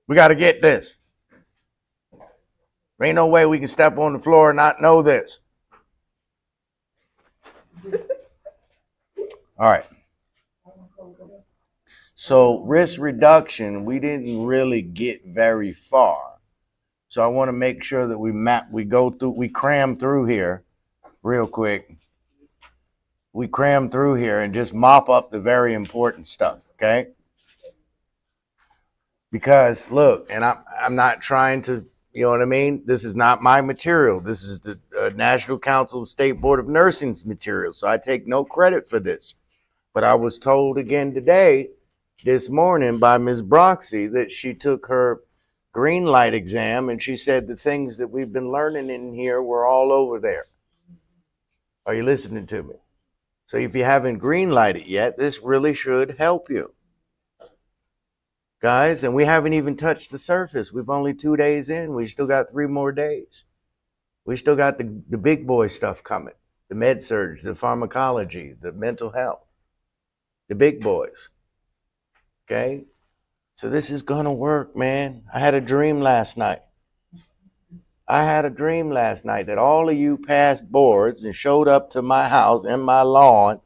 We got to get this. There ain't no way we can step on the floor and not know this. All right. So risk reduction, we didn't really get very far. So I want to make sure that we cram through here real quick. We cram through here and just mop up the very important stuff, okay? Because look, and I'm not trying to, you know what I mean? This is not my material. This is the National Council of State Board of Nursing's material. So I take no credit for this. But I was told again today, this morning by Ms. Broxy, that she took her green light exam and she said the things that we've been learning in here were all over there. Are you listening to me? So if you haven't green lighted yet, this really should help you. Guys, and we haven't even touched the surface. We've only 2 days in. We still got 3 more days. We still got the big boy stuff coming. The med surg, the pharmacology, the mental health. The big boys. Okay? So this is going to work, man. I had a dream last night. That all of you passed boards and showed up to my house and my lawn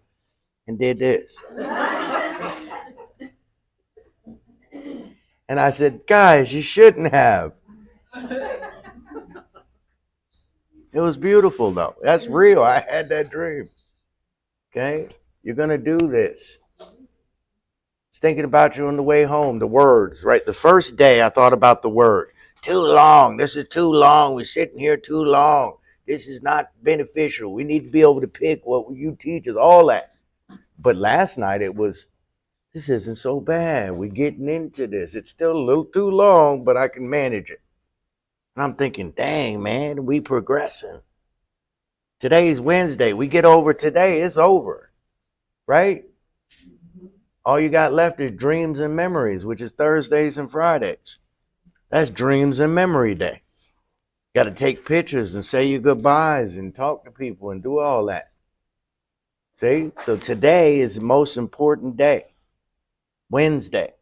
and did this. And I said, guys, you shouldn't have. It was beautiful, though. That's real. I had that dream. Okay? You're going to do this. I was thinking about you on the way home, the words, right? The first day I thought about the word. Too long. This is too long. We're sitting here too long. This is not beneficial. We need to be able to pick what you teach us, all that. But last night it was, this isn't so bad. We're getting into this. It's still a little too long, but I can manage it. And I'm thinking, dang, man, we progressing. Today's Wednesday. We get over today, it's over, right? All you got left is dreams and memories, which is Thursdays and Fridays. That's dreams and memory day. Got to take pictures and say your goodbyes and talk to people and do all that. See? So today is the most important day. Wednesday.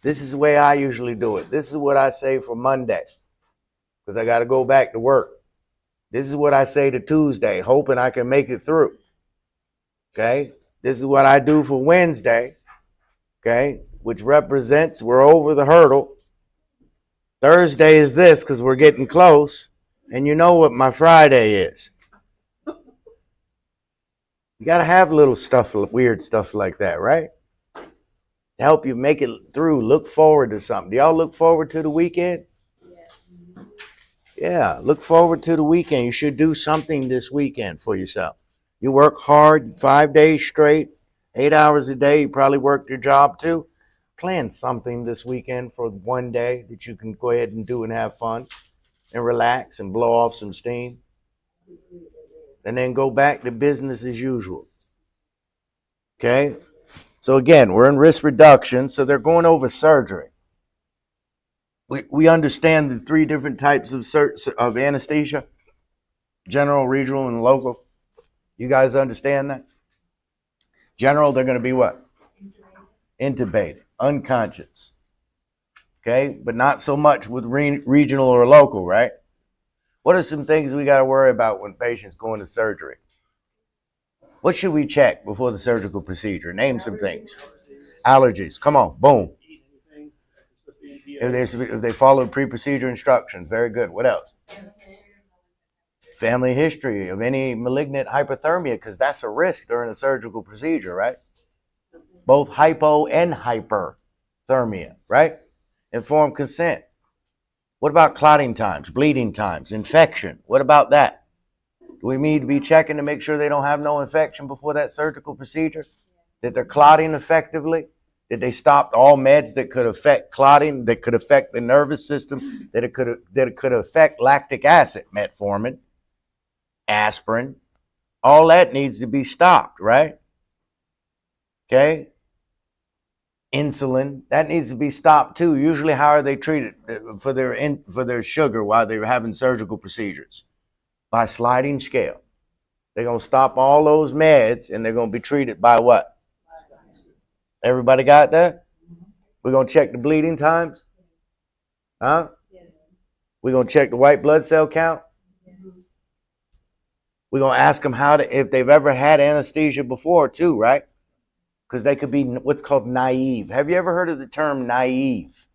This is the way I usually do it. This is what I say for Monday, because I got to go back to work. This is what I say to Tuesday, hoping I can make it through. Okay? This is what I do for Wednesday, okay, which represents we're over the hurdle. Thursday is this because we're getting close. And you know what my Friday is. You got to have little stuff, weird stuff like that, right? To help you make it through, look forward to something. Do y'all look forward to the weekend? Yeah, look forward to the weekend. You should do something this weekend for yourself. You work hard 5 days straight, 8 hours a day. You probably worked your job too. Plan something this weekend for one day that you can go ahead and do and have fun and relax and blow off some steam. And then go back to business as usual. Okay? So again, we're in risk reduction, so they're going over surgery. We understand the 3 different types of anesthesia, general, regional, and local. You guys understand that? General, they're going to be what? Intubated, unconscious. Okay, but not so much with regional or local, right? What are some things we got to worry about when patients go into surgery? What should we check before the surgical procedure? Name some things. Allergies. Come on, boom. If they follow pre-procedure instructions, very good. What else? Family history of any malignant hypothermia, because that's a risk during a surgical procedure, right? Both hypo and hyperthermia, right? Informed consent. What about clotting times, bleeding times, infection? What about that? Do we need to be checking to make sure they don't have no infection before that surgical procedure? That they're clotting effectively? That they stopped all meds that could affect clotting, that could affect the nervous system, that it could affect lactic acid, metformin, aspirin. All that needs to be stopped, right? Okay? Insulin, that needs to be stopped too. Usually, how are they treated for their sugar while they're having surgical procedures? By sliding scale. They're going to stop all those meds and they're going to be treated by what? Everybody got that? We're going to check the bleeding times. Huh? We're going to check the white blood cell count. We're going to ask them if they've ever had anesthesia before too, right? Because they could be what's called naive. Have you ever heard of the term naive?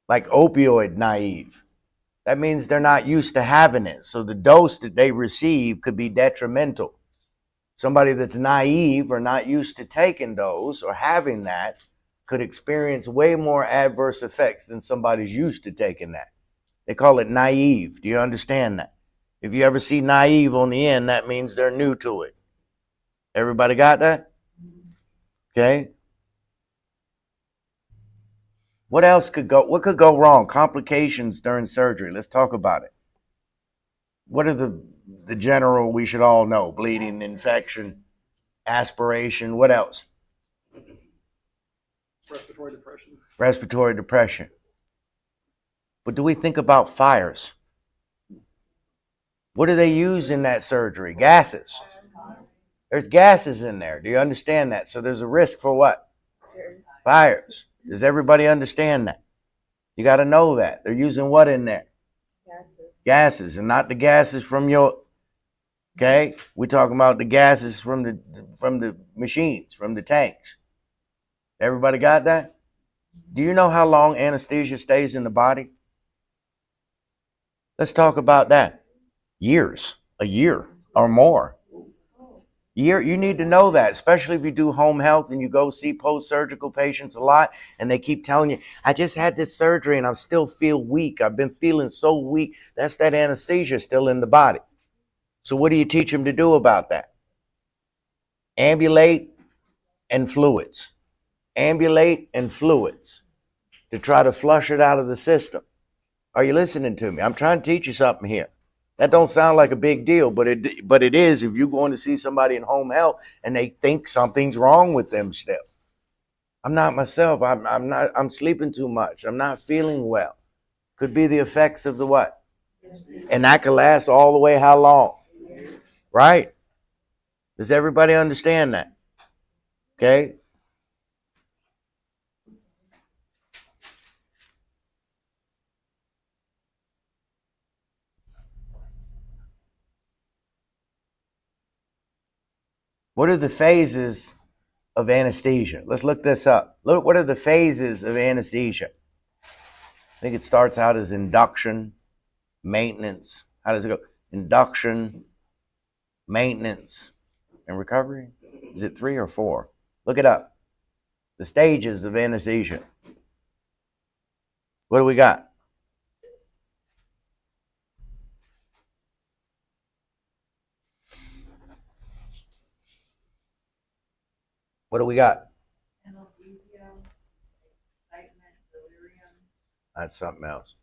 Like opioid naive. That means they're not used to having it. So the dose that they receive could be detrimental. Somebody that's naive or not used to taking those or having that could experience way more adverse effects than somebody's used to taking that. They call it naive. Do you understand that? If you ever see naive on the end, that means they're new to it. Everybody got that? Okay. What else could go? What could go wrong? Complications during surgery. Let's talk about it. What are the general we should all know? Bleeding, infection, aspiration. What else? Respiratory depression. Respiratory depression. But do we think about fires? What do they use in that surgery? Gases. There's gases in there. Do you understand that? So there's a risk for what? Fires. Does everybody understand that? You got to know that. They're using what in there? Gases, and not the gases from your, okay? We're talking about the gases from the machines, from the tanks. Everybody got that? Do you know how long anesthesia stays in the body? Let's talk about that. Years, a year or more. You need to know that, especially if you do home health and you go see post-surgical patients a lot and they keep telling you, I just had this surgery and I still feel weak. I've been feeling so weak. That's that anesthesia still in the body. So what do you teach them to do about that? Ambulate and fluids. Ambulate and fluids to try to flush it out of the system. Are you listening to me? I'm trying to teach you something here. That don't sound like a big deal, but it is if you're going to see somebody in home health and they think something's wrong with them still. I'm not myself. I'm sleeping too much. I'm not feeling well. Could be the effects of the what? And that could last all the way how long? Right? Does everybody understand that? Okay? What are the phases of anesthesia? Let's look this up. Look, what are the phases of anesthesia? I think it starts out as induction, maintenance. How does it go? Induction, maintenance, and recovery? Is it 3 or 4? Look it up. The stages of anesthesia. What do we got? What do we got? That's something else.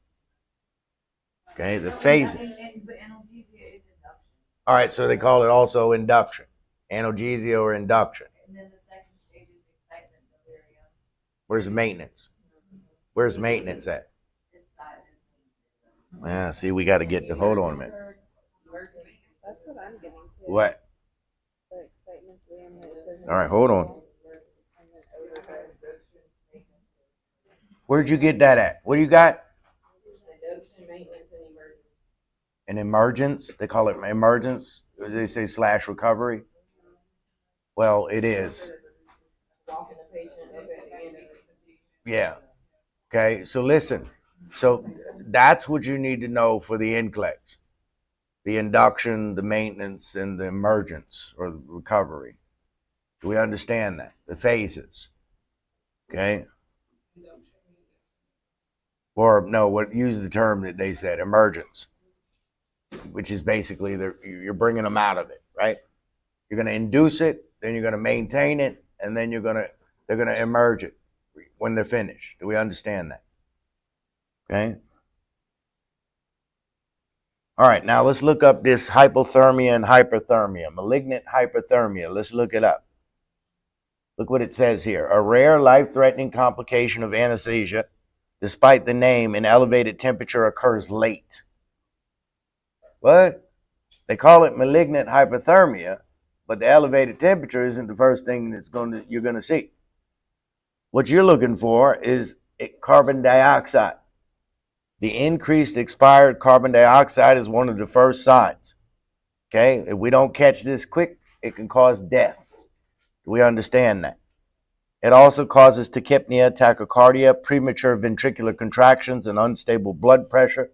Okay, the phase. All right, so they call it also induction, analgesia or induction. And then the second stage is excitement, delirium. Where's maintenance? Where's maintenance at? Yeah, see, we got to get the. Hold on a minute. That's what I'm getting to. What? The excitement, All right, hold on. Where'd you get that at? What do you got? An emergence. They call it emergence. They say / recovery. Well, it is. Yeah. Okay. So listen. So that's what you need to know for the NCLEX. The induction, the maintenance, and the emergence or the recovery. Do we understand that? The phases. Okay. Or no, use the term that they said, emergence, which is basically you're bringing them out of it, right? You're going to induce it, then you're going to maintain it, and then they're going to emerge it when they're finished. Do we understand that? Okay. All right, now let's look up this hypothermia and hyperthermia, malignant hyperthermia. Let's look it up. Look what it says here. A rare life-threatening complication of anesthesia, despite the name, an elevated temperature occurs late. What? They call it malignant hypothermia, but the elevated temperature isn't the first thing you're going to see. What you're looking for is carbon dioxide. The increased expired carbon dioxide is one of the first signs. Okay, if we don't catch this quick, it can cause death. We understand that. It also causes tachypnea, tachycardia, premature ventricular contractions, and unstable blood pressure,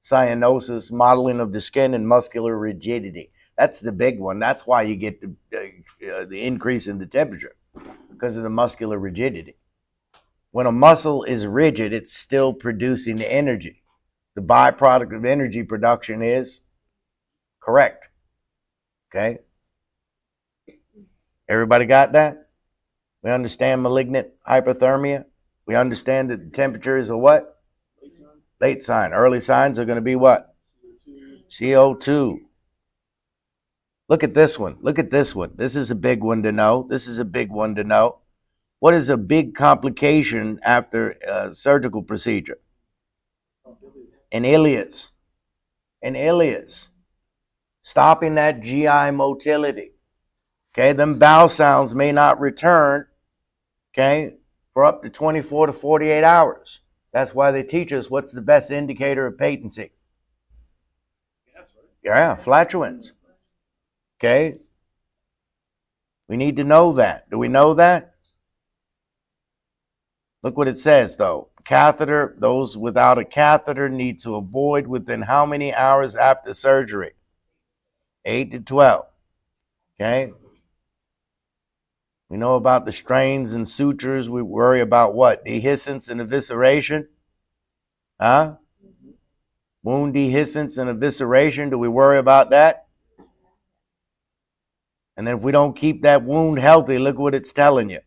cyanosis, modeling of the skin, and muscular rigidity. That's the big one. That's why you get the increase in the temperature, because of the muscular rigidity. When a muscle is rigid, it's still producing the energy. The byproduct of energy production is correct. Okay? Everybody got that? We understand malignant hypothermia. We understand that the temperature is a what? Late sign. Early signs are going to be what? CO2. Look at this one. Look at this one. This is a big one to know. This is a big one to know. What is a big complication after a surgical procedure? An ileus. An ileus. Stopping that GI motility. Okay, them bowel sounds may not return, okay, for up to 24 to 48 hours. That's why they teach us what's the best indicator of patency. Yeah, flatulence. Okay? We need to know that. Do we know that? Look what it says, though. Catheter, those without a catheter need to avoid within how many hours after surgery? 8 to 12. Okay? We know about the strains and sutures. We worry about what? Dehiscence and evisceration? Huh? Wound dehiscence and evisceration. Do we worry about that? And then if we don't keep that wound healthy, look what it's telling you.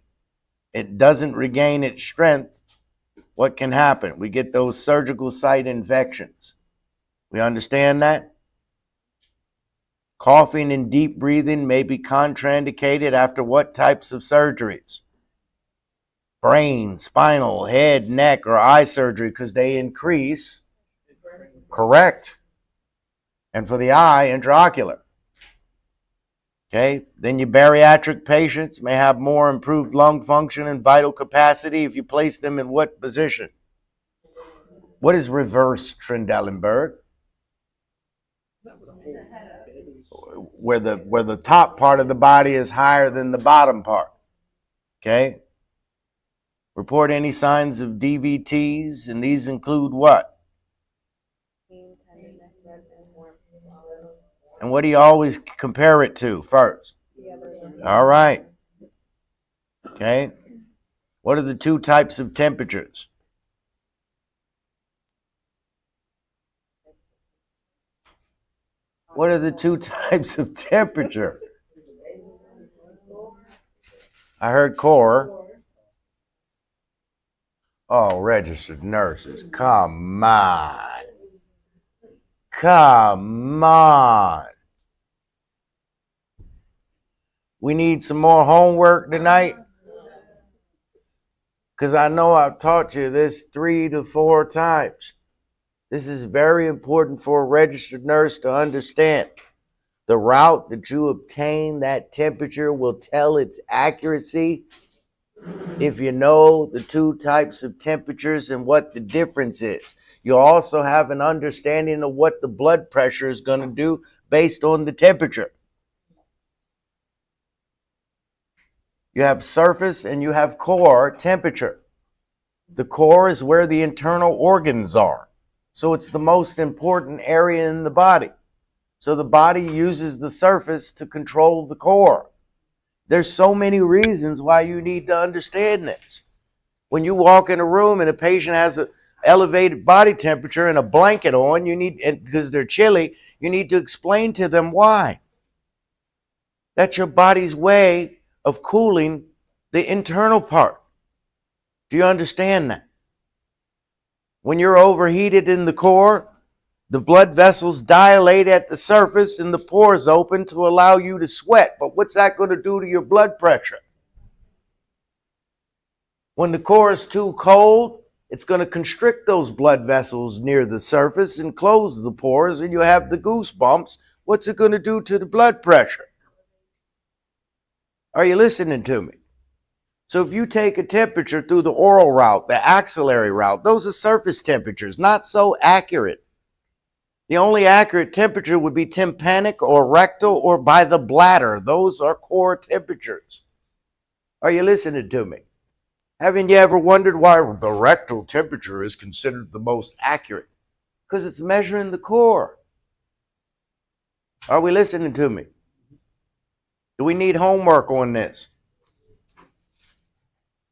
It doesn't regain its strength. What can happen? We get those surgical site infections. We understand that? Coughing and deep breathing may be contraindicated after what types of surgeries? Brain, spinal, head, neck, or eye surgery, because they increase. Correct. And for the eye, intraocular. Okay, then your bariatric patients may have more improved lung function and vital capacity if you place them in what position? What is reverse Trendelenburg? Where the top part of the body is higher than the bottom part. Okay? Report any signs of DVTs, and these include what? And what do you always compare it to first? All right. Okay. What are the two types of temperatures? What are the two types of temperature? I heard core. Oh, registered nurses. Come on. Come on. We need some more homework tonight. Because I know I've taught you this 3 to 4 times. This is very important for a registered nurse to understand. The route that you obtain that temperature will tell its accuracy if you know the two types of temperatures and what the difference is. You also have an understanding of what the blood pressure is going to do based on the temperature. You have surface and you have core temperature. The core is where the internal organs are. So it's the most important area in the body. So the body uses the surface to control the core. There's so many reasons why you need to understand this. When you walk in a room and a patient has an elevated body temperature and a blanket on, because they're chilly, you need to explain to them why. That's your body's way of cooling the internal part. Do you understand that? When you're overheated in the core, the blood vessels dilate at the surface and the pores open to allow you to sweat. But what's that going to do to your blood pressure? When the core is too cold, it's going to constrict those blood vessels near the surface and close the pores, and you have the goosebumps. What's it going to do to the blood pressure? Are you listening to me? So if you take a temperature through the oral route, the axillary route, those are surface temperatures, not so accurate. The only accurate temperature would be tympanic or rectal or by the bladder. Those are core temperatures. Are you listening to me? Haven't you ever wondered why the rectal temperature is considered the most accurate? Because it's measuring the core. Are we listening to me? Do we need homework on this?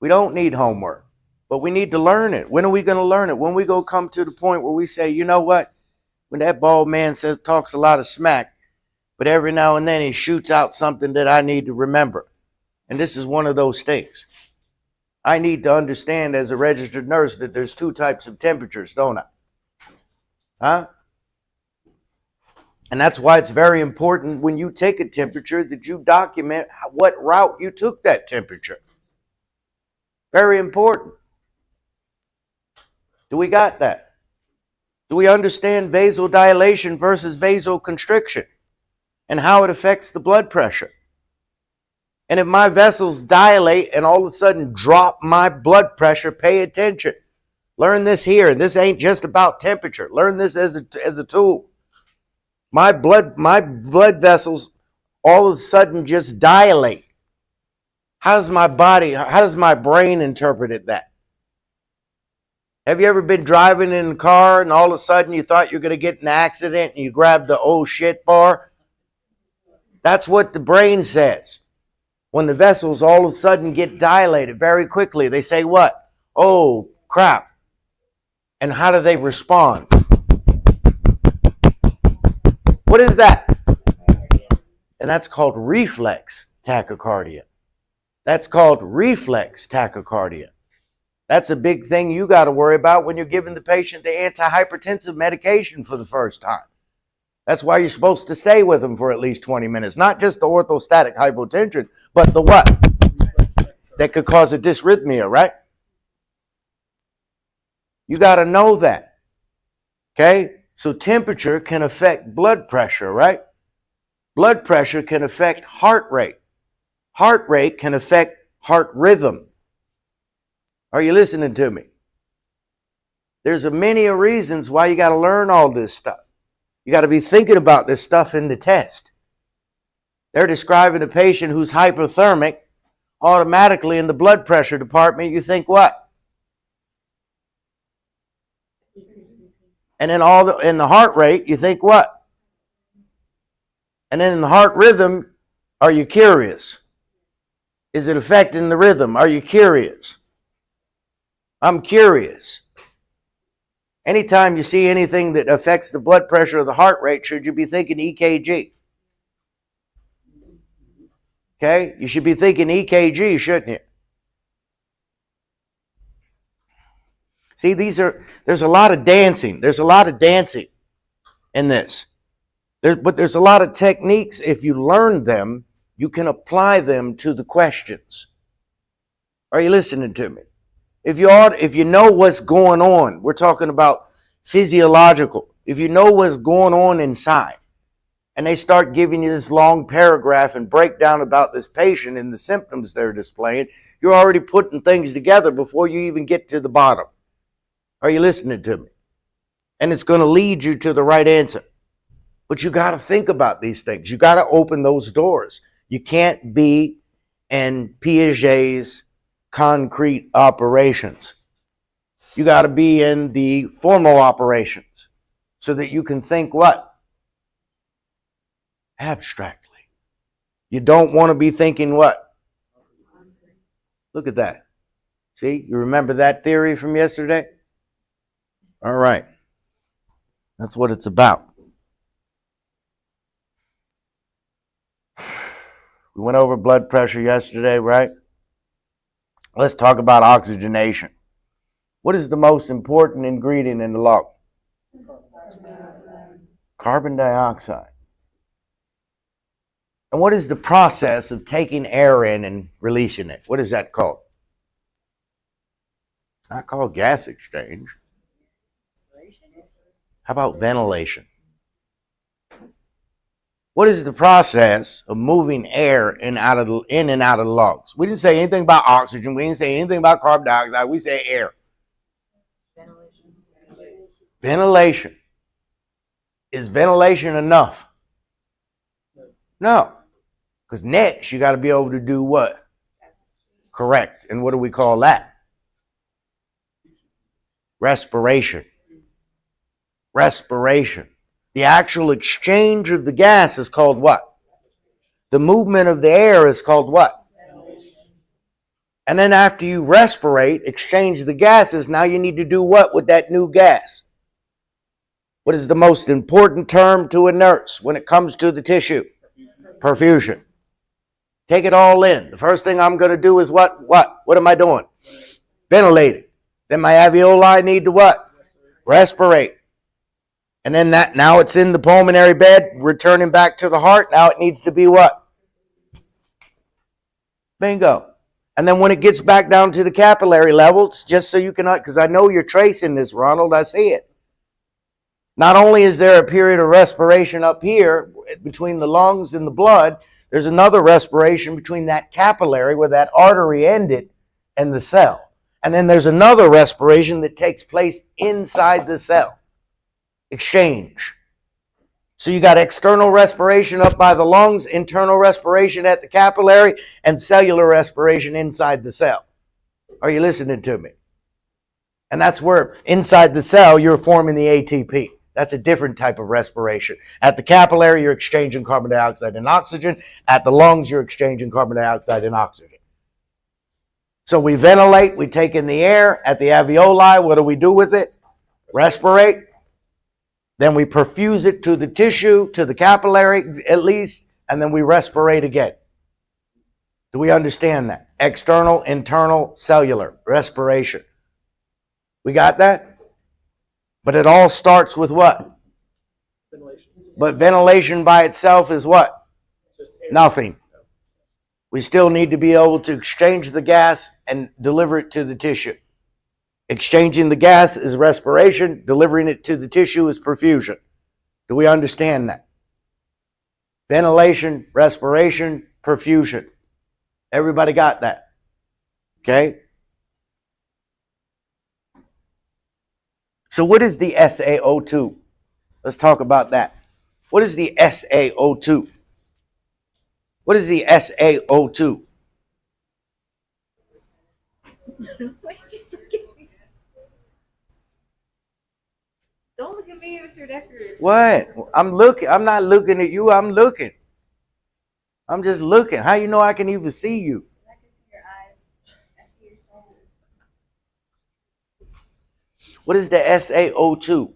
We don't need homework, but we need to learn it. When are we going to learn it? When we go come to the point where we say, you know what? When that bald man talks a lot of smack, but every now and then he shoots out something that I need to remember. And this is one of those things. I need to understand as a registered nurse that there's two types of temperatures, don't I? Huh? And that's why it's very important when you take a temperature that you document what route you took that temperature. Very important. Do we got that? Do we understand vasodilation versus vasoconstriction and how it affects the blood pressure? And if my vessels dilate and all of a sudden drop my blood pressure, pay attention. Learn this here. This ain't just about temperature. Learn this as a tool. My blood vessels all of a sudden just dilate. How does my brain interpret that? Have you ever been driving in a car and all of a sudden you thought you were going to get in an accident and you grabbed the oh shit bar? That's what the brain says. When the vessels all of a sudden get dilated very quickly, they say what? Oh, crap. And how do they respond? What is that? And that's called reflex tachycardia. That's called reflex tachycardia. That's a big thing you got to worry about when you're giving the patient the antihypertensive medication for the first time. That's why you're supposed to stay with them for at least 20 minutes. Not just the orthostatic hypotension, but the what? That could cause a dysrhythmia, right? You got to know that. Okay? So temperature can affect blood pressure, right? Blood pressure can affect heart rate. Heart rate can affect heart rhythm. Are you listening to me? There's a many reasons why you got to learn all this stuff. You got to be thinking about this stuff in the test. They're describing a patient who's hypothermic. Automatically in the blood pressure department, you think what? And then in the heart rate, you think what? And then in the heart rhythm, are you curious? Is it affecting the rhythm? Are you curious? I'm curious. Anytime you see anything that affects the blood pressure or the heart rate, should you be thinking EKG? Okay? You should be thinking EKG, shouldn't you? See, there's a lot of dancing. There's a lot of dancing in this. But there's a lot of techniques. If you learn them, you can apply them to the questions. Are you listening to me? If you know what's going on, we're talking about physiological. If you know what's going on inside, and they start giving you this long paragraph and breakdown about this patient and the symptoms they're displaying, you're already putting things together before you even get to the bottom. Are you listening to me? And it's going to lead you to the right answer. But you got to think about these things. You got to open those doors. You can't be in Piaget's concrete operations. You got to be in the formal operations so that you can think what? Abstractly. You don't want to be thinking what? Look at that. See, you remember that theory from yesterday? All right. That's what it's about. We went over blood pressure yesterday, right? Let's talk about oxygenation. What is the most important ingredient in the lung? Carbon dioxide. And what is the process of taking air in and releasing it? What is that called? It's not called gas exchange. How about ventilation? What is the process of moving air in and out of the lungs? We didn't say anything about oxygen. We didn't say anything about carbon dioxide. We say air. Ventilation. Ventilation. Is ventilation enough? No. Because next you got to be able to do what? Correct. And what do we call that? Respiration. Respiration. The actual exchange of the gas is called what? The movement of the air is called what? And then after you respirate, exchange the gases, now you need to do what with that new gas? What is the most important term to a nurse when it comes to the tissue? Perfusion. Take it all in. The first thing I'm going to do is what? What am I doing? Ventilating. Then my alveoli need to what? Respirate. And then that now it's in the pulmonary bed, returning back to the heart. Now it needs to be what? Bingo. And then when it gets back down to the capillary levels, just so you can, because I know you're tracing this, Ronald, I see it. Not only is there a period of respiration up here between the lungs and the blood, there's another respiration between that capillary where that artery ended and the cell. And then there's another respiration that takes place inside the cell. Exchange. So you got external respiration up by the lungs, internal respiration at the capillary, and cellular respiration inside the cell. Are you listening to me? And that's where inside the cell you're forming the ATP. That's a different type of respiration. At the capillary, you're exchanging carbon dioxide and oxygen. At the lungs, you're exchanging carbon dioxide and oxygen. So we ventilate, we take in the air. At the alveoli, what do we do with it? Respirate. Then we perfuse it to the tissue, to the capillary at least, and then we respirate again. Do we understand that? External, internal, cellular respiration. We got that? But it all starts with what? Ventilation. But ventilation by itself is what? Just air. Nothing. We still need to be able to exchange the gas and deliver it to the tissue. Exchanging the gas is respiration. Delivering it to the tissue is perfusion. Do we understand that? Ventilation, respiration, perfusion. Everybody got that? Okay? So what is the SaO2? Let's talk about that. What is the SaO2? What is the SaO2? Don't look at me, Mr. Decker. What? I'm looking. I'm not looking at you. I'm looking. I'm just looking. How you know I can even see you? I can see your eyes. I see your soul. What is the SaO2?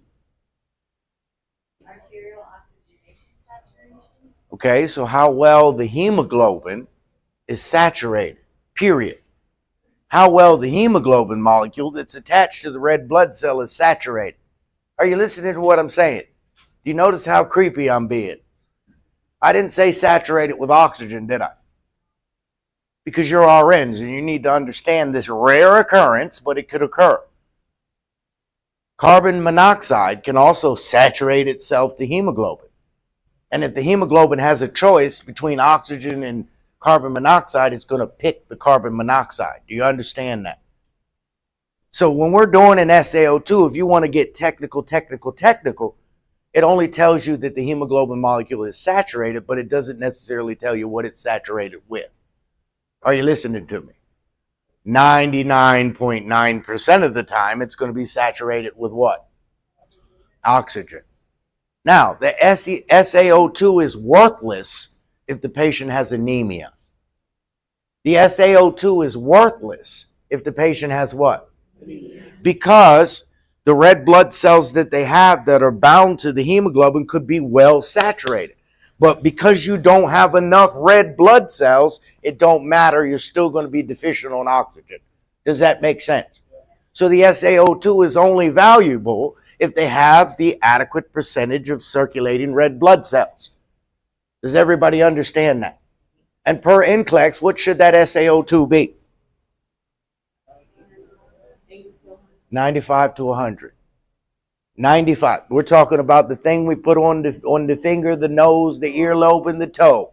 Arterial oxygenation saturation. Okay, so how well the hemoglobin is saturated, period. How well the hemoglobin molecule that's attached to the red blood cell is saturated. Are you listening to what I'm saying? Do you notice how creepy I'm being? I didn't say saturated with oxygen, did I? Because you're RNs and you need to understand this rare occurrence, but it could occur. Carbon monoxide can also saturate itself to hemoglobin. And if the hemoglobin has a choice between oxygen and carbon monoxide, it's going to pick the carbon monoxide. Do you understand that? So when we're doing an SaO2, if you want to get technical, it only tells you that the hemoglobin molecule is saturated, but it doesn't necessarily tell you what it's saturated with. Are you listening to me? 99.9% of the time, it's going to be saturated with what? Oxygen. Now, the SaO2 is worthless if the patient has anemia. The SaO2 is worthless if the patient has what? Because the red blood cells that they have that are bound to the hemoglobin could be well saturated. But because you don't have enough red blood cells, it don't matter. You're still going to be deficient on oxygen. Does that make sense? So the SaO2 is only valuable if they have the adequate percentage of circulating red blood cells. Does everybody understand that? And per NCLEX, what should that SaO2 be? 95 to 100. 95. We're talking about the thing we put on the finger, the nose, the earlobe, and the toe.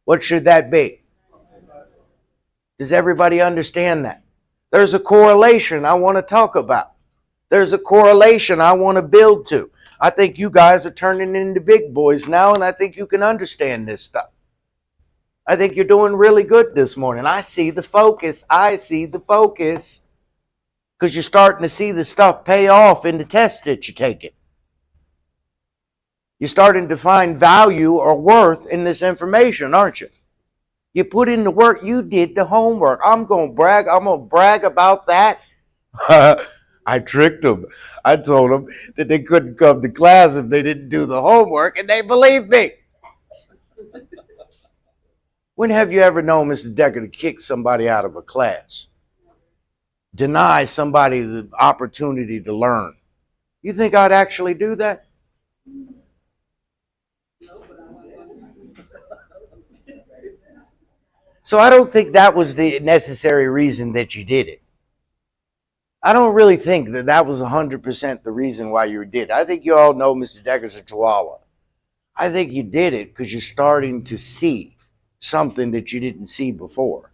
What should that be? Does everybody understand that? There's a correlation I want to talk about. There's a correlation I want to build to. I think you guys are turning into big boys now, and I think you can understand this stuff. I think you're doing really good this morning. I see the focus. I see the focus. Because you're starting to see the stuff pay off in the test that you're taking. You're starting to find value or worth in this information, aren't you? You put in the work, you did the homework. I'm going to brag. I'm going to brag about that. I tricked them. I told them that they couldn't come to class if they didn't do the homework, and they believed me. When have you ever known Mr. Decker to kick somebody out of a class? Deny somebody the opportunity to learn? You think I'd actually do that? So I don't think that was the necessary reason that you did it. I don't really think that that was 100% the reason why you did it. I think you all know Mr. Decker's a Chihuahua. I think you did it because you're starting to see something that you didn't see before.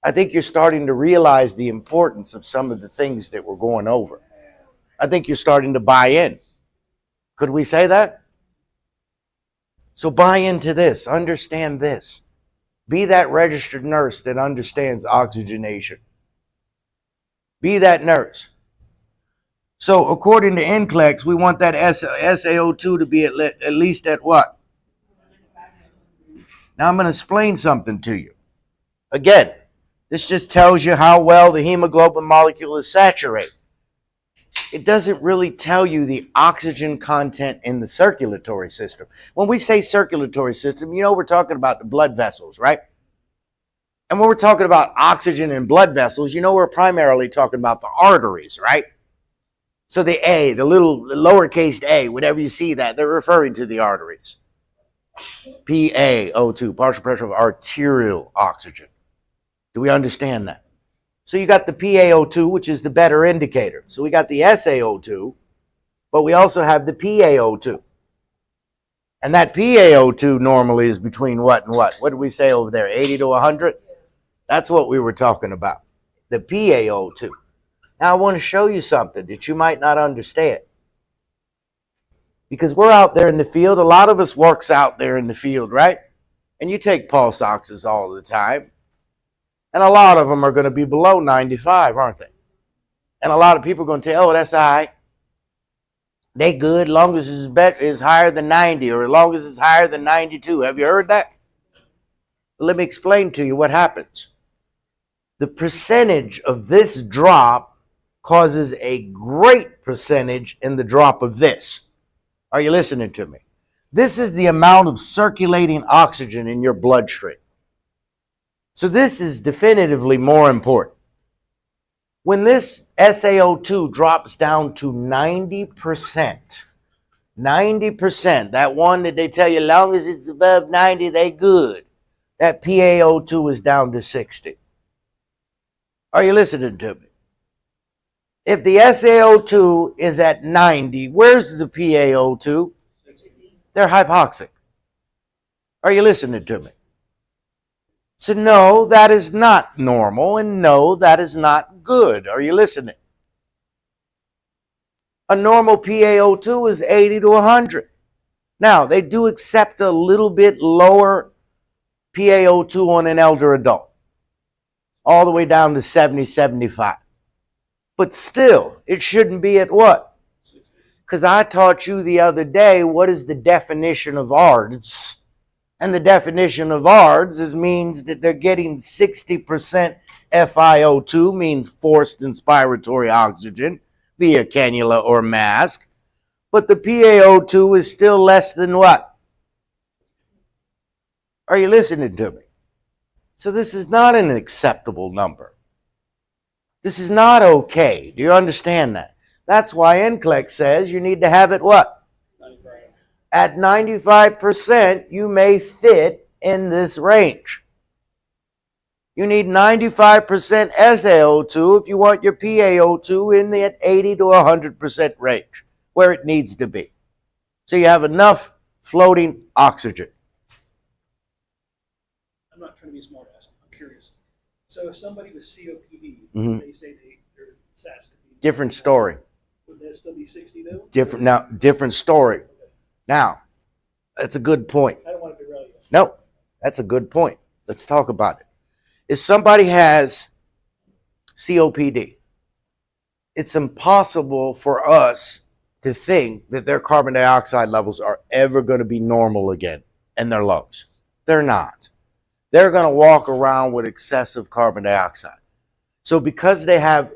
I think you're starting to realize the importance of some of the things that we're going over. I think you're starting to buy in. Could we say that? So buy into this. Understand this. Be that registered nurse that understands oxygenation. Be that nurse. So according to NCLEX, we want that SaO2 to be at least at what? Now I'm going to explain something to you. Again, this just tells you how well the hemoglobin molecule is saturated. It doesn't really tell you the oxygen content in the circulatory system. When we say circulatory system, you know we're talking about the blood vessels, right? And when we're talking about oxygen in blood vessels, you know we're primarily talking about the arteries, right? So the A, the little lowercase a, whenever you see that, they're referring to the arteries. PaO2, partial pressure of arterial oxygen. Do we understand that? So you got the PaO2, which is the better indicator. So we got the SaO2, but we also have the PaO2. And that PaO2 normally is between what and what? What did we say over there? 80 to 100? That's what we were talking about. The PaO2. Now I want to show you something that you might not understand. Because we're out there in the field. A lot of us works out there in the field, right? And you take pulse oxes all the time. And a lot of them are going to be below 95, aren't they? And a lot of people are going to tell, oh, that's all right. They good, long as it's higher than 90, or as long as it's higher than 92. Have you heard that? Let me explain to you what happens. The percentage of this drop causes a great percentage in the drop of this. Are you listening to me? This is the amount of circulating oxygen in your bloodstream. So this is definitively more important. When this SaO2 drops down to 90%, that one that they tell you, as long as it's above 90, they good. That PaO2 is down to 60. Are you listening to me? If the SaO2 is at 90, where's the PaO2? They're hypoxic. Are you listening to me? So no, that is not normal, and no, that is not good. Are you listening? A normal PaO2 is 80 to 100. Now, they do accept a little bit lower PaO2 on an elder adult, all the way down to 70, 75. But still, it shouldn't be at what? Because I taught you the other day, what is the definition of ARDS? And the definition of ARDS means that they're getting 60% FiO2, means forced inspiratory oxygen, via cannula or mask. But the PaO2 is still less than what? Are you listening to me? So this is not an acceptable number. This is not okay. Do you understand that? That's why NCLEX says you need to have it what? At 95%, you may fit in this range. You need 95% SaO2 if you want your PaO2 in the 80 to 100% range. where it needs to be. So you have enough floating oxygen. I'm not trying to be a smart ass. I'm curious. So if somebody with COPD, Mhm. they say their SAS could be Different story. Would that still be 60 though? Different story. Now, that's a good point. I don't want to derail you. No, that's a good point. Let's talk about it. If somebody has COPD, it's impossible for us to think that their carbon dioxide levels are ever going to be normal again in their lungs. They're not. They're going to walk around with excessive carbon dioxide. So because they have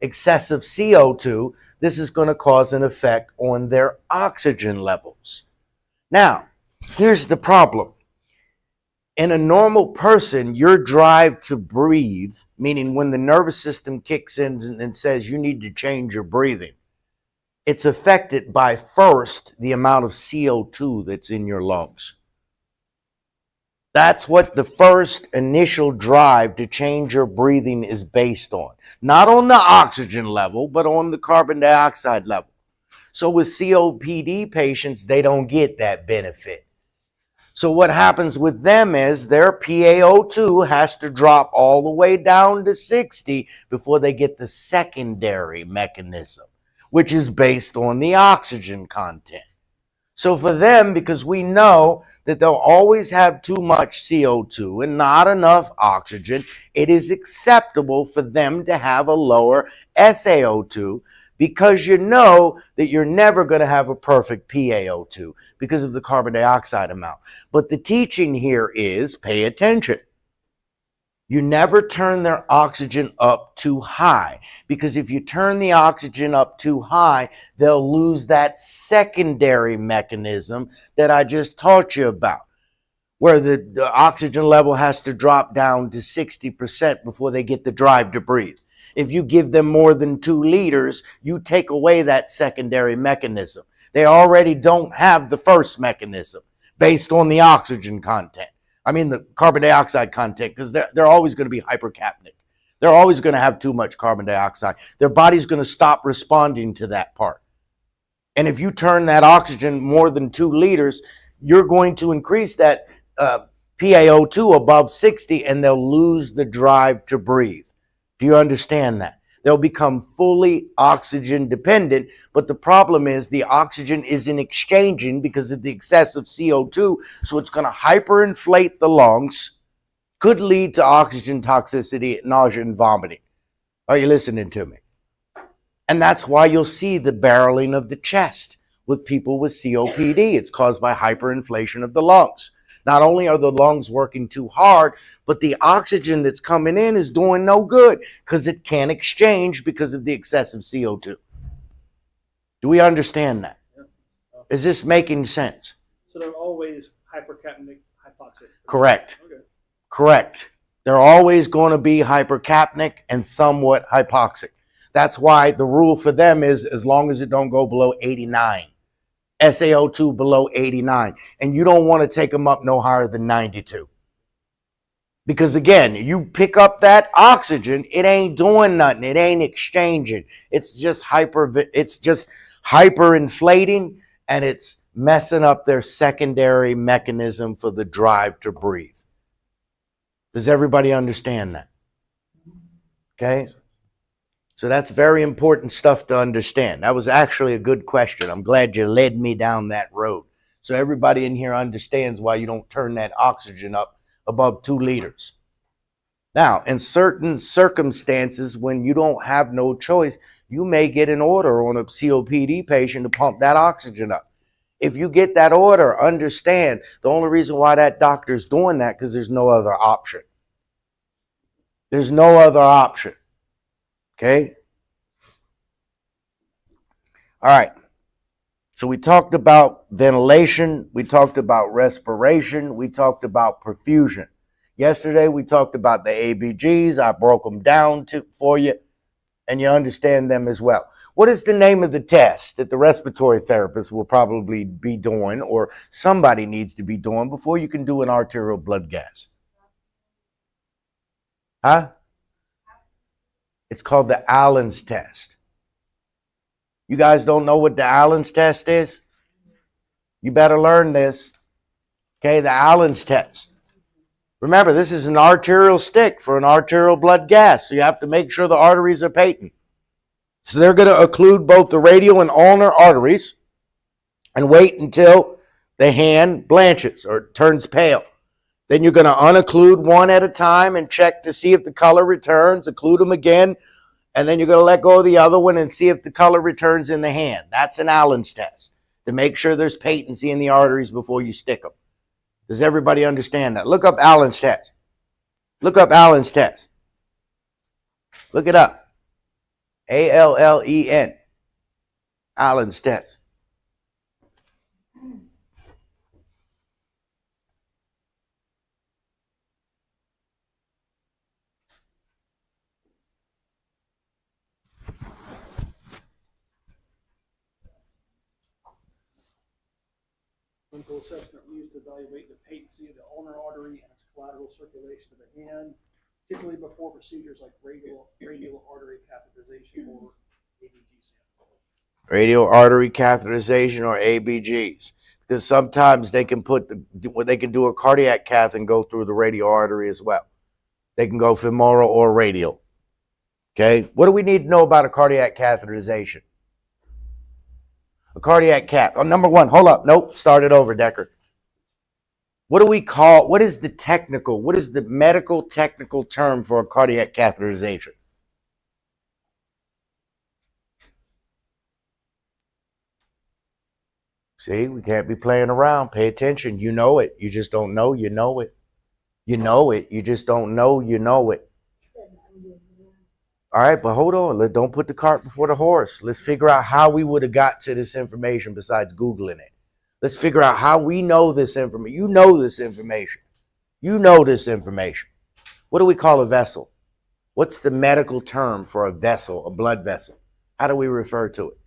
excessive CO2, this is going to cause an effect on their oxygen levels. Now, here's the problem. In a normal person, your drive to breathe, meaning when the nervous system kicks in and says you need to change your breathing, it's affected by first the amount of CO2 that's in your lungs. That's what the first initial drive to change your breathing is based on. Not on the oxygen level, but on the carbon dioxide level. So with COPD patients, they don't get that benefit. So what happens with them is their PaO2 has to drop all the way down to 60 before they get the secondary mechanism, which is based on the oxygen content. So for them, because we know that they'll always have too much CO2 and not enough oxygen, it is acceptable for them to have a lower SaO2, because you know that you're never going to have a perfect PaO2 because of the carbon dioxide amount. But the teaching here is pay attention. You never turn their oxygen up too high, because if you turn the oxygen up too high, they'll lose that secondary mechanism that I just taught you about, where the oxygen level has to drop down to 60% before they get the drive to breathe. If you give them more than 2 liters, you take away that secondary mechanism. They already don't have the first mechanism based on the oxygen content. I mean the carbon dioxide content, because they're always going to be hypercapnic. They're always going to have too much carbon dioxide. Their body's going to stop responding to that part. And if you turn that oxygen more than 2 liters, you're going to increase that PaO2 above 60, and they'll lose the drive to breathe. Do you understand that? They'll become fully oxygen dependent, but the problem is the oxygen isn't exchanging because of the excessive CO2, so it's going to hyperinflate the lungs, could lead to oxygen toxicity, nausea, and vomiting. Are you listening to me? And that's why you'll see the barreling of the chest with people with COPD. It's caused by hyperinflation of the lungs. Not only are the lungs working too hard, but the oxygen that's coming in is doing no good because it can't exchange because of the excessive CO2. Do we understand that? Is this making sense? So they're always hypercapnic, hypoxic. Correct. Okay. Correct. They're always going to be hypercapnic and somewhat hypoxic. That's why the rule for them is as long as it don't go below 89. SaO2 below 89. And you don't want to take them up no higher than 92. Because again, you pick up that oxygen, it ain't doing nothing. It ain't exchanging. It's just hyperinflating, and it's messing up their secondary mechanism for the drive to breathe. Does everybody understand that? Okay? So that's very important stuff to understand. That was actually a good question. I'm glad you led me down that road. So everybody in here understands why you don't turn that oxygen up above 2 liters. Now, in certain circumstances, when you don't have no choice, you may get an order on a COPD patient to pump that oxygen up. If you get that order, understand the only reason why that doctor's doing that because there's no other option. There's no other option. Okay? All right. So we talked about ventilation. We talked about respiration. We talked about perfusion. Yesterday, we talked about the ABGs. I broke them down for you, and you understand them as well. What is the name of the test that the respiratory therapist will probably be doing, or somebody needs to be doing before you can do an arterial blood gas? Huh? It's called the Allen's test. You guys don't know what the Allen's test is? You better learn this. Okay, the Allen's test. Remember, this is an arterial stick for an arterial blood gas, so you have to make sure the arteries are patent. So they're going to occlude both the radial and ulnar arteries and wait until the hand blanches or turns pale. Then you're going to unocclude one at a time and check to see if the color returns, occlude them again, and then you're going to let go of the other one and see if the color returns in the hand. That's an Allen's test to make sure there's patency in the arteries before you stick them. Does everybody understand that? Look up Allen's test. Look up Allen's test. Look it up. Allen. Allen's test. Clinical assessment used to evaluate the patency of the ulnar artery and its collateral circulation of the hand, particularly before procedures like radial artery catheterization or ABG sample. Radial artery catheterization or ABGs. Because sometimes they can do a cardiac cath and go through the radial artery as well. They can go femoral or radial. Okay, what do we need to know about a cardiac catheterization? A cardiac cath. Oh, number one, hold up. Nope, start it over, Decker. What is the medical technical term for a cardiac catheterization? See, we can't be playing around. Pay attention. You know it. You just don't know you know it. You know it. You just don't know you know it. All right, but hold on. Don't put the cart before the horse. Let's figure out how we would have got to this information besides Googling it. Let's figure out how we know this information. You know this information. You know this information. What do we call a vessel? What's the medical term for a vessel, a blood vessel? How do we refer to it?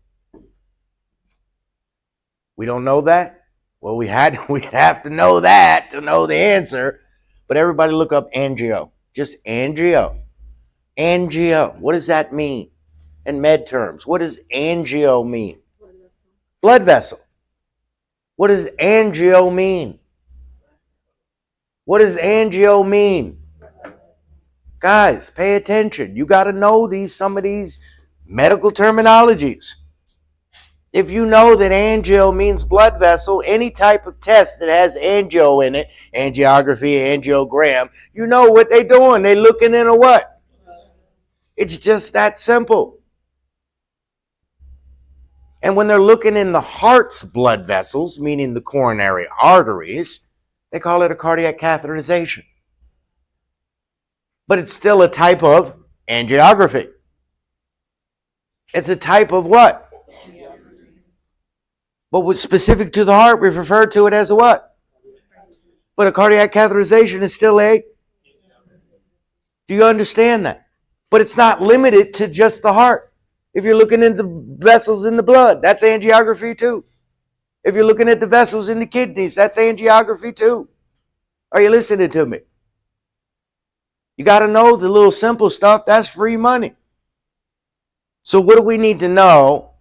We don't know that? Well, we'd have to know that to know the answer. But everybody look up angio. Just angio. Angio. What does that mean? In med terms, what does angio mean? Blood vessel. What does angio mean? What does angio mean? Guys, pay attention. You got to know some of these medical terminologies. If you know that angio means blood vessel, any type of test that has angio in it, angiography, angiogram, you know what they're doing. They're looking in a what? It's just that simple. And when they're looking in the heart's blood vessels, meaning the coronary arteries, they call it a cardiac catheterization. But it's still a type of angiography. It's a type of what? But what's specific to the heart, we refer to it as a what? But a cardiac catheterization is still a... Do you understand that? But it's not limited to just the heart. If you're looking into vessels in the blood, that's angiography too. If you're looking at the vessels in the kidneys, that's angiography too. Are you listening to me? You got to know the little simple stuff. That's free money. So what do we need to know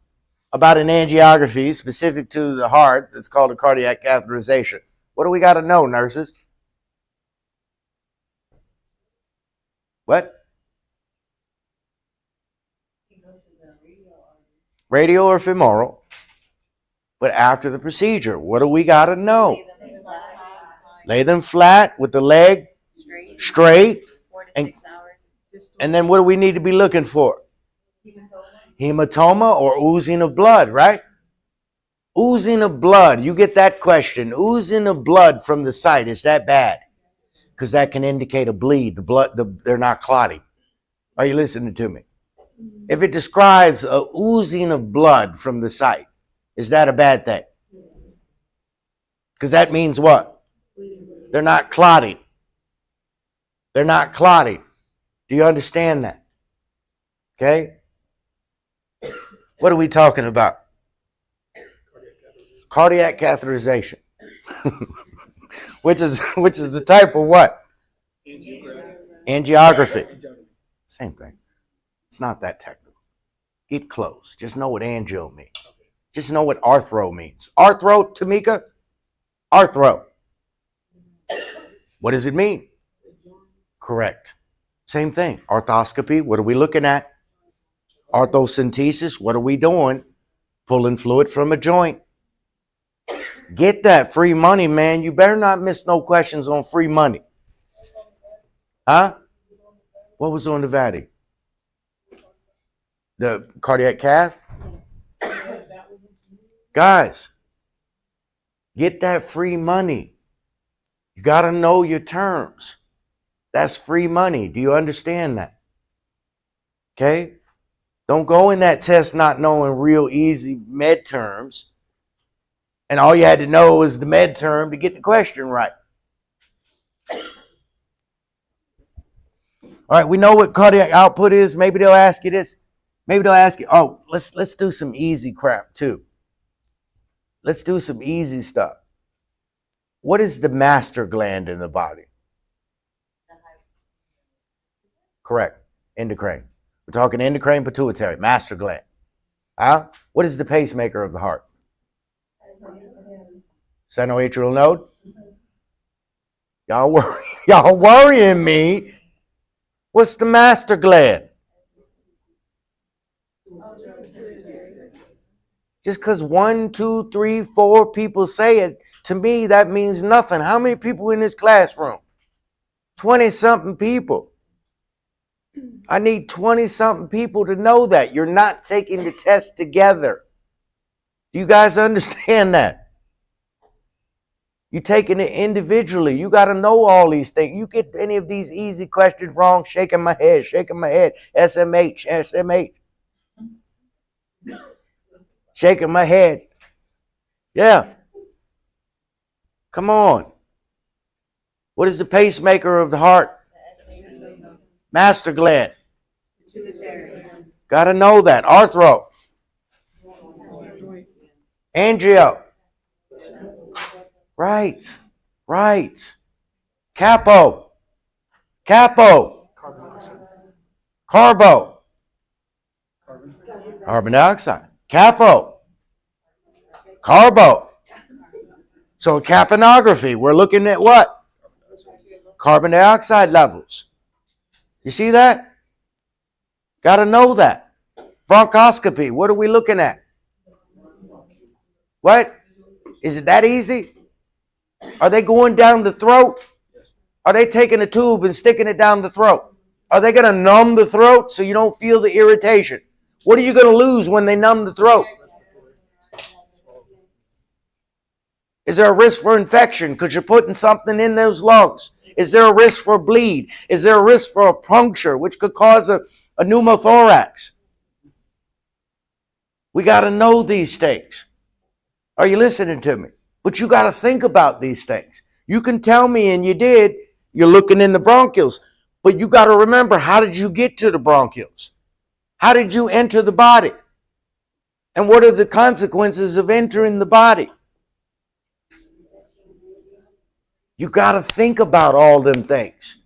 about an angiography specific to the heart that's called a cardiac catheterization? What do we got to know, nurses? What? Radial or femoral. But after the procedure, what do we got to know? Lay them flat with the leg straight. 4 to 6 hours. And then what do we need to be looking for? Hematoma or oozing of blood, right? Oozing of blood. You get that question. Oozing of blood from the site. Is that bad? Because that can indicate a bleed. The blood, they're not clotting. Are you listening to me? If it describes a oozing of blood from the site, is that a bad thing? Because that means what? They're not clotting. They're not clotting. Do you understand that? Okay? What are we talking about? Cardiac catheterization. which is the type of what? Angiography. Same thing. It's not that technical. Get close. Just know what angio means. Just know what arthro means. Arthro, Tamika? Arthro. What does it mean? Correct. Same thing. Arthroscopy, what are we looking at? Arthrocentesis, what are we doing? Pulling fluid from a joint. Get that free money, man. You better not miss no questions on free money. Huh? What was on the VATI? The cardiac cath? Guys, get that free money. You got to know your terms. That's free money. Do you understand that? Okay? Don't go in that test not knowing real easy med terms. And all you had to know was the med term to get the question right. All right, we know what cardiac output is. Maybe they'll ask you this. Maybe they'll ask you, oh, let's do some easy crap too. Let's do some easy stuff. What is the master gland in the body? Correct. Endocrine. We're talking endocrine, pituitary, master gland. Huh? What is the pacemaker of the heart? Sinoatrial node? Y'all worrying me. What's the master gland? Just because 1, 2, 3, 4 people say it, to me, that means nothing. How many people in this classroom? 20-something people. I need 20-something people to know that. You're not taking the test together. Do you guys understand that? You're taking it individually. You got to know all these things. You get any of these easy questions wrong, shaking my head. SMH, SMH. Shaking my head. Yeah. Come on. What is the pacemaker of the heart? Master gland. Got to know that. Arthro. Angio. Right. Right. Capo. Capo. Carbo. Carbon dioxide. Capo. Carbo. So capnography, we're looking at what? Carbon dioxide levels. You see that? Got to know that. Bronchoscopy, what are we looking at? What? Is it that easy? Are they going down the throat? Are they taking a tube and sticking it down the throat? Are they going to numb the throat so you don't feel the irritation? What are you going to lose when they numb the throat? Is there a risk for infection because you're putting something in those lungs? Is there a risk for bleed? Is there a risk for a puncture, which could cause a pneumothorax? We got to know these things. Are you listening to me? But you got to think about these things. You can tell me, and you did, you're looking in the bronchioles. But you got to remember, how did you get to the bronchioles? How did you enter the body? And what are the consequences of entering the body? You got to think about all them things.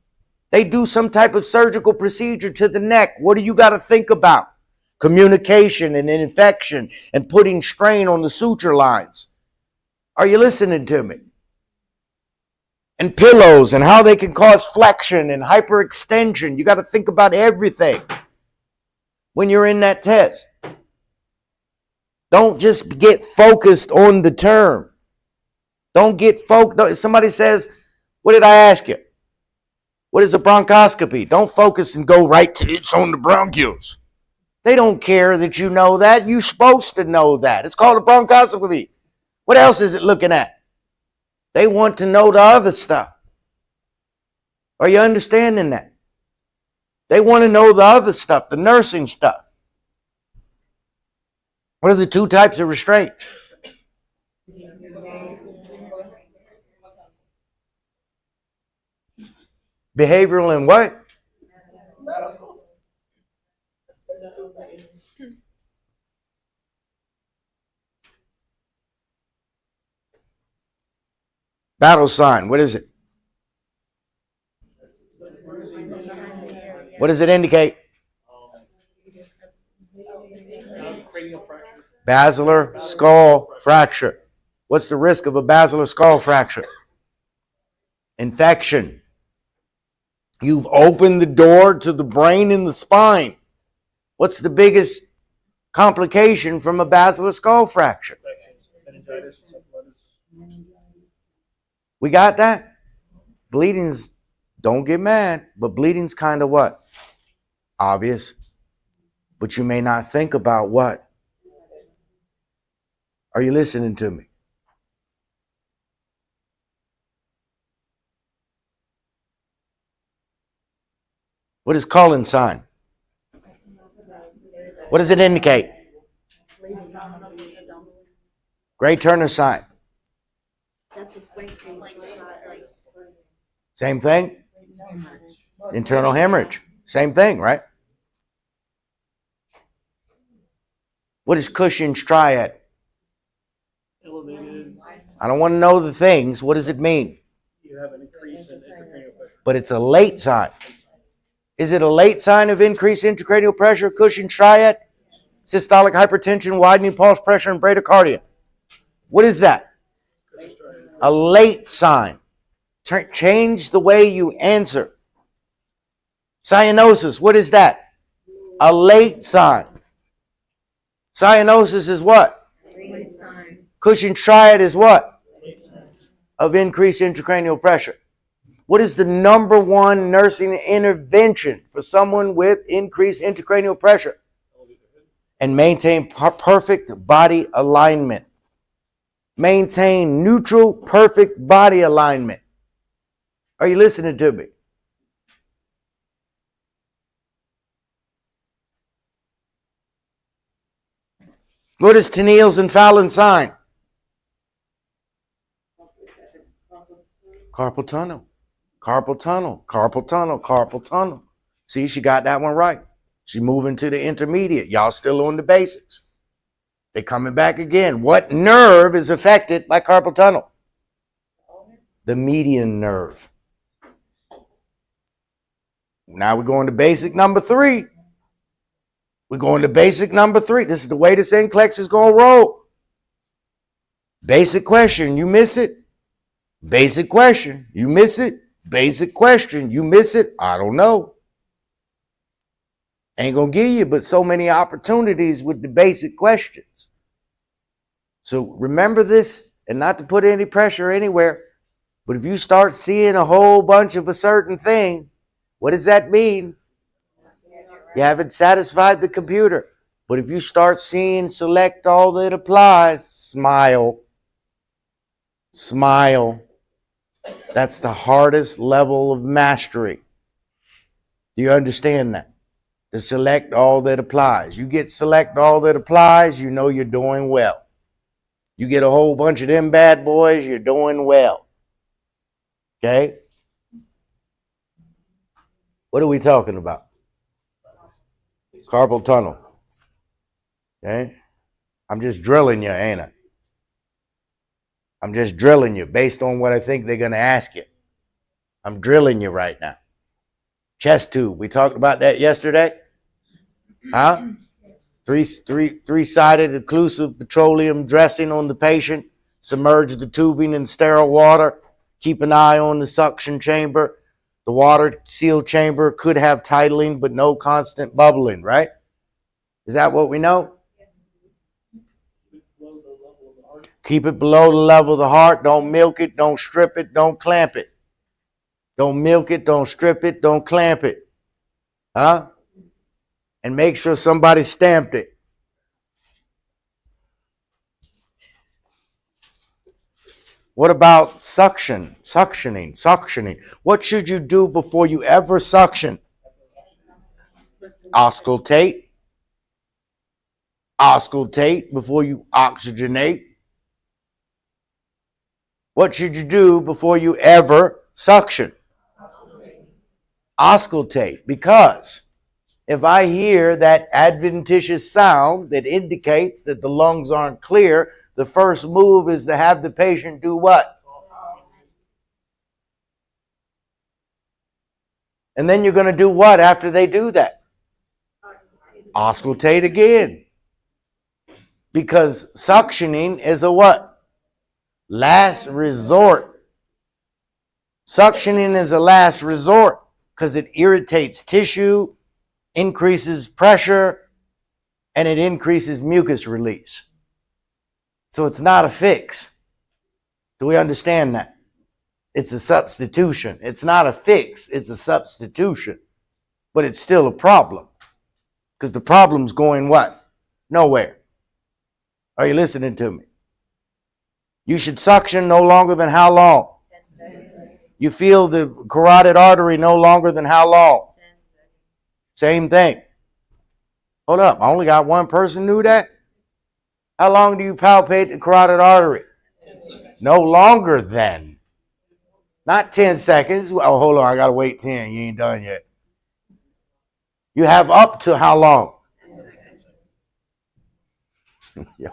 They do some type of surgical procedure to the neck. What do you got to think about? Communication and infection and putting strain on the suture lines. Are you listening to me? And pillows and how they can cause flexion and hyperextension. You got to think about everything when you're in that test. Don't just get focused on the term. Don't get focused. Somebody says, what did I ask you? What is a bronchoscopy? Don't focus and go right to it's on the bronchioles. They don't care that you know that. You're supposed to know that. It's called a bronchoscopy. What else is it looking at? They want to know the other stuff. Are you understanding that? They want to know the other stuff, the nursing stuff. What are the two types of restraint? Behavioral and what? Battle sign. What is it? What does it indicate? Basilar skull fracture. What's the risk of a basilar skull fracture? Infection. You've opened the door to the brain and the spine. What's the biggest complication from a basilar skull fracture? Meningitis, encephalitis. We got that? Bleeding's, don't get mad, but bleeding's kind of what? Obvious. But you may not think about what? Are you listening to me? What is Cullen's sign? What does it indicate? Gray Turner sign. Same thing? Internal hemorrhage. Same thing, right? What is Cushing's triad? Elevated. I don't want to know the things. What does it mean? You have an increase in intracranial pressure. But it's a late sign. Is it a late sign of increased intracranial pressure, Cushing's triad? Systolic hypertension, widening pulse pressure, and bradycardia. What is that? A late sign. Change the way you answer. Cyanosis, what is that? A late sign. Cyanosis is what? Cushing's triad is what? Of increased intracranial pressure. What is the number one nursing intervention for someone with increased intracranial pressure? And maintain perfect body alignment. Maintain neutral, perfect body alignment. Are you listening to me? What is Tennille's and Fallon's sign? Carpal tunnel. Carpal tunnel. Carpal tunnel. Carpal tunnel. See, she got that one right. She's moving to the intermediate. Y'all still on the basics. They're coming back again. What nerve is affected by carpal tunnel? The median nerve. Now we're going to basic number 3. We're going to basic number 3. This is the way this NCLEX is going to roll. Basic question, you miss it. Basic question, you miss it. Basic question, you miss it. I don't know. Ain't going to give you but so many opportunities with the basic questions. So remember this, and not to put any pressure anywhere, but if you start seeing a whole bunch of a certain thing, what does that mean? You haven't satisfied the computer. But if you start seeing select all that applies, smile. Smile. That's the hardest level of mastery. Do you understand that? To select all that applies. You get select all that applies, you know you're doing well. You get a whole bunch of them bad boys, you're doing well. Okay? What are we talking about? Carpal tunnel. Okay? I'm just drilling you, ain't I? I'm just drilling you based on what I think they're going to ask you. I'm drilling you right now. Chest tube. We talked about that yesterday. Huh? Three-sided occlusive petroleum dressing on the patient. Submerge the tubing in sterile water. Keep an eye on the suction chamber. The water sealed chamber could have titling, but no constant bubbling, right? Is that what we know? Keep it below the level of the heart. Don't milk it. Don't strip it. Don't clamp it. Don't milk it. Don't strip it. Don't clamp it. Huh? And make sure somebody stamped it. What about suction? Suctioning. What should you do before you ever suction? Auscultate. Auscultate before you oxygenate. What should you do before you ever suction? Auscultate. Because if I hear that adventitious sound that indicates that the lungs aren't clear, the first move is to have the patient do what? And then you're going to do what after they do that? Auscultate again. Because suctioning is a what? Last resort. Suctioning is a last resort because it irritates tissue, increases pressure, and it increases mucus release. So it's not a fix. Do we understand that? It's a substitution. It's not a fix, it's a substitution. But it's still a problem. Because the problem's going what? Nowhere. Are you listening to me? You should suction no longer than how long? 10 seconds. You feel the carotid artery no longer than how long? 10 seconds. Same thing. Hold up, I only got one person knew that? How long do you palpate the carotid artery? No longer than. Not 10 seconds. Oh, hold on, I gotta wait 10. You ain't done yet. You have up to how long? Yeah.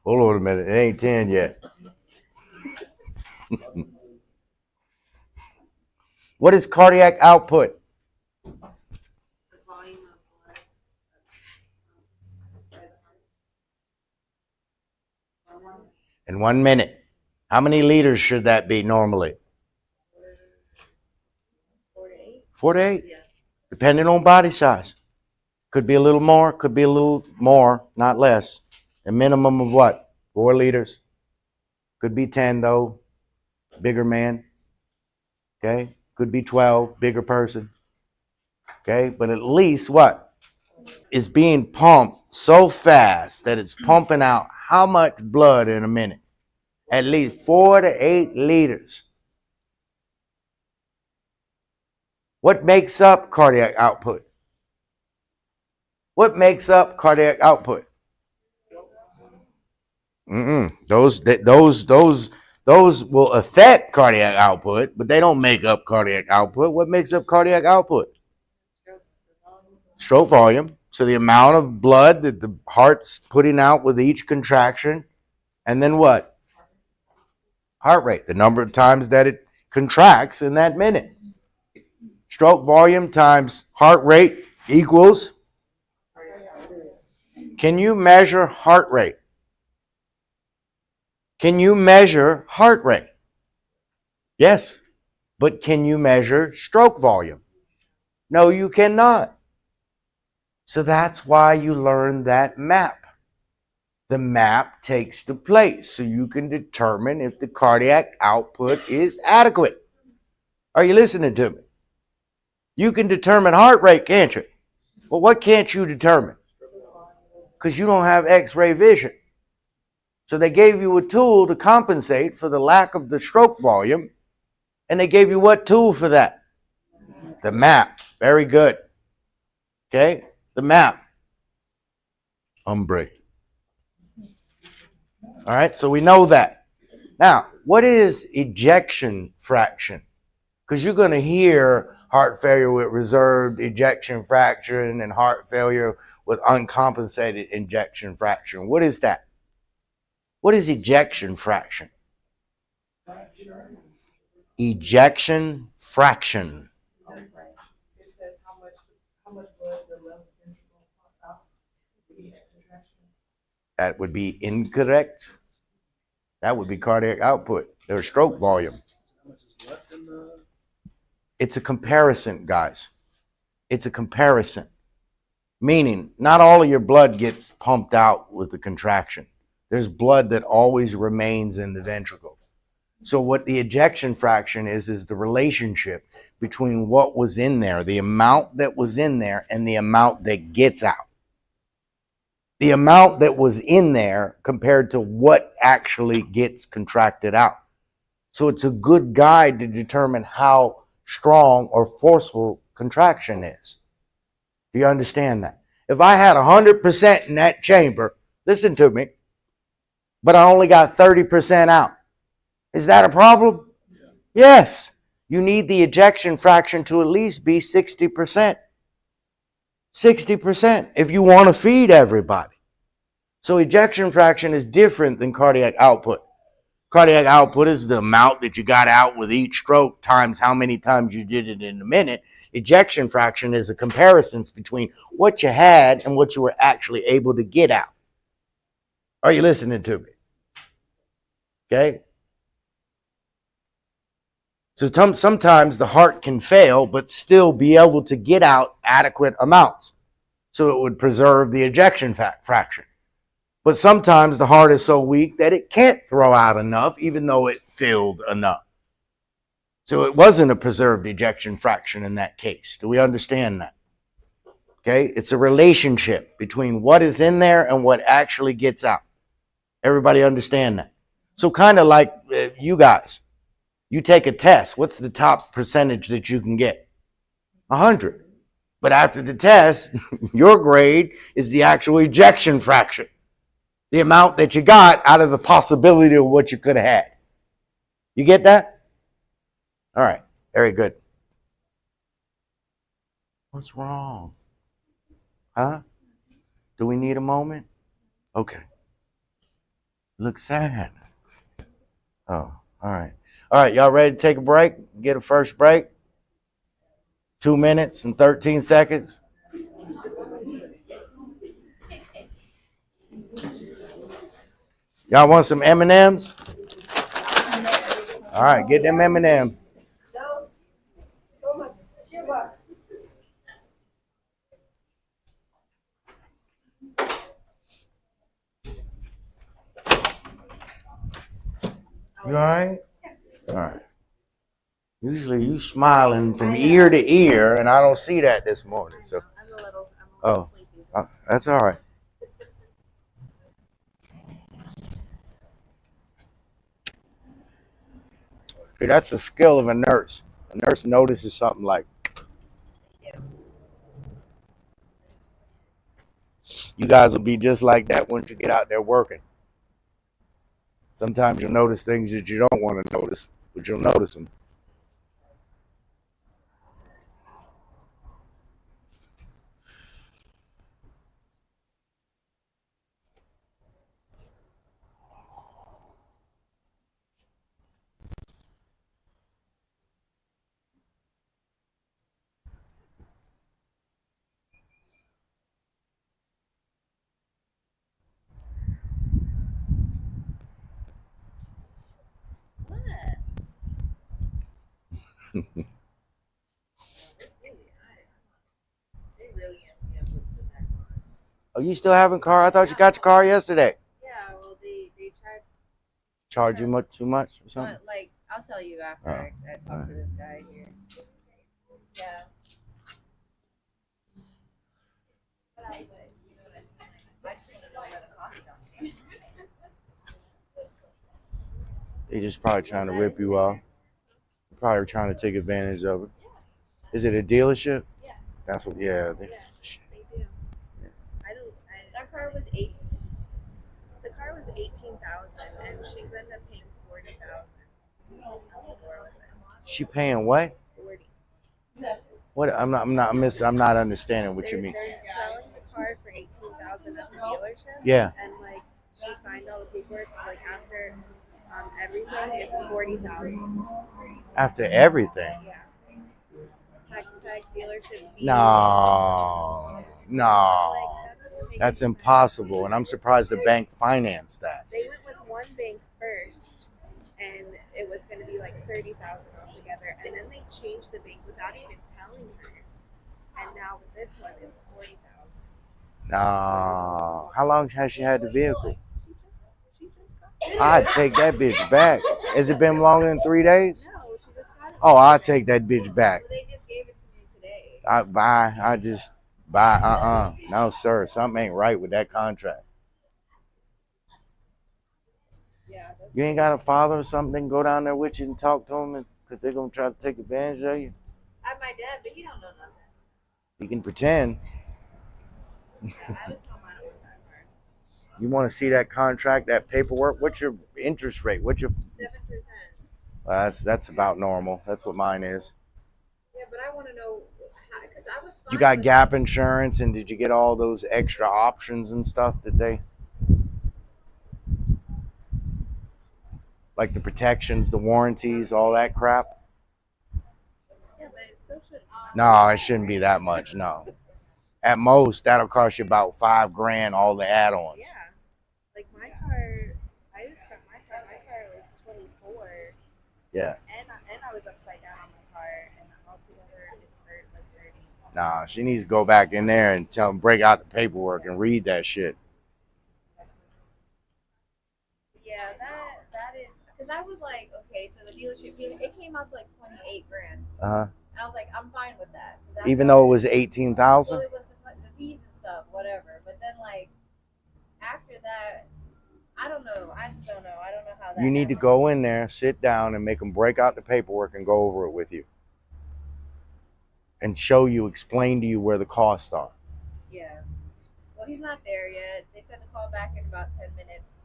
Hold on a minute. It ain't 10 yet. What is cardiac output? The volume of blood by the heart. In 1 minute. How many liters should that be normally? 4 to 8. 4 to 8? Yeah. Depending on body size. Could be a little more, could be a little more, not less. A minimum of what? 4 liters. Could be 10 though. Bigger man. Okay? Could be 12, bigger person. Okay? But at least what? Is being pumped so fast that it's pumping out how much blood in a minute? At least 4 to 8 liters. What makes up cardiac output? What makes up cardiac output? Those will affect cardiac output, but they don't make up cardiac output. What makes up cardiac output? Stroke volume. So the amount of blood that the heart's putting out with each contraction. And then what? Heart rate. The number of times that it contracts in that minute. Stroke volume times heart rate equals. Can you measure heart rate? Can you measure heart rate? Yes. But can you measure stroke volume? No, you cannot. So that's why you learn that map. The map takes the place so you can determine if the cardiac output is adequate. Are you listening to me? You can determine heart rate, can't you? But what can't you determine? Because you don't have X-ray vision. So they gave you a tool to compensate for the lack of the stroke volume. And they gave you what tool for that? The map. Very good. Okay? The map. Hombre. All right, so we know that. Now, what is ejection fraction? Because you're going to hear heart failure with reserved ejection fraction and heart failure with uncompensated ejection fraction. What is that? What is ejection fraction? Ejection fraction. It says how much blood the left ventricle pumps out with each contraction. That would be incorrect. That would be cardiac output or stroke volume. How much is left in the? It's a comparison, guys. It's a comparison. Meaning, not all of your blood gets pumped out with the contraction. There's blood that always remains in the ventricle. So what the ejection fraction is the relationship between what was in there, the amount that was in there, and the amount that gets out. The amount that was in there compared to what actually gets contracted out. So it's a good guide to determine how strong or forceful contraction is. Do you understand that? If I had 100% in that chamber, listen to me, but I only got 30% out, is that a problem? Yeah. Yes. You need the ejection fraction to at least be 60%. 60% if you want to feed everybody. So ejection fraction is different than cardiac output. Cardiac output is the amount that you got out with each stroke times how many times you did it in a minute. Ejection fraction is a comparison between what you had and what you were actually able to get out. Are you listening to me? Okay. So sometimes the heart can fail, but still be able to get out adequate amounts. So it would preserve the ejection fraction. But sometimes the heart is so weak that it can't throw out enough, even though it filled enough. So it wasn't a preserved ejection fraction in that case. Do we understand that? Okay. It's a relationship between what is in there and what actually gets out. Everybody understand that? So kind of like you guys. You take a test. What's the top percentage that you can get? 100. But after the test, your grade is the actual ejection fraction. The amount that you got out of the possibility of what you could have had. You get that? All right. Very good. What's wrong? Huh? Do we need a moment? Okay. Look sad. Oh, all right. All right, y'all ready to take a break? Get a first break? 2 minutes and 13 seconds. Y'all want some M&Ms? All right, get them M&Ms. You all right? All right. Usually you smiling from ear to ear, and I don't see that this morning. So, oh, that's all right. See, that's the skill of a nurse. A nurse notices something like, you guys will be just like that once you get out there working. Sometimes you'll notice things that you don't want to notice, but you'll notice them. Oh, you still having car? I thought you got your car yesterday. Yeah, well, they tried, Charge you much too much or something? but like, I'll tell you after I talk to this guy here. Yeah. They just probably trying to rip you off. Probably trying to take advantage of it. Is it a dealership? Yeah. That's what. Yeah. They, Yeah. They do. That car was 18. The car was 18,000, and she's ended up paying 40,000. She paying what? 40. What? I'm not understanding what you mean. They're selling the car for 18,000 at the dealership. Yeah. And like she signed all the paperwork. Like after everything, it's 40,000. After everything? Yeah. Tax tag, dealership fee. No. Like, That's impossible, and I'm surprised the bank financed that. They went with one bank first, and it was going to be like 30,000 altogether, and then they changed the bank without even telling her. And now with this one, it's 40,000. No. How long has she had the vehicle? She just got it. I'd take that bitch back. Has it been longer than 3 days? No, she just got it. Oh, I'd take that bitch back. Well, they just gave it to me today. No, sir. Something ain't right with that contract. Yeah, You ain't got a father or something? Go down there with you and talk to them because they're going to try to take advantage of you. I have my dad, but he don't know nothing. You can pretend. I would tell mine with that part. You want to see that contract, that paperwork? What's your interest rate? What's your? 7%. That's about normal. That's what mine is. Yeah, but I want to know how, because I was. You got gap insurance, and did you get all those extra options and stuff that they? like the protections, the warranties, all that crap. Yeah, but it still should. No, it shouldn't be that much. No, at most that'll cost you about $5,000, all the add-ons. Yeah, like my car, I just got my car. My car was 24. Yeah. And I was upside down on my car, and altogether it's like 30. Nah, she needs to go back in there and tell them break out the paperwork and read that shit. Yeah, that is because I was like, okay, so the dealership it came out to like 28 grand. Uh-huh. And I was like, I'm fine with that. Even though it was Well, 18,000. it was the fees and stuff, whatever. But then like after that, I don't know. I just don't know. I don't know how that. You need to go in there, sit down, and make them break out the paperwork and go over it with you, and show you, explain to you where the costs are. Yeah. Well, he's not there yet. They said to call back in about 10 minutes.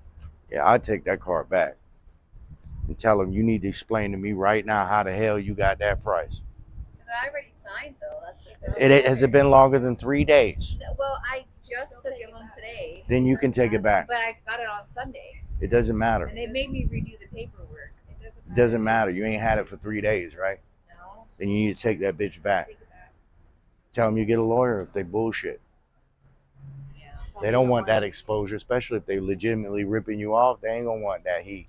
Yeah, I'd take that car back and tell him you need to explain to me right now how the hell you got that price. Because I already signed though. That's Has it been longer than 3 days? Well, I just took it home today. Then you can take it back. But I got it on Sunday. It doesn't matter. And they made me redo the paperwork. It doesn't matter. You ain't had it for 3 days, right? No. Then you need to take that bitch back. Tell them you get a lawyer if they bullshit. Yeah. They don't want that exposure, especially if they legitimately ripping you off. They ain't gonna want that heat.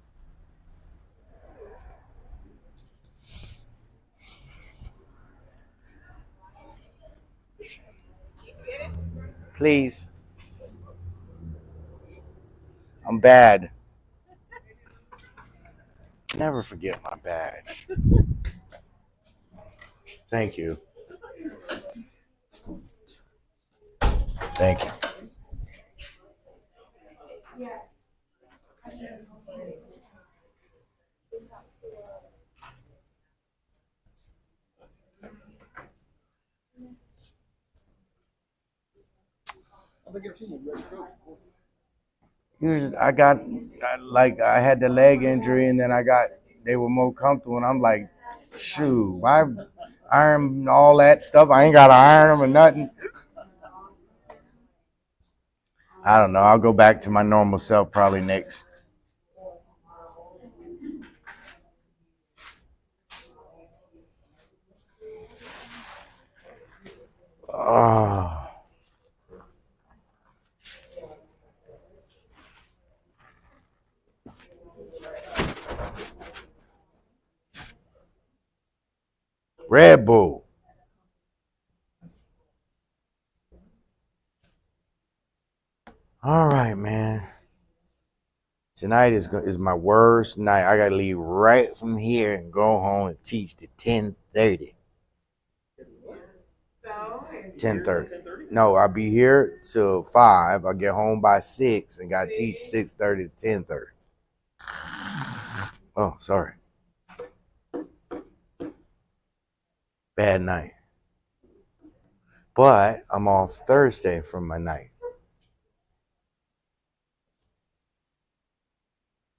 Please. I'm bad. Never forget my badge. Thank you. Thank you. I think I've seen you red coat. I had the leg injury, and then they were more comfortable, and I'm like, shoot, why iron all that stuff? I ain't got to iron them or nothing. I don't know. I'll go back to my normal self probably next. Oh. Red Bull. All right, man. Tonight is my worst night. I gotta leave right from here and go home and teach to 10:30. 10:30. No, I'll be here till 5. I'll get home by 6 and gotta teach 6:30 to 10:30. Oh, sorry. Bad night. But I'm off Thursday from my night.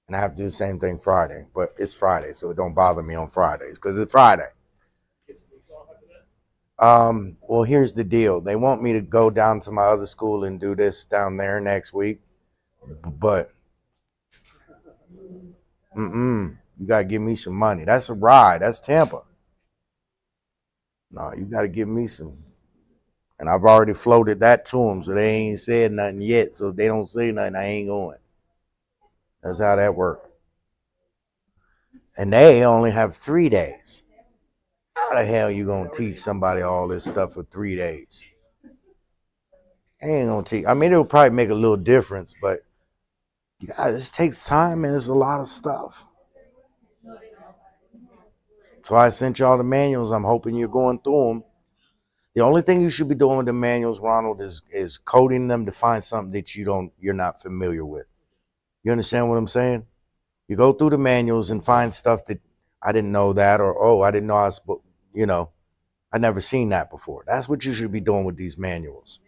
And I have to do the same thing Friday. But it's Friday, so it don't bother me on Fridays because it's Friday. Well, here's the deal. They want me to go down to my other school and do this down there next week. But you gotta give me some money. That's a ride. That's Tampa. No, you gotta give me some. And I've already floated that to them, so they ain't said nothing yet. So if they don't say nothing, I ain't going. That's how that works. And they only have 3 days. How the hell you gonna teach somebody all this stuff for 3 days? I ain't gonna teach. I mean, it'll probably make a little difference, but you guys, this takes time and it's a lot of stuff. So I sent y'all the manuals. I'm hoping you're going through them. The only thing you should be doing with the manuals, Ronald, is coding them to find something that you're not familiar with. You understand what I'm saying? You go through the manuals and find stuff that I didn't know that, or I didn't know I never seen that before. That's what you should be doing with these manuals.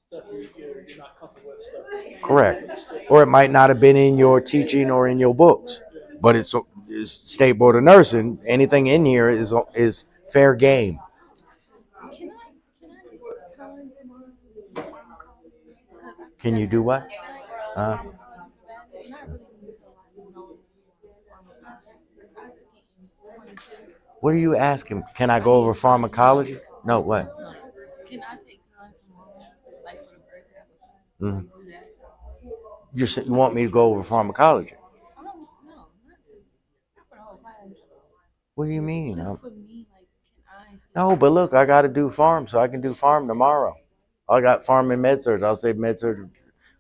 Stuff you're not comfortable with. Stuff. Correct. Or it might not have been in your teaching or in your books, but it's State Board of Nursing. Anything in here is fair game. Can you do what? What are you asking? Can I go over pharmacology? No, what? Can I take time tomorrow, like for the birthday application? Mhm. Do that? You want me to go over pharmacology? I don't know, not for the whole class. What do you mean? Just for me, like, can I take No, but look, I got to do farm, so I can do farm tomorrow. I got farm and med surg. I'll say med surg.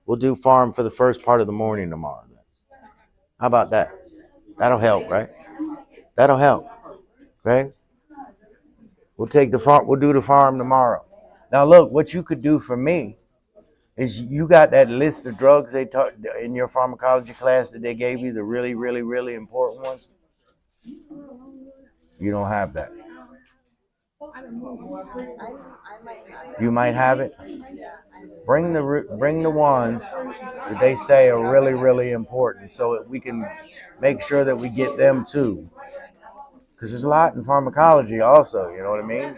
We'll do farm for the first part of the morning tomorrow. How about that? That'll help, right? That'll help. Okay. We'll take the farm. We'll do the farm tomorrow. Now, look, what you could do for me is you got that list of drugs they taught in your pharmacology class that they gave you, the really, really, really important ones. You don't have that. You might have it. Bring the ones that they say are really, really important, so that we can make sure that we get them too. Because there's a lot in pharmacology, also. You know what I mean?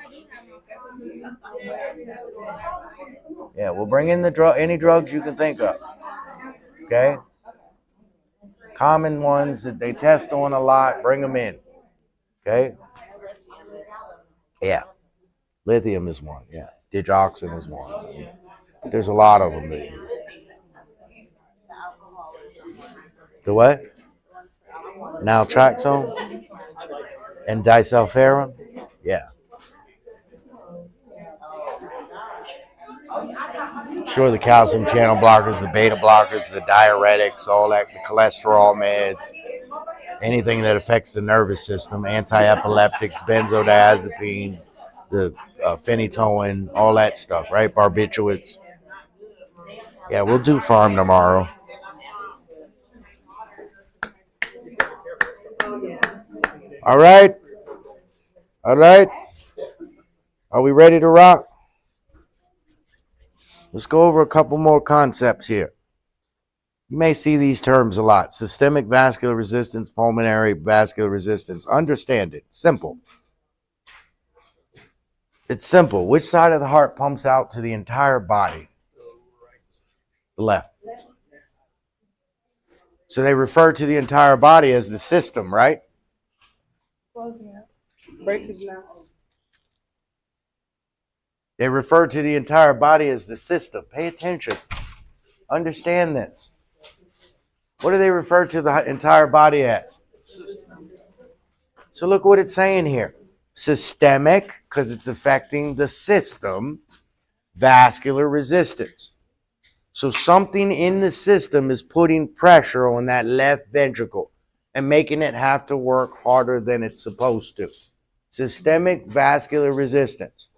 Yeah, we'll bring in any drugs you can think of. Okay. Common ones that they test on a lot, bring them in. Okay. Yeah. Lithium is one. Yeah. Digoxin is one. There's a lot of them. The what? Naltrexone and disulfiram. Yeah. Sure, the calcium channel blockers, the beta blockers, the diuretics, all that, the cholesterol meds, anything that affects the nervous system, anti-epileptics, benzodiazepines, the phenytoin, all that stuff, right? Barbiturates. Yeah, we'll do farm tomorrow. All right. All right. Are we ready to rock? Let's go over a couple more concepts here. You may see these terms a lot. Systemic vascular resistance, pulmonary vascular resistance. Understand it. Simple. It's simple. Which side of the heart pumps out to the entire body? The left. So they refer to the entire body as the system, right? They refer to the entire body as the system. Pay attention. Understand this. What do they refer to the entire body as? So look what it's saying here. Systemic, because it's affecting the system, vascular resistance. So something in the system is putting pressure on that left ventricle and making it have to work harder than it's supposed to. Systemic vascular resistance.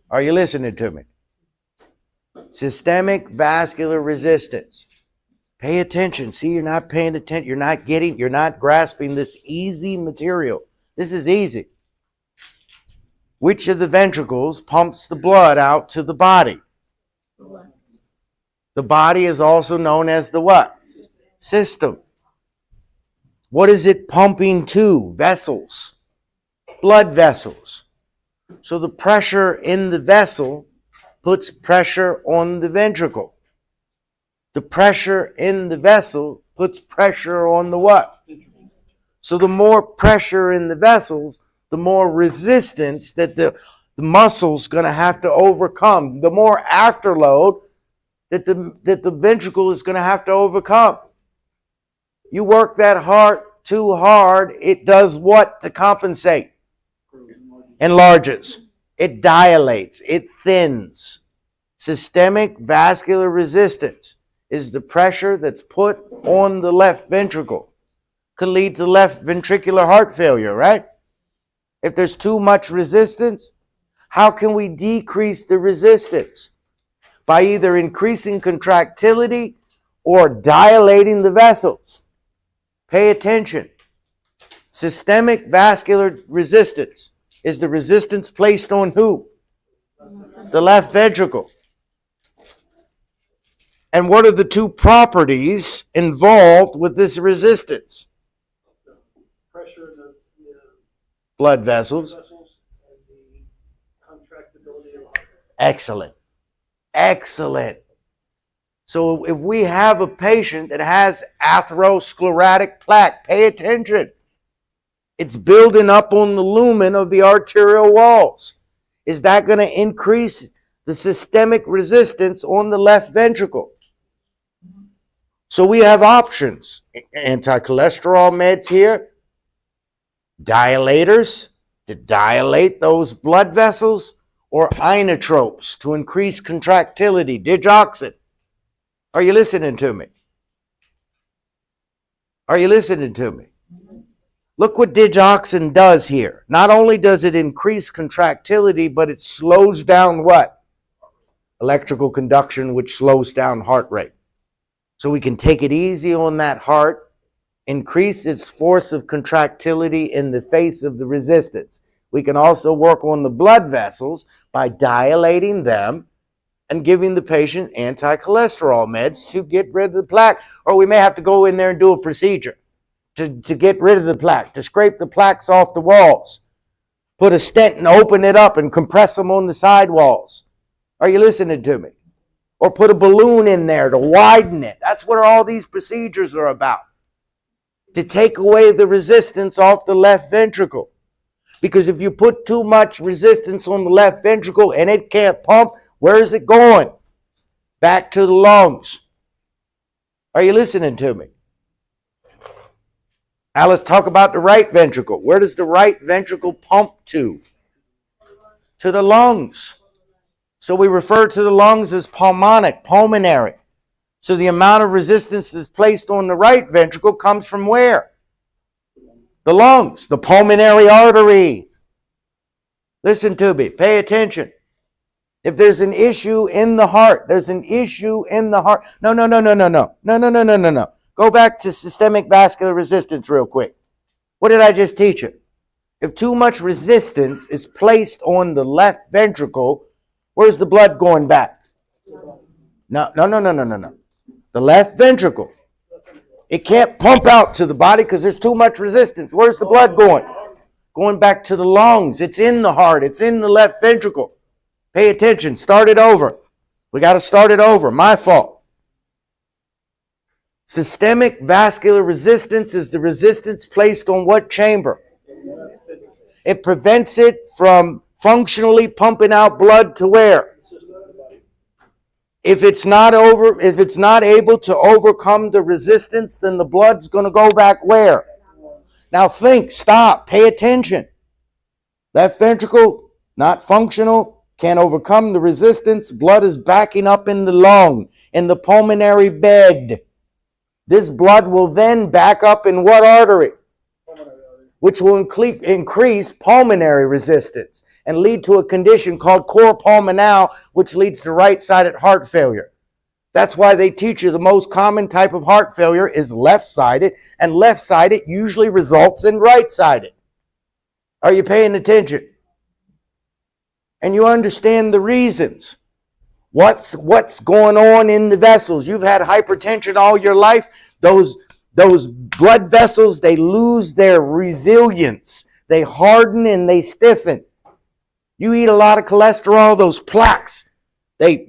Are you listening to me? Systemic vascular resistance. Pay attention. See, you're not paying attention. You're not grasping this easy material. This is easy. Which of the ventricles pumps the blood out to the body? The body is also known as the what? System. What is it pumping to? Vessels. Blood vessels. So the pressure in the vessel puts pressure on the ventricle. The pressure in the vessel puts pressure on the what? So the more pressure in the vessels, the more resistance that the muscle's going to have to overcome. The more afterload that the ventricle is going to have to overcome. You work that heart too hard, it does what to compensate? Enlarges. It dilates. It thins. Systemic vascular resistance is the pressure that's put on the left ventricle. Could lead to left ventricular heart failure, right? If there's too much resistance, how can we decrease the resistance? By either increasing contractility or dilating the vessels. Pay attention. Systemic vascular resistance is the resistance placed on who? The left ventricle. And what are the two properties involved with this resistance? Pressure in the Blood vessels. and the contractibility of the heart. Excellent. Excellent. So if we have a patient that has atherosclerotic plaque, pay attention. It's building up on the lumen of the arterial walls. Is that going to increase the systemic resistance on the left ventricle? So we have options. Anti-cholesterol meds here, dilators to dilate those blood vessels, or inotropes to increase contractility, digoxin. Are you listening to me? Are you listening to me? Look what digoxin does here. Not only does it increase contractility, but it slows down what? Electrical conduction, which slows down heart rate. So we can take it easy on that heart, increase its force of contractility in the face of the resistance. We can also work on the blood vessels by dilating them and giving the patient anti-cholesterol meds to get rid of the plaque. Or we may have to go in there and do a procedure to get rid of the plaque, to scrape the plaques off the walls, put a stent and open it up and compress them on the side walls. Are you listening to me? Or put a balloon in there to widen it. That's what all these procedures are about. To take away the resistance off the left ventricle. Because if you put too much resistance on the left ventricle and it can't pump, where is it going? Back to the lungs. Are you listening to me? Now let's talk about the right ventricle. Where does the right ventricle pump to? To the lungs. So we refer to the lungs as pulmonic, pulmonary. So the amount of resistance that's placed on the right ventricle comes from where? The lungs, the pulmonary artery. Listen to me, pay attention. If there's an issue in the heart, there's an issue in the heart. No. Go back to systemic vascular resistance real quick. What did I just teach you? If too much resistance is placed on the left ventricle, where's the blood going back? No. The left ventricle. It can't pump out to the body because there's too much resistance. Where's the blood going? Going back to the lungs. It's in the heart. It's in the left ventricle. Pay attention. Start it over. We got to start it over. My fault. Systemic vascular resistance is the resistance placed on what chamber? It prevents it from functionally pumping out blood to where? If it's not able to overcome the resistance, then the blood's going to go back where? Now think, stop, pay attention. Left ventricle, not functional, can't overcome the resistance. Blood is backing up in the lung, in the pulmonary bed. This blood will then back up in what artery? Which will increase pulmonary resistance and lead to a condition called cor pulmonale, which leads to right-sided heart failure. That's why they teach you the most common type of heart failure is left-sided, and left-sided usually results in right-sided. Are you paying attention? And you understand the reasons. What's going on in the vessels? You've had hypertension all your life. Those blood vessels, they lose their resilience. They harden and they stiffen. You eat a lot of cholesterol, those plaques, they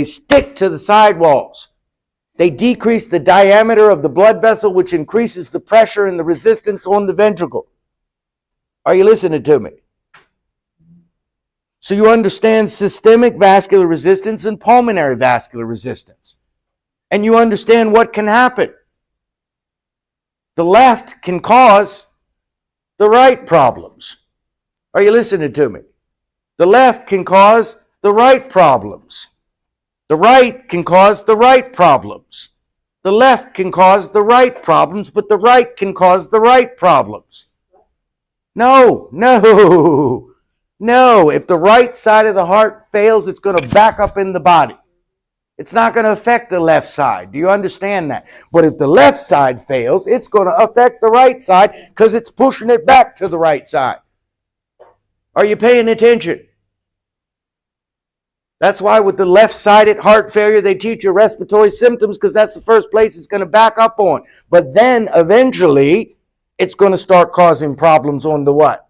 stick to the sidewalls. They decrease the diameter of the blood vessel, which increases the pressure and the resistance on the ventricle. Are you listening to me? So you understand systemic vascular resistance and pulmonary vascular resistance. And you understand what can happen. The left can cause the right problems. Are you listening to me? The left can cause the right problems. The right can cause the right problems. The left can cause the right problems, but the right can cause the right problems. No. If the right side of the heart fails, it's going to back up in the body. It's not going to affect the left side. Do you understand that? But if the left side fails, it's going to affect the right side because it's pushing it back to the right side. Are you paying attention? That's why with the left-sided heart failure, they teach you respiratory symptoms because that's the first place it's going to back up on. But then eventually, it's going to start causing problems on the what?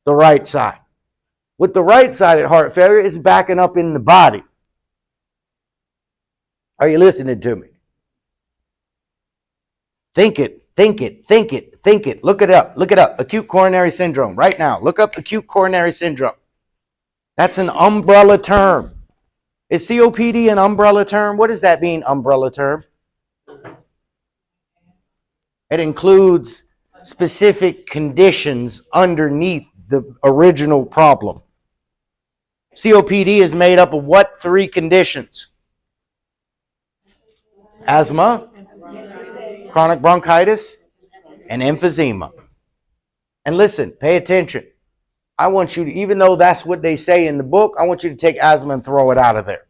The right side. With the right-sided heart failure, it's backing up in the body. Are you listening to me? Think it Think it, think it, think it. Look it up, look it up. Acute coronary syndrome right now. Look up acute coronary syndrome. That's an umbrella term. Is COPD an umbrella term? What does that mean, umbrella term? It includes specific conditions underneath the original problem. COPD is made up of what three conditions? Asthma, chronic bronchitis, and emphysema. And listen, pay attention. I want you to, even though that's what they say in the book, I want you to take asthma and throw it out of there.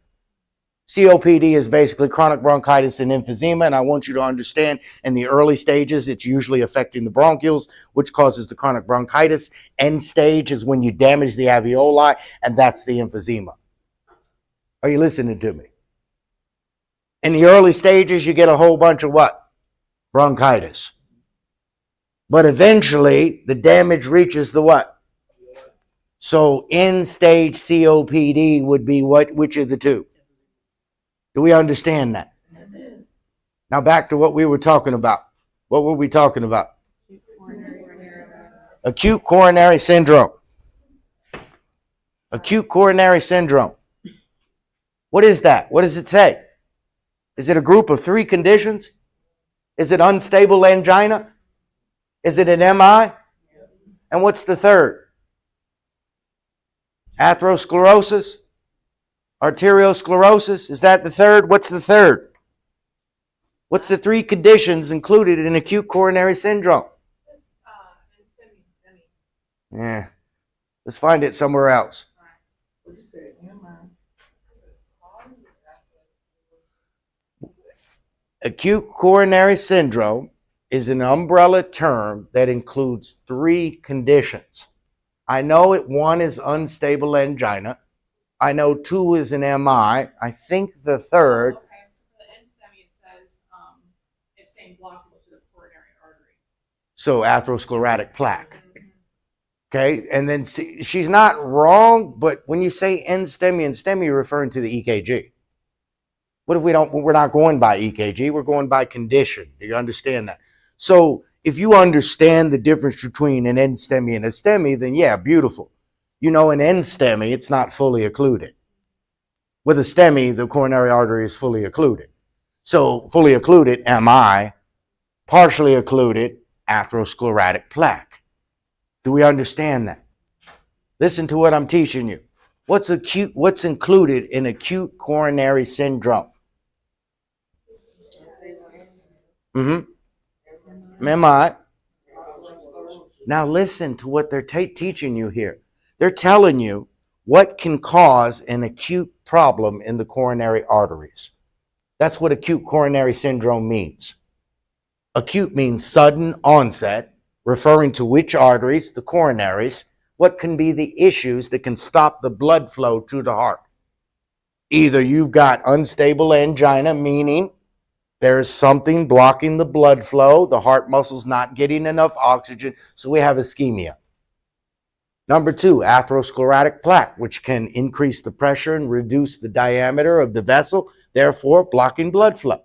COPD is basically chronic bronchitis and emphysema, and I want you to understand in the early stages, it's usually affecting the bronchioles, which causes the chronic bronchitis. End stage is when you damage the alveoli, and that's the emphysema. Are you listening to me? In the early stages, you get a whole bunch of what? Bronchitis. But eventually, the damage reaches the what? So end stage COPD would be what? Which of the two? Do we understand that? Now back to what we were talking about. What were we talking about? Acute coronary syndrome. Acute coronary syndrome. What is that? What does it say? Is it a group of three conditions? Is it unstable angina? Is it an MI? And what's the third? Atherosclerosis? Arteriosclerosis? Is that the third? What's the third? What's the three conditions included in acute coronary syndrome? Yeah. Let's find it somewhere else. Acute coronary syndrome is an umbrella term that includes three conditions. I know one is unstable angina. I know two is an MI. I think the third. Okay, for the NSTEMI it says it's saying blockage to the coronary artery. So atherosclerotic plaque. Okay, and then she's not wrong, but when you say NSTEMI and STEMI, you're referring to the EKG. What if we're not going by EKG, we're going by condition. Do you understand that? So if you understand the difference between an NSTEMI and a STEMI, then yeah, beautiful. You know, an NSTEMI, it's not fully occluded. With a STEMI, the coronary artery is fully occluded. So fully occluded, MI, partially occluded, atherosclerotic plaque. Do we understand that? Listen to what I'm teaching you. What's included in acute coronary syndrome? MI. Now listen to what they're teaching you here. They're telling you what can cause an acute problem in the coronary arteries. That's what acute coronary syndrome means. Acute means sudden onset, referring to which arteries, the coronaries. What can be the issues that can stop the blood flow to the heart? Either you've got unstable angina, meaning there's something blocking the blood flow, the heart muscle's not getting enough oxygen, so we have ischemia. Number two, atherosclerotic plaque, which can increase the pressure and reduce the diameter of the vessel, therefore blocking blood flow.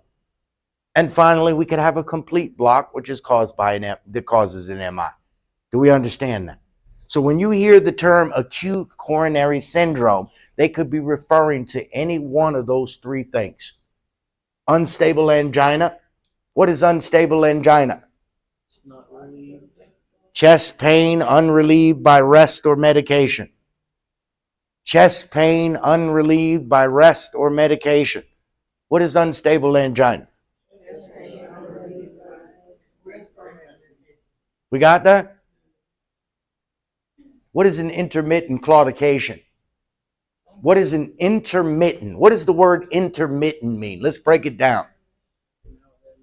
And finally, we could have a complete block, which is caused by that causes an MI. Do we understand that? So when you hear the term acute coronary syndrome, they could be referring to any one of those three things. Unstable angina. What is unstable angina? It's not really. Chest pain unrelieved by rest or medication. Chest pain unrelieved by rest or medication. What is unstable angina? We got that? What is an intermittent claudication? What is an intermittent? What does the word intermittent mean? Let's break it down.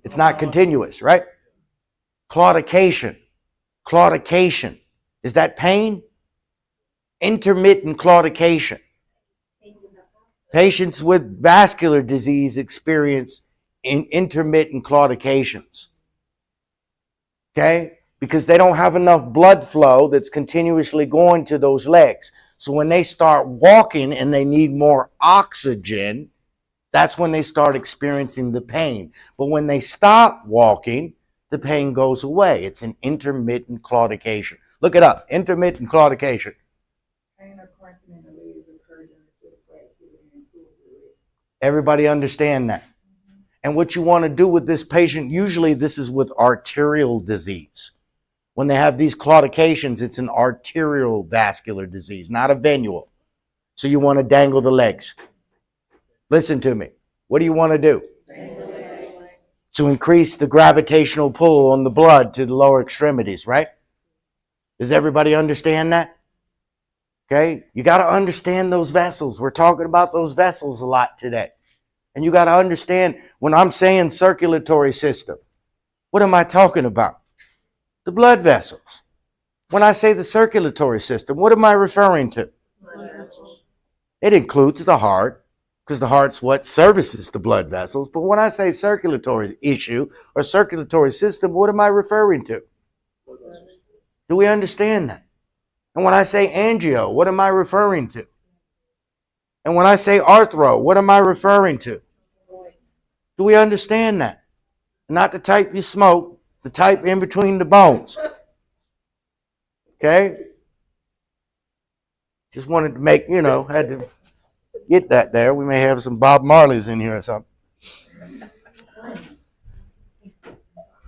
It's not continuous, right? Claudication. Claudication. Is that pain? Intermittent claudication. Patients with vascular disease experience intermittent claudications. Okay? Because they don't have enough blood flow that's continuously going to those legs. So when they start walking and they need more oxygen, that's when they start experiencing the pain. But when they stop walking, the pain goes away. It's an intermittent claudication. Look it up, intermittent claudication. Pain or cramping in the legs occur during physical activity and improve release. Everybody understand that? And what you want to do with this patient, usually this is with arterial disease. When they have these claudications, it's an arterial vascular disease, not a venual. So you want to dangle the legs. Listen to me. What do you want to do? To increase the gravitational pull on the blood to the lower extremities, right? Does everybody understand that? Okay? You got to understand those vessels. We're talking about those vessels a lot today. And you got to understand, when I'm saying circulatory system, what am I talking about? The blood vessels. When I say the circulatory system, what am I referring to? Blood vessels. It includes the heart, because the heart's what services the blood vessels. But when I say circulatory issue or circulatory system, what am I referring to? Do we understand that? And when I say angio, what am I referring to? And when I say arthro, what am I referring to? Do we understand that? Not the type you smoke, the type in between the bones. Okay? Just wanted to make, had to get that there. We may have some Bob Marleys in here or something.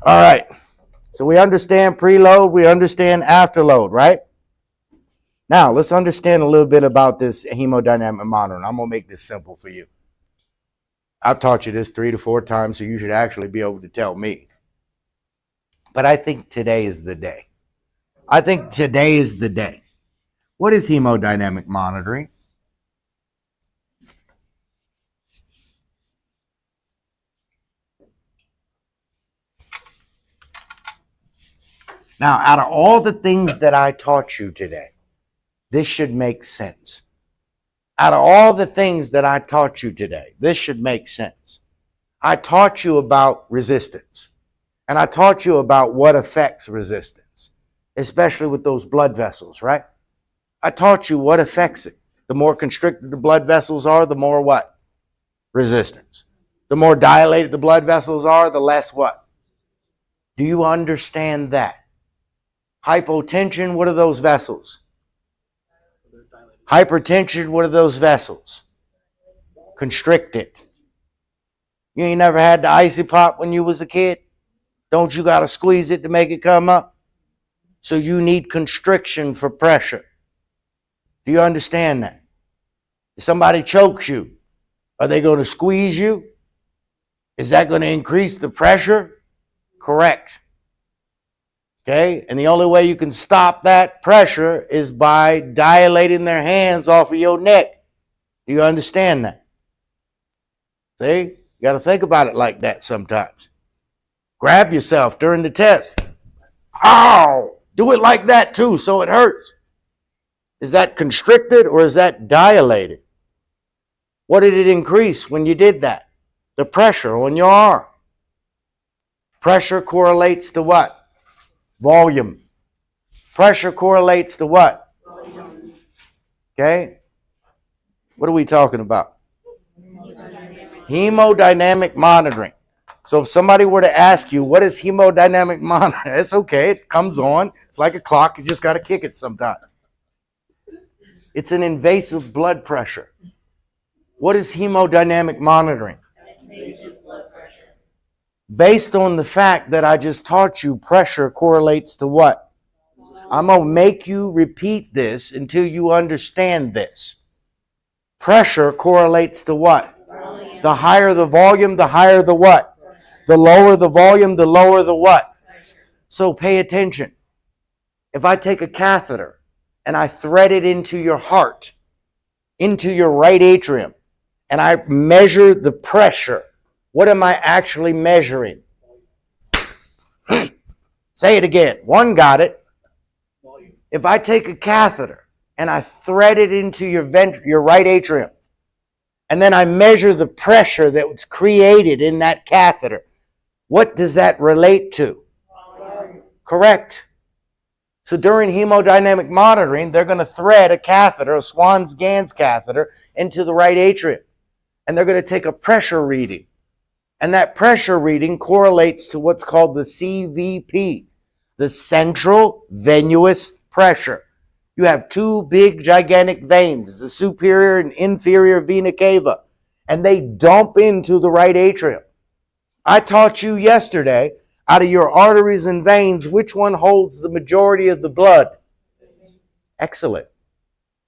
All right. So we understand preload, we understand afterload, right? Now, let's understand a little bit about this hemodynamic monitoring. I'm going to make this simple for you. I've taught you this 3 to 4 times, so you should actually be able to tell me. But I think today is the day. I think today is the day. What is hemodynamic monitoring? Now, out of all the things that I taught you today, this should make sense. Out of all the things that I taught you today, this should make sense. I taught you about resistance. And I taught you about what affects resistance, especially with those blood vessels, right? I taught you what affects it. The more constricted the blood vessels are, the more what? Resistance. The more dilated the blood vessels are, the less what? Do you understand that? Hypotension, what are those vessels? Hypertension, what are those vessels? Constricted. You ain't never had the icy pop when you was a kid? Don't you got to squeeze it to make it come up? So you need constriction for pressure. Do you understand that? If somebody chokes you, are they going to squeeze you? Is that going to increase the pressure? Correct. Okay? And the only way you can stop that pressure is by dilating their hands off of your neck. Do you understand that? See? You got to think about it like that sometimes. Grab yourself during the test. Ow! Do it like that too, so it hurts. Is that constricted or is that dilated? What did it increase when you did that? The pressure on your arm. Pressure correlates to what? Volume. Pressure correlates to what? Okay? What are we talking about? Hemodynamic monitoring. So if somebody were to ask you, what is hemodynamic monitoring? It's okay. It comes on. It's like a clock. You just got to kick it sometime. It's an invasive blood pressure. What is hemodynamic monitoring? Invasive blood pressure. Based on the fact that I just taught you, pressure correlates to what? I'm going to make you repeat this until you understand this. Pressure correlates to what? Volume. The higher the volume, the higher the what? The lower the volume, the lower the what? So pay attention. If I take a catheter and I thread it into your heart, into your right atrium, and I measure the pressure, what am I actually measuring? Say it again. One got it. If I take a catheter and I thread it into your right atrium, and then I measure the pressure that was created in that catheter, what does that relate to? Correct. So during hemodynamic monitoring, they're going to thread a catheter, a Swan's-Ganz catheter, into the right atrium. And they're going to take a pressure reading. And that pressure reading correlates to what's called the CVP, the central venous pressure. You have two big gigantic veins, the superior and inferior vena cava, and they dump into the right atrium. I taught you yesterday, out of your arteries and veins, which one holds the majority of the blood? Excellent.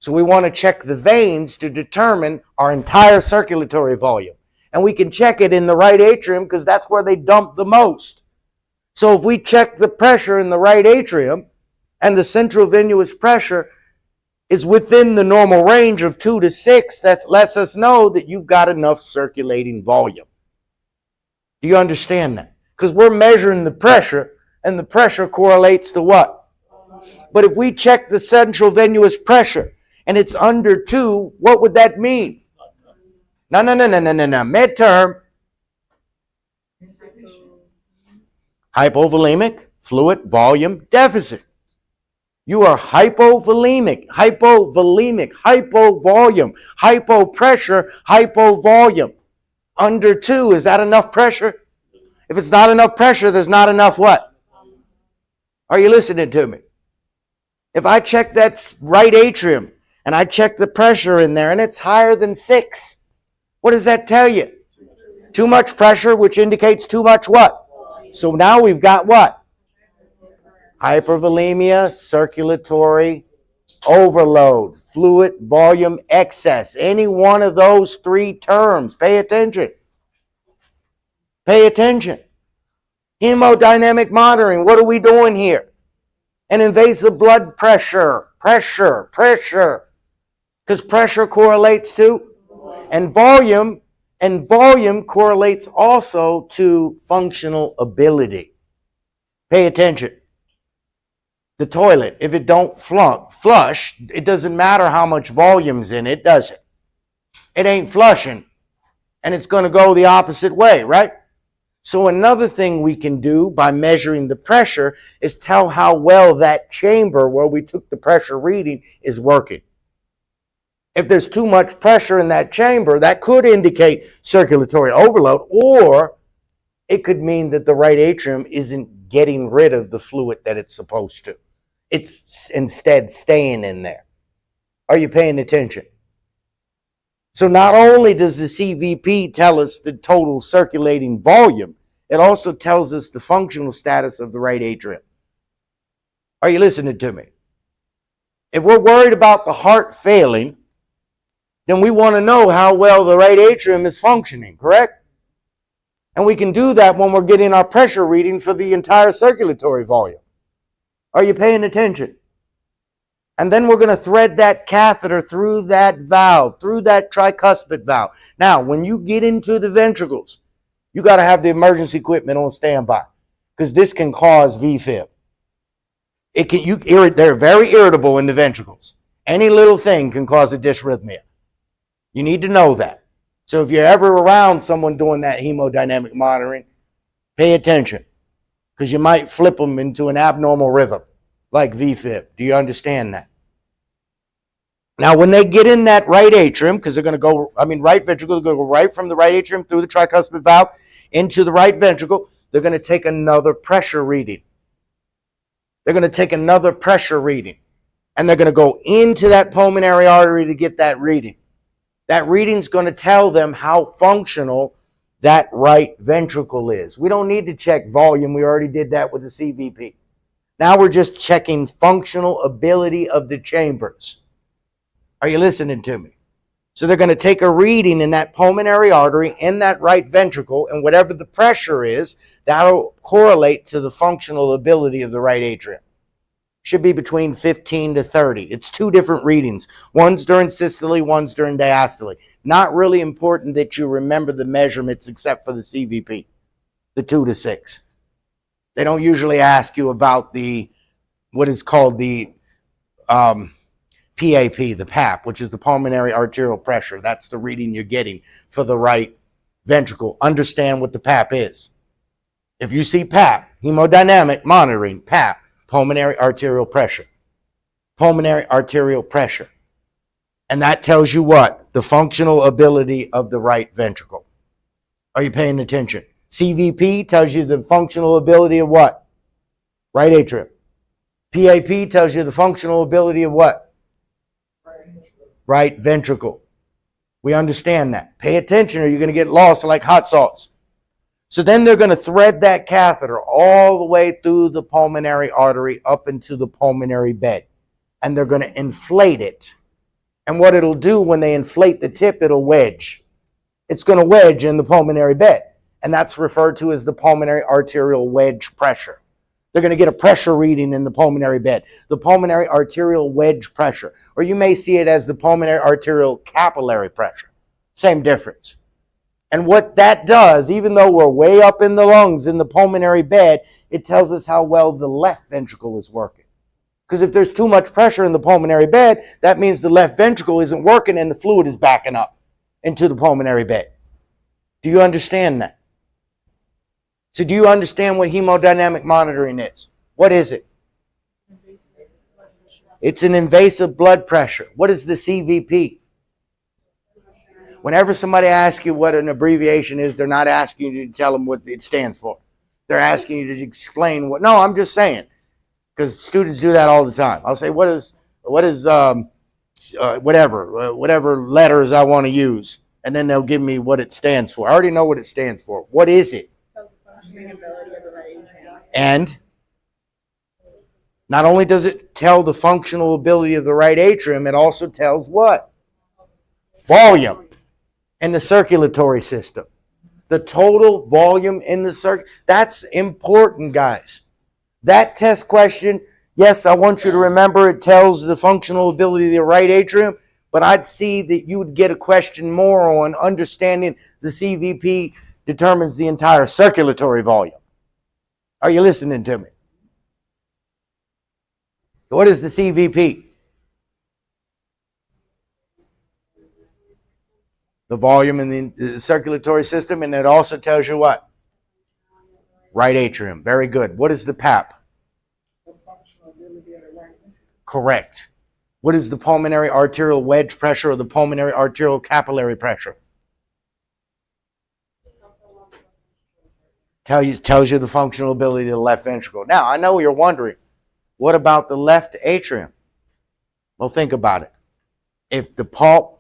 So we want to check the veins to determine our entire circulatory volume. And we can check it in the right atrium because that's where they dump the most. So if we check the pressure in the right atrium and the central venous pressure is within the normal range of 2 to 6, that lets us know that you've got enough circulating volume. Do you understand that? Because we're measuring the pressure, and the pressure correlates to what? But if we check the central venous pressure and it's under 2, what would that mean? No. Midterm. Hypovolemic fluid volume deficit. You are hypovolemic, hypovolume, hypopressure, hypovolume. Under 2, is that enough pressure? If it's not enough pressure, there's not enough what? Are you listening to me? If I check that right atrium and I check the pressure in there and it's higher than 6, what does that tell you? Too much pressure, which indicates too much what? So now we've got what? Hypervolemia, circulatory overload, fluid volume excess. Any one of those 3 terms. Pay attention. Pay attention. Hemodynamic monitoring. What are we doing here? An invasive blood pressure. Pressure. Because pressure correlates to and volume correlates also to functional ability. Pay attention. The toilet, if it don't flush, it doesn't matter how much volume's in it, does it? It ain't flushing, and it's going to go the opposite way, right? So another thing we can do by measuring the pressure is tell how well that chamber where we took the pressure reading is working. If there's too much pressure in that chamber, that could indicate circulatory overload, or it could mean that the right atrium isn't getting rid of the fluid that it's supposed to. It's instead staying in there. Are you paying attention? So not only does the CVP tell us the total circulating volume, it also tells us the functional status of the right atrium. Are you listening to me? If we're worried about the heart failing, then we want to know how well the right atrium is functioning, correct? And we can do that when we're getting our pressure reading for the entire circulatory volume. Are you paying attention? And then we're going to thread that catheter through that valve, through that tricuspid valve. Now, when you get into the ventricles, you got to have the emergency equipment on standby because this can cause VFib. They're very irritable in the ventricles. Any little thing can cause a dysrhythmia. You need to know that. So if you're ever around someone doing that hemodynamic monitoring, pay attention because you might flip them into an abnormal rhythm like VFib. Do you understand that? Now, when they get in that right atrium, because they're going to go, right ventricle, they're going to go right from the right atrium through the tricuspid valve into the right ventricle, they're going to take another pressure reading. They're going to take another pressure reading. And they're going to go into that pulmonary artery to get that reading. That reading's going to tell them how functional that right ventricle is. We don't need to check volume. We already did that with the CVP. Now we're just checking functional ability of the chambers. Are you listening to me? So they're going to take a reading in that pulmonary artery in that right ventricle, and whatever the pressure is, that'll correlate to the functional ability of the right atrium. Should be between 15 to 30. It's 2 different readings. One's during systole, one's during diastole. Not really important that you remember the measurements except for the CVP, the 2 to 6. They don't usually ask you about what is called the PAP, the PAP, which is the pulmonary arterial pressure. That's the reading you're getting for the right ventricle. Understand what the PAP is. If you see PAP, hemodynamic monitoring, PAP, pulmonary arterial pressure. Pulmonary arterial pressure. And that tells you what? The functional ability of the right ventricle. Are you paying attention? CVP tells you the functional ability of what? Right atrium. PAP tells you the functional ability of what? Right ventricle. We understand that. Pay attention or you're going to get lost like hot sauce. So then they're going to thread that catheter all the way through the pulmonary artery up into the pulmonary bed. And they're going to inflate it. And what it'll do when they inflate the tip, it'll wedge. It's going to wedge in the pulmonary bed. And that's referred to as the pulmonary arterial wedge pressure. They're going to get a pressure reading in the pulmonary bed, the pulmonary arterial wedge pressure, or you may see it as the pulmonary arterial capillary pressure. Same difference. And what that does, even though we're way up in the lungs in the pulmonary bed, it tells us how well the left ventricle is working. Because if there's too much pressure in the pulmonary bed, that means the left ventricle isn't working and the fluid is backing up into the pulmonary bed. Do you understand that? So do you understand what hemodynamic monitoring is? What is it? It's an invasive blood pressure. What is the CVP? Whenever somebody asks you what an abbreviation is, they're not asking you to tell them what it stands for. They're asking you to explain what. No, I'm just saying, because students do that all the time. I'll say, what is whatever letters I want to use, and then they'll give me what it stands for. I already know what it stands for. What is it? And not only does it tell the functional ability of the right atrium, it also tells what? Volume in the circulatory system. The total volume in the that's important, guys. That test question, yes, I want you to remember it tells the functional ability of the right atrium, but I'd see that you would get a question more on understanding the CVP determines the entire circulatory volume. Are you listening to me? What is the CVP? The volume in the circulatory system, and it also tells you what? Right atrium. Very good. What is the PAP? Correct. What is the pulmonary arterial wedge pressure or the pulmonary arterial capillary pressure? Tells you the functional ability of the left ventricle. Now, I know you're wondering, what about the left atrium? Well, think about it. If the PAP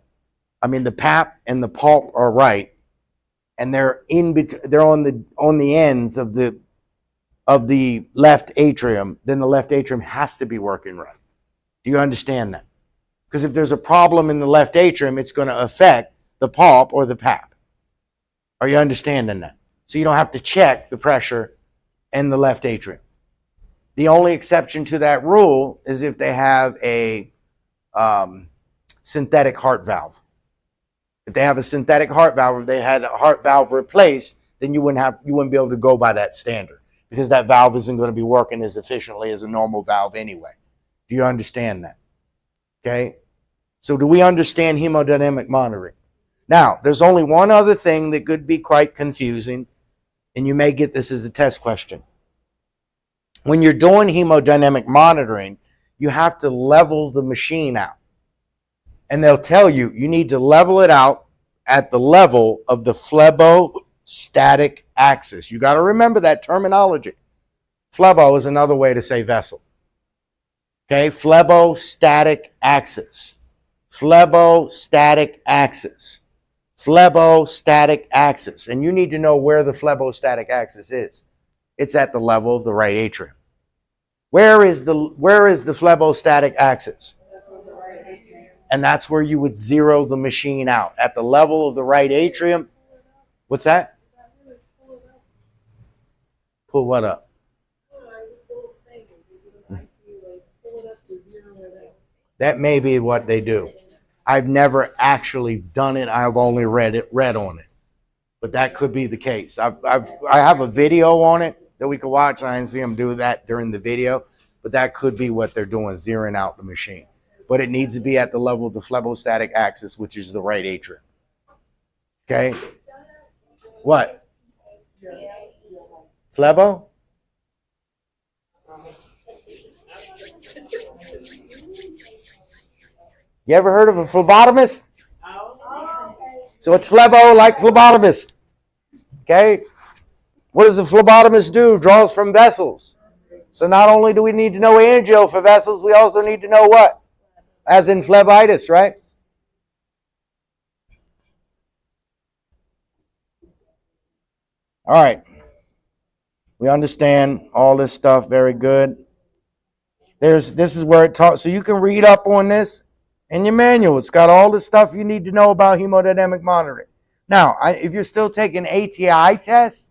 and the pulp are right, and they're on the ends of the left atrium, then the left atrium has to be working right. Do you understand that? Because if there's a problem in the left atrium, it's going to affect the pulp or the PAP. Are you understanding that? So you don't have to check the pressure in the left atrium. The only exception to that rule is if they have a synthetic heart valve. If they have a synthetic heart valve, if they had a heart valve replaced, then you wouldn't be able to go by that standard because that valve isn't going to be working as efficiently as a normal valve anyway. Do you understand that? Okay? So do we understand hemodynamic monitoring? Now, there's only one other thing that could be quite confusing, and you may get this as a test question. When you're doing hemodynamic monitoring, you have to level the machine out. And they'll tell you, you need to level it out at the level of the phlebostatic axis. You got to remember that terminology. Phlebo is another way to say vessel. Okay, phlebostatic axis. Phlebostatic axis. Phlebostatic axis. And you need to know where the phlebostatic axis is. It's at the level of the right atrium. Where is the phlebostatic axis? And that's where you would zero the machine out. At the level of the right atrium. What's that? Pull what up? That may be what they do. I've never actually done it. I've only read on it. But that could be the case. I have a video on it that we could watch. I didn't see them do that during the video. But that could be what they're doing, zeroing out the machine. But it needs to be at the level of the phlebostatic axis, which is the right atrium. Okay? What? Phlebo? You ever heard of a phlebotomist? So it's phlebo like phlebotomist. Okay? What does the phlebotomist do? Draws from vessels. So not only do we need to know angio for vessels, we also need to know what? As in phlebitis, right? All right. We understand all this stuff very good. This is where it talks. So you can read up on this in your manual. It's got all the stuff you need to know about hemodynamic monitoring. Now, if you're still taking ATI tests,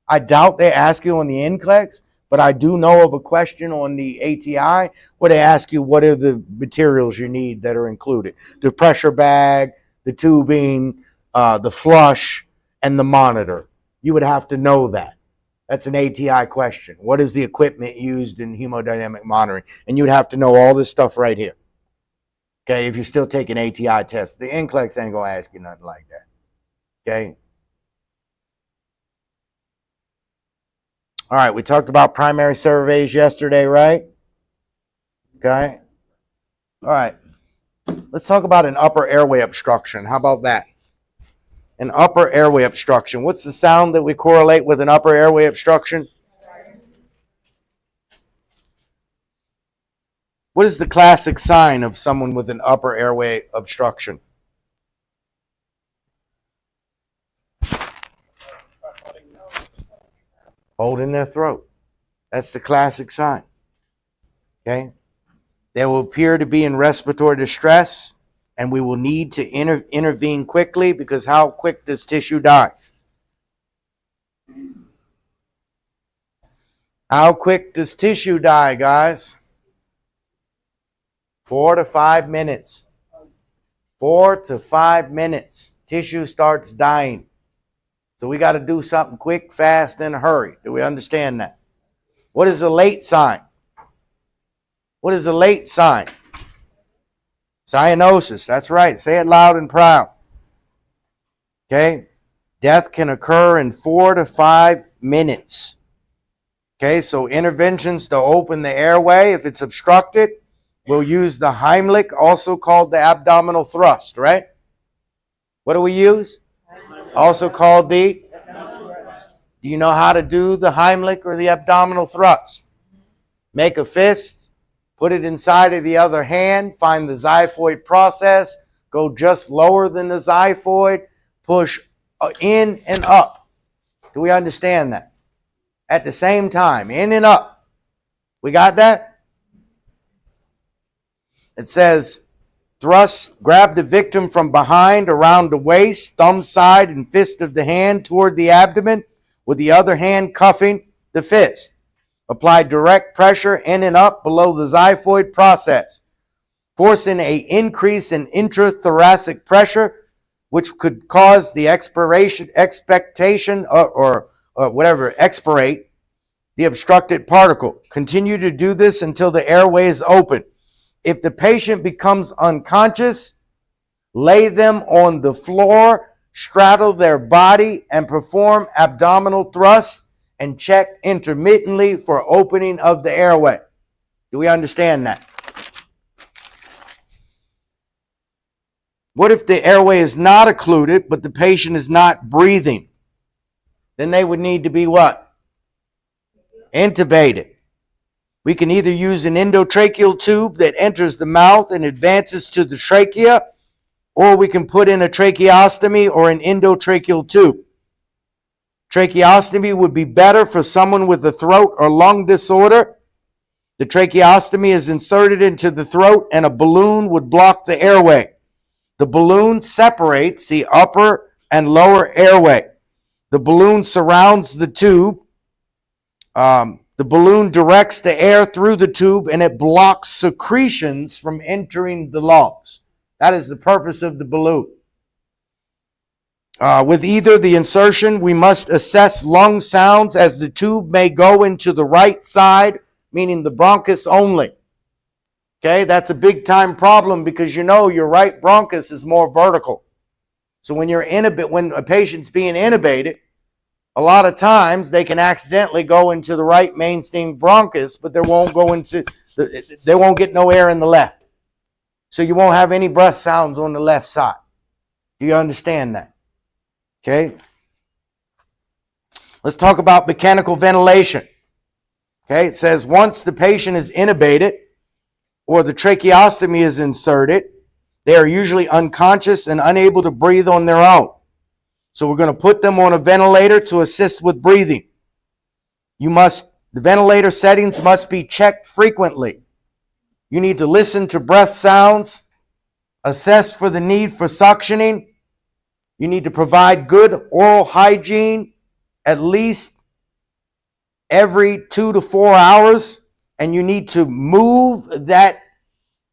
I doubt they ask you on the NCLEX, but I do know of a question on the ATI where they ask you what are the materials you need that are included. The pressure bag, the tubing, the flush, and the monitor. You would have to know that. That's an ATI question. What is the equipment used in hemodynamic monitoring? And you'd have to know all this stuff right here. Okay, if you're still taking ATI tests. The NCLEX ain't going to ask you nothing like that. Okay? All right, we talked about primary surveys yesterday, right? Okay. All right. Let's talk about an upper airway obstruction. How about that? An upper airway obstruction. What's the sound that we correlate with an upper airway obstruction? What is the classic sign of someone with an upper airway obstruction? Holding their throat. That's the classic sign. Okay? They will appear to be in respiratory distress, and we will need to intervene quickly because how quick does tissue die? How quick does tissue die, guys? 4 to 5 minutes. 4 to 5 minutes. Tissue starts dying. So we got to do something quick, fast, and hurry. Do we understand that? What is a late sign? What is a late sign? Cyanosis. That's right. Say it loud and proud. Okay? Death can occur in 4 to 5 minutes. Okay, so interventions to open the airway, if it's obstructed, we'll use the Heimlich, also called the abdominal thrust, right? What do we use? Also called the? Do you know how to do the Heimlich or the abdominal thrust? Make a fist, put it inside of the other hand, find the xiphoid process, go just lower than the xiphoid, push in and up. Do we understand that? At the same time, in and up. We got that? It says, thrust, grab the victim from behind around the waist, thumb side and fist of the hand toward the abdomen, with the other hand cuffing the fist. Apply direct pressure in and up below the xiphoid process, forcing an increase in intrathoracic pressure, which could cause the expirate the obstructed particle. Continue to do this until the airway is open. If the patient becomes unconscious, lay them on the floor, straddle their body, and perform abdominal thrusts and check intermittently for opening of the airway. Do we understand that? What if the airway is not occluded, but the patient is not breathing? Then they would need to be what? Intubated. We can either use an endotracheal tube that enters the mouth and advances to the trachea, or we can put in a tracheostomy or an endotracheal tube. Tracheostomy would be better for someone with a throat or lung disorder. The tracheostomy is inserted into the throat and a balloon would block the airway. The balloon separates the upper and lower airway. The balloon surrounds the tube. The balloon directs the air through the tube and it blocks secretions from entering the lungs. That is the purpose of the balloon. With either the insertion, we must assess lung sounds as the tube may go into the right side, meaning the bronchus only. Okay, that's a big time problem because you know your right bronchus is more vertical. So when when a patient's being intubated, a lot of times they can accidentally go into the right mainstem bronchus, but they won't get no air in the left. So you won't have any breath sounds on the left side. Do you understand that? Okay. Let's talk about mechanical ventilation. Okay, it says once the patient is intubated or the tracheostomy is inserted, they are usually unconscious and unable to breathe on their own. So we're going to put them on a ventilator to assist with breathing. The ventilator settings must be checked frequently. You need to listen to breath sounds, assess for the need for suctioning. You need to provide good oral hygiene at least every 2 to 4 hours, and you need to move that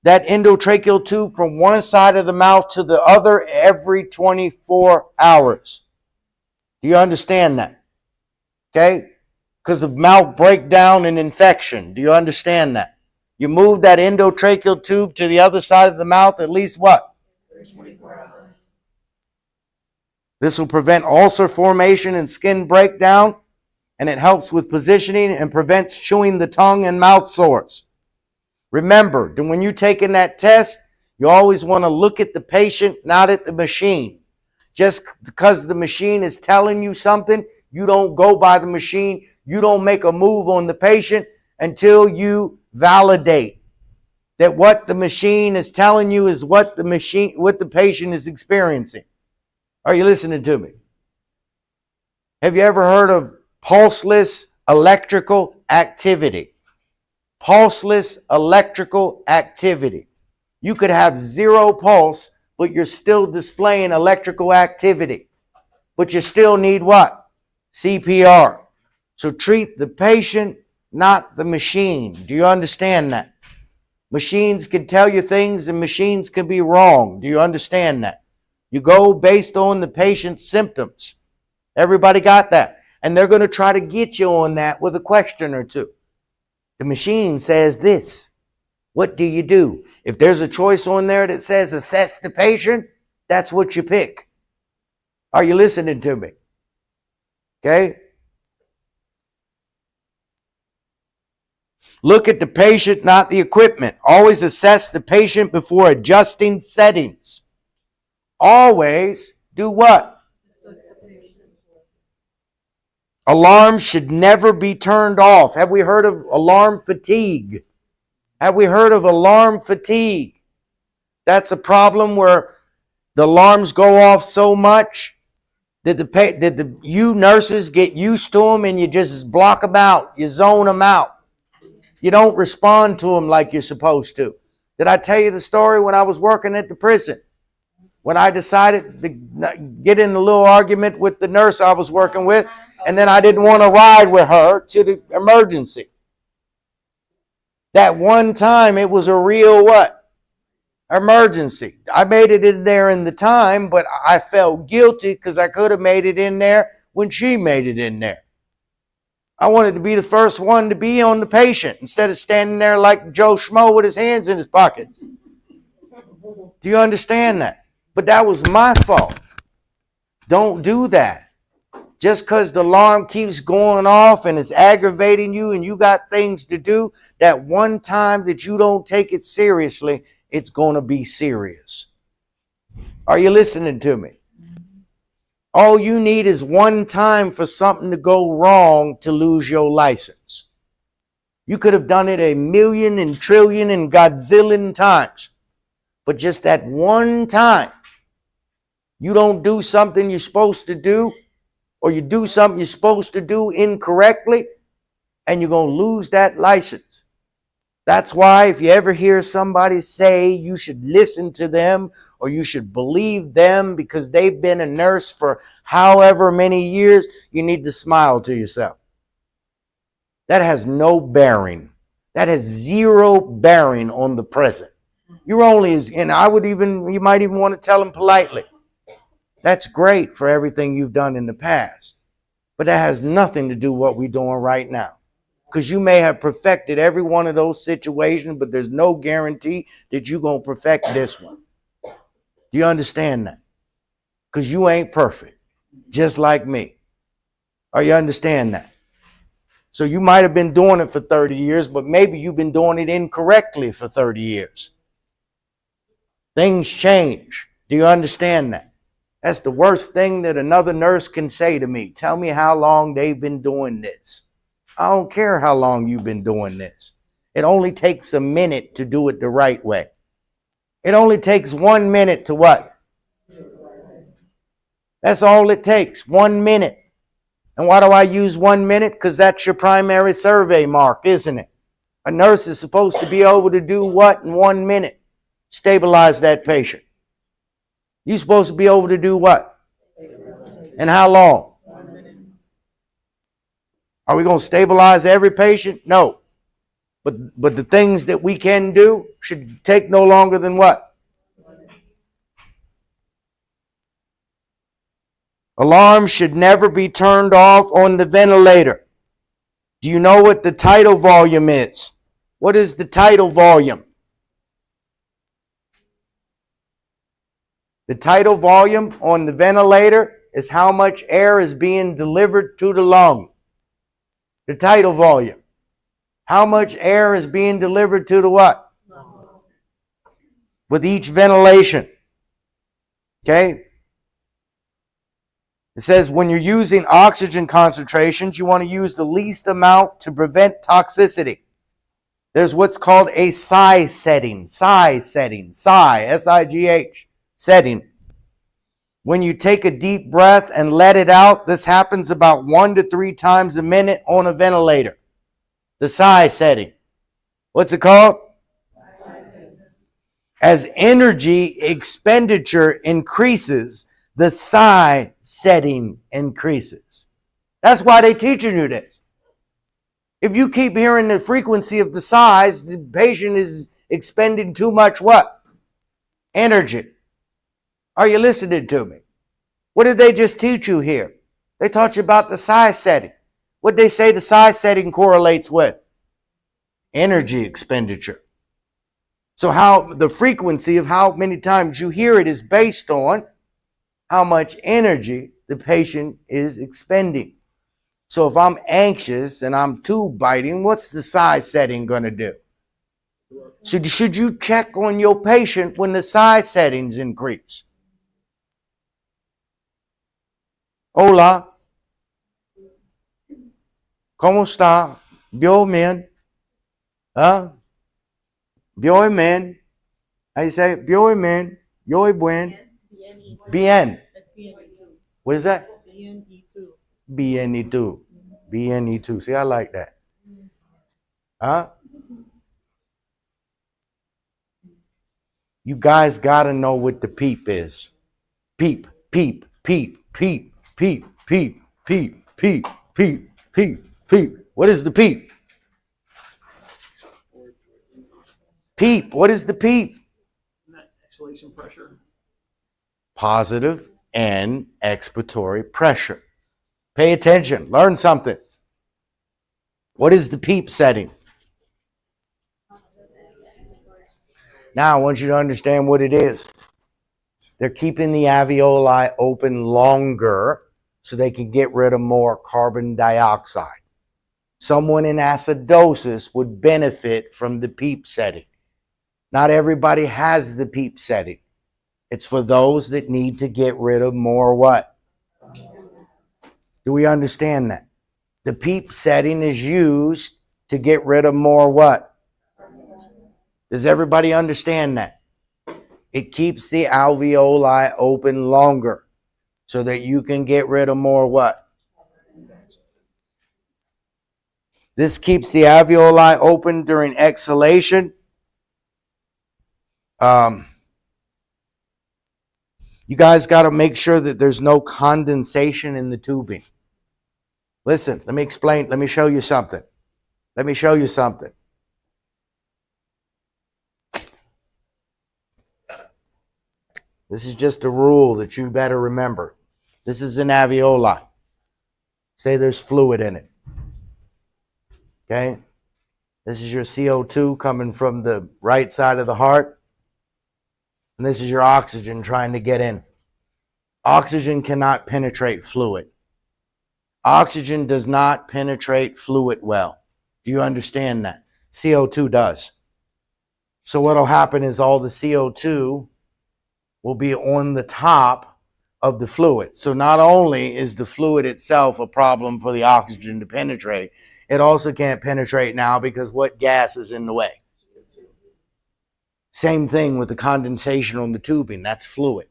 endotracheal tube from one side of the mouth to the other every 24 hours. Do you understand that? Okay? Because of mouth breakdown and infection. Do you understand that? You move that endotracheal tube to the other side of the mouth at least what? 24 hours. This will prevent ulcer formation and skin breakdown, and it helps with positioning and prevents chewing the tongue and mouth sores. Remember, when you're taking that test, you always want to look at the patient, not at the machine. Just because the machine is telling you something, you don't go by the machine. You don't make a move on the patient until you validate that what the machine is telling you is what the patient is experiencing. Are you listening to me? Have you ever heard of pulseless electrical activity? Pulseless electrical activity. You could have zero pulse, but you're still displaying electrical activity. But you still need what? CPR. So treat the patient, not the machine. Do you understand that? Machines can tell you things and machines can be wrong. Do you understand that? You go based on the patient's symptoms. Everybody got that? And they're going to try to get you on that with a question or two. The machine says this. What do you do? If there's a choice on there that says assess the patient, that's what you pick. Are you listening to me? Okay? Look at the patient, not the equipment. Always assess the patient before adjusting settings. Always do what? Alarms should never be turned off. Have we heard of alarm fatigue? Have we heard of alarm fatigue? That's a problem where the alarms go off so much that you nurses get used to them and you just block them out. You zone them out. You don't respond to them like you're supposed to. Did I tell you the story when I was working at the prison? When I decided to get in a little argument with the nurse I was working with, and then I didn't want to ride with her to the emergency. That one time, it was a real what? Emergency. I made it in there in the time, but I felt guilty because I could have made it in there when she made it in there. I wanted to be the first one to be on the patient instead of standing there like Joe Schmo with his hands in his pockets. Do you understand that? But that was my fault. Don't do that. Just because the alarm keeps going off and it's aggravating you and you got things to do, that one time that you don't take it seriously, it's going to be serious. Are you listening to me? All you need is one time for something to go wrong to lose your license. You could have done it a million and trillion and godzillion times. But just that one time, you don't do something you're supposed to do, or you do something you're supposed to do incorrectly, and you're going to lose that license. That's why if you ever hear somebody say you should listen to them or you should believe them because they've been a nurse for however many years, you need to smile to yourself. That has no bearing. That has zero bearing on the present. You're only as, and you might even want to tell them politely, that's great for everything you've done in the past, but that has nothing to do with what we're doing right now. Because you may have perfected every one of those situations, but there's no guarantee that you're going to perfect this one. Do you understand that? Because you ain't perfect, just like me. Or you understand that? So you might have been doing it for 30 years, but maybe you've been doing it incorrectly for 30 years. Things change. Do you understand that? That's the worst thing that another nurse can say to me. Tell me how long they've been doing this. I don't care how long you've been doing this. It only takes a minute to do it the right way. It only takes 1 minute to what? That's all it takes, 1 minute. And why do I use 1 minute? Because that's your primary survey mark, isn't it? A nurse is supposed to be able to do what in 1 minute? Stabilize that patient. You're supposed to be able to do what? And how long? Are we going to stabilize every patient? No. But the things that we can do should take no longer than what? Alarm should never be turned off on the ventilator. Do you know what the tidal volume is? What is the tidal volume? The tidal volume on the ventilator is how much air is being delivered to the lung. The tidal volume. How much air is being delivered to the what? With each ventilation. Okay? It says when you're using oxygen concentrations, you want to use the least amount to prevent toxicity. There's what's called a psi setting. Psi setting. Psi. S-I-G-H. Setting. When you take a deep breath and let it out, this happens about 1 to 3 times a minute on a ventilator. The psi setting. What's it called? As energy expenditure increases, the psi setting increases. That's why they teaching you this. If you keep hearing the frequency of the psis, the patient is expending too much what? Energy. Are you listening to me? What did they just teach you here? They taught you about the psi setting. What did they say the psi setting correlates with? Energy expenditure. So how the frequency of how many times you hear it is based on how much energy the patient is expending. So if I'm anxious and I'm tube biting, what's the psi setting going to do? So should you check on your patient when the psi settings increase? Hola. ¿Cómo está? Bien. Huh? Bien. How you say it? Bien. Yo buen. Bien. What is that? Bien y tú. Bien y tú. See, I like that. Huh? You guys got to know what the peep is. Peep, peep, peep, peep, peep, peep, peep, peep, peep, peep, peep. What is the peep? Peep. What is the peep? Exhalation pressure. Positive and expiratory pressure. Pay attention. Learn something. What is the peep setting? Now, I want you to understand what it is. They're keeping the alveoli open longer so they can get rid of more carbon dioxide. Someone in acidosis would benefit from the PEEP setting. Not everybody has the PEEP setting. It's for those that need to get rid of more what? Do we understand that? The PEEP setting is used to get rid of more what? Does everybody understand that? It keeps the alveoli open longer so that you can get rid of more what? This keeps the alveoli open during exhalation. You guys got to make sure that there's no condensation in the tubing. Listen, let me explain. Let me show you something. Let me show you something. This is just a rule that you better remember. This is an alveoli. Say there's fluid in it. Okay? This is your CO2 coming from the right side of the heart. And this is your oxygen trying to get in. Oxygen cannot penetrate fluid. Oxygen does not penetrate fluid well. Do you understand that? CO2 does. So what will happen is all the CO2 will be on the top of the fluid. So not only is the fluid itself a problem for the oxygen to penetrate, it also can't penetrate now because what gas is in the way? Same thing with the condensation on the tubing. That's fluid.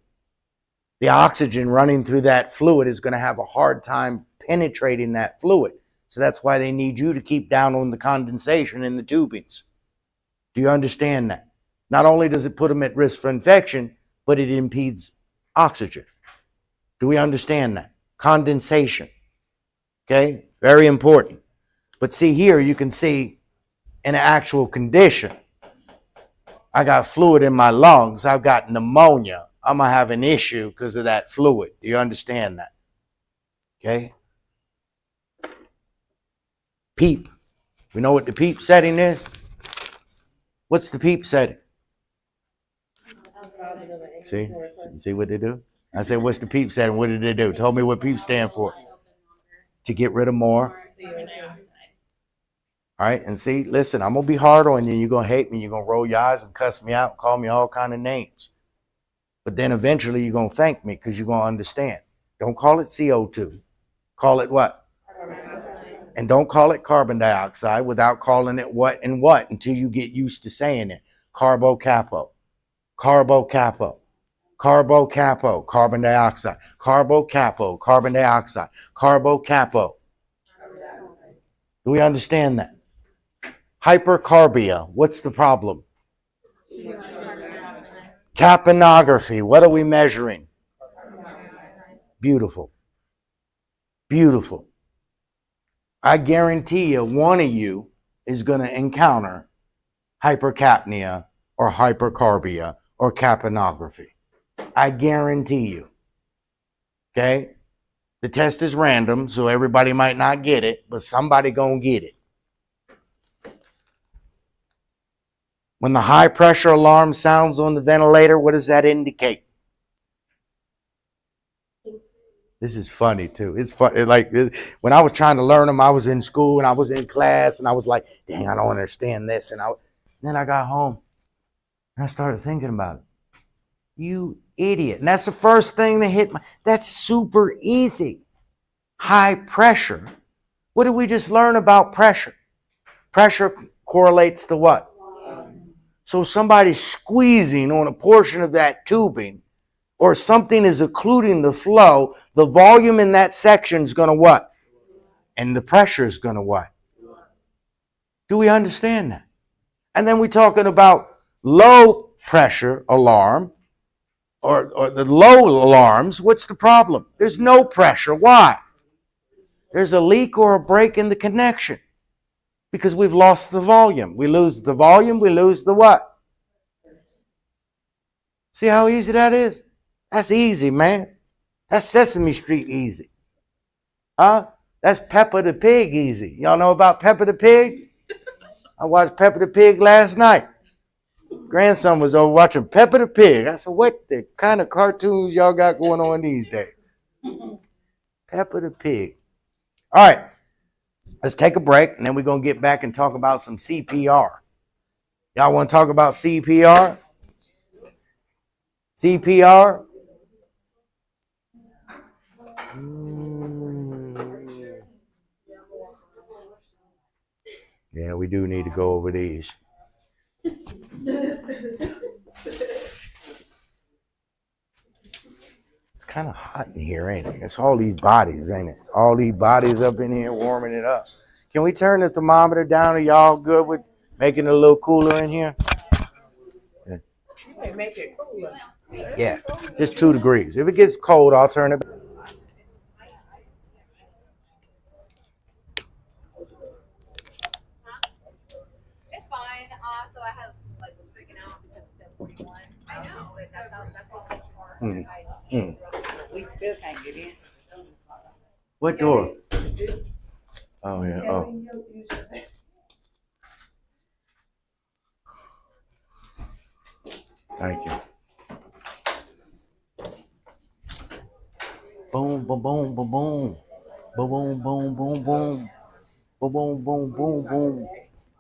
The oxygen running through that fluid is going to have a hard time penetrating that fluid. So that's why they need you to keep down on the condensation in the tubings. Do you understand that? Not only does it put them at risk for infection, but it impedes oxygen. Do we understand that? Condensation. Okay? Very important. But see here, you can see in an actual condition, I got fluid in my lungs. I've got pneumonia. I'm going to have an issue because of that fluid. Do you understand that? Okay? PEEP. We know what the PEEP setting is? What's the PEEP setting? See what they do? I said, what's the PEEP setting? What did they do? Told me what PEEP stand for. To get rid of more. All right, and see, listen, I'm going to be hard on you. You're going to hate me. You're going to roll your eyes and cuss me out and call me all kind of names. But then eventually you're going to thank me because you're going to understand. Don't call it CO2. Call it what? And don't call it carbon dioxide without calling it what and what until you get used to saying it. Carbo-capo. Carbo-capo. Carbo-capo. Carbon dioxide. Carbo-capo. Carbon dioxide. Carbo-capo. Do we understand that? Hypercarbia. What's the problem? Capnography. What are we measuring? Beautiful. Beautiful. I guarantee you, one of you is going to encounter hypercapnia or hypercarbia or capnography. I guarantee you. Okay? The test is random, so everybody might not get it, but somebody gonna get it. When the high pressure alarm sounds on the ventilator, what does that indicate? This is funny too. It's fun. Like when I was trying to learn them, I was in school and I was in class and I was like, dang, I don't understand this. And then I got home and I started thinking about it. You idiot. And that's the first thing that hit that's super easy. High pressure. What did we just learn about pressure? Pressure correlates to what? So somebody's squeezing on a portion of that tubing or something is occluding the flow, the volume in that section is going to what? And the pressure is going to what? Do we understand that? And then we're talking about low pressure alarm or the low alarms. What's the problem? There's no pressure. Why? There's a leak or a break in the connection because we've lost the volume. We lose the volume, we lose the what? See how easy that is? That's easy, man. That's Sesame Street easy. Huh? That's Peppa the Pig easy. Y'all know about Peppa the Pig? I watched Peppa the Pig last night. Grandson was over watching Peppa the Pig. I said, what the kind of cartoons y'all got going on these days? Peppa the Pig. All right. Let's take a break, and then we're going to get back and talk about some CPR. Y'all want to talk about CPR? CPR? Yeah, we do need to go over these. It's kind of hot in here, ain't it? It's all these bodies, ain't it? All these bodies up in here warming it up. Can we turn the thermometer down? Are y'all good with making it a little cooler in here? You say make it cooler. Yeah, just 2 degrees. If it gets cold, I'll turn it back. It's fine. So I had like was freaking out because it said 41. I know, but that's what pictures are. We still can't get in. What door? Oh, yeah. Oh. Thank you. Boom, boom, boom, boom, boom. Boom, boom, boom, boom, boom. Boom, boom, boom, boom, boom.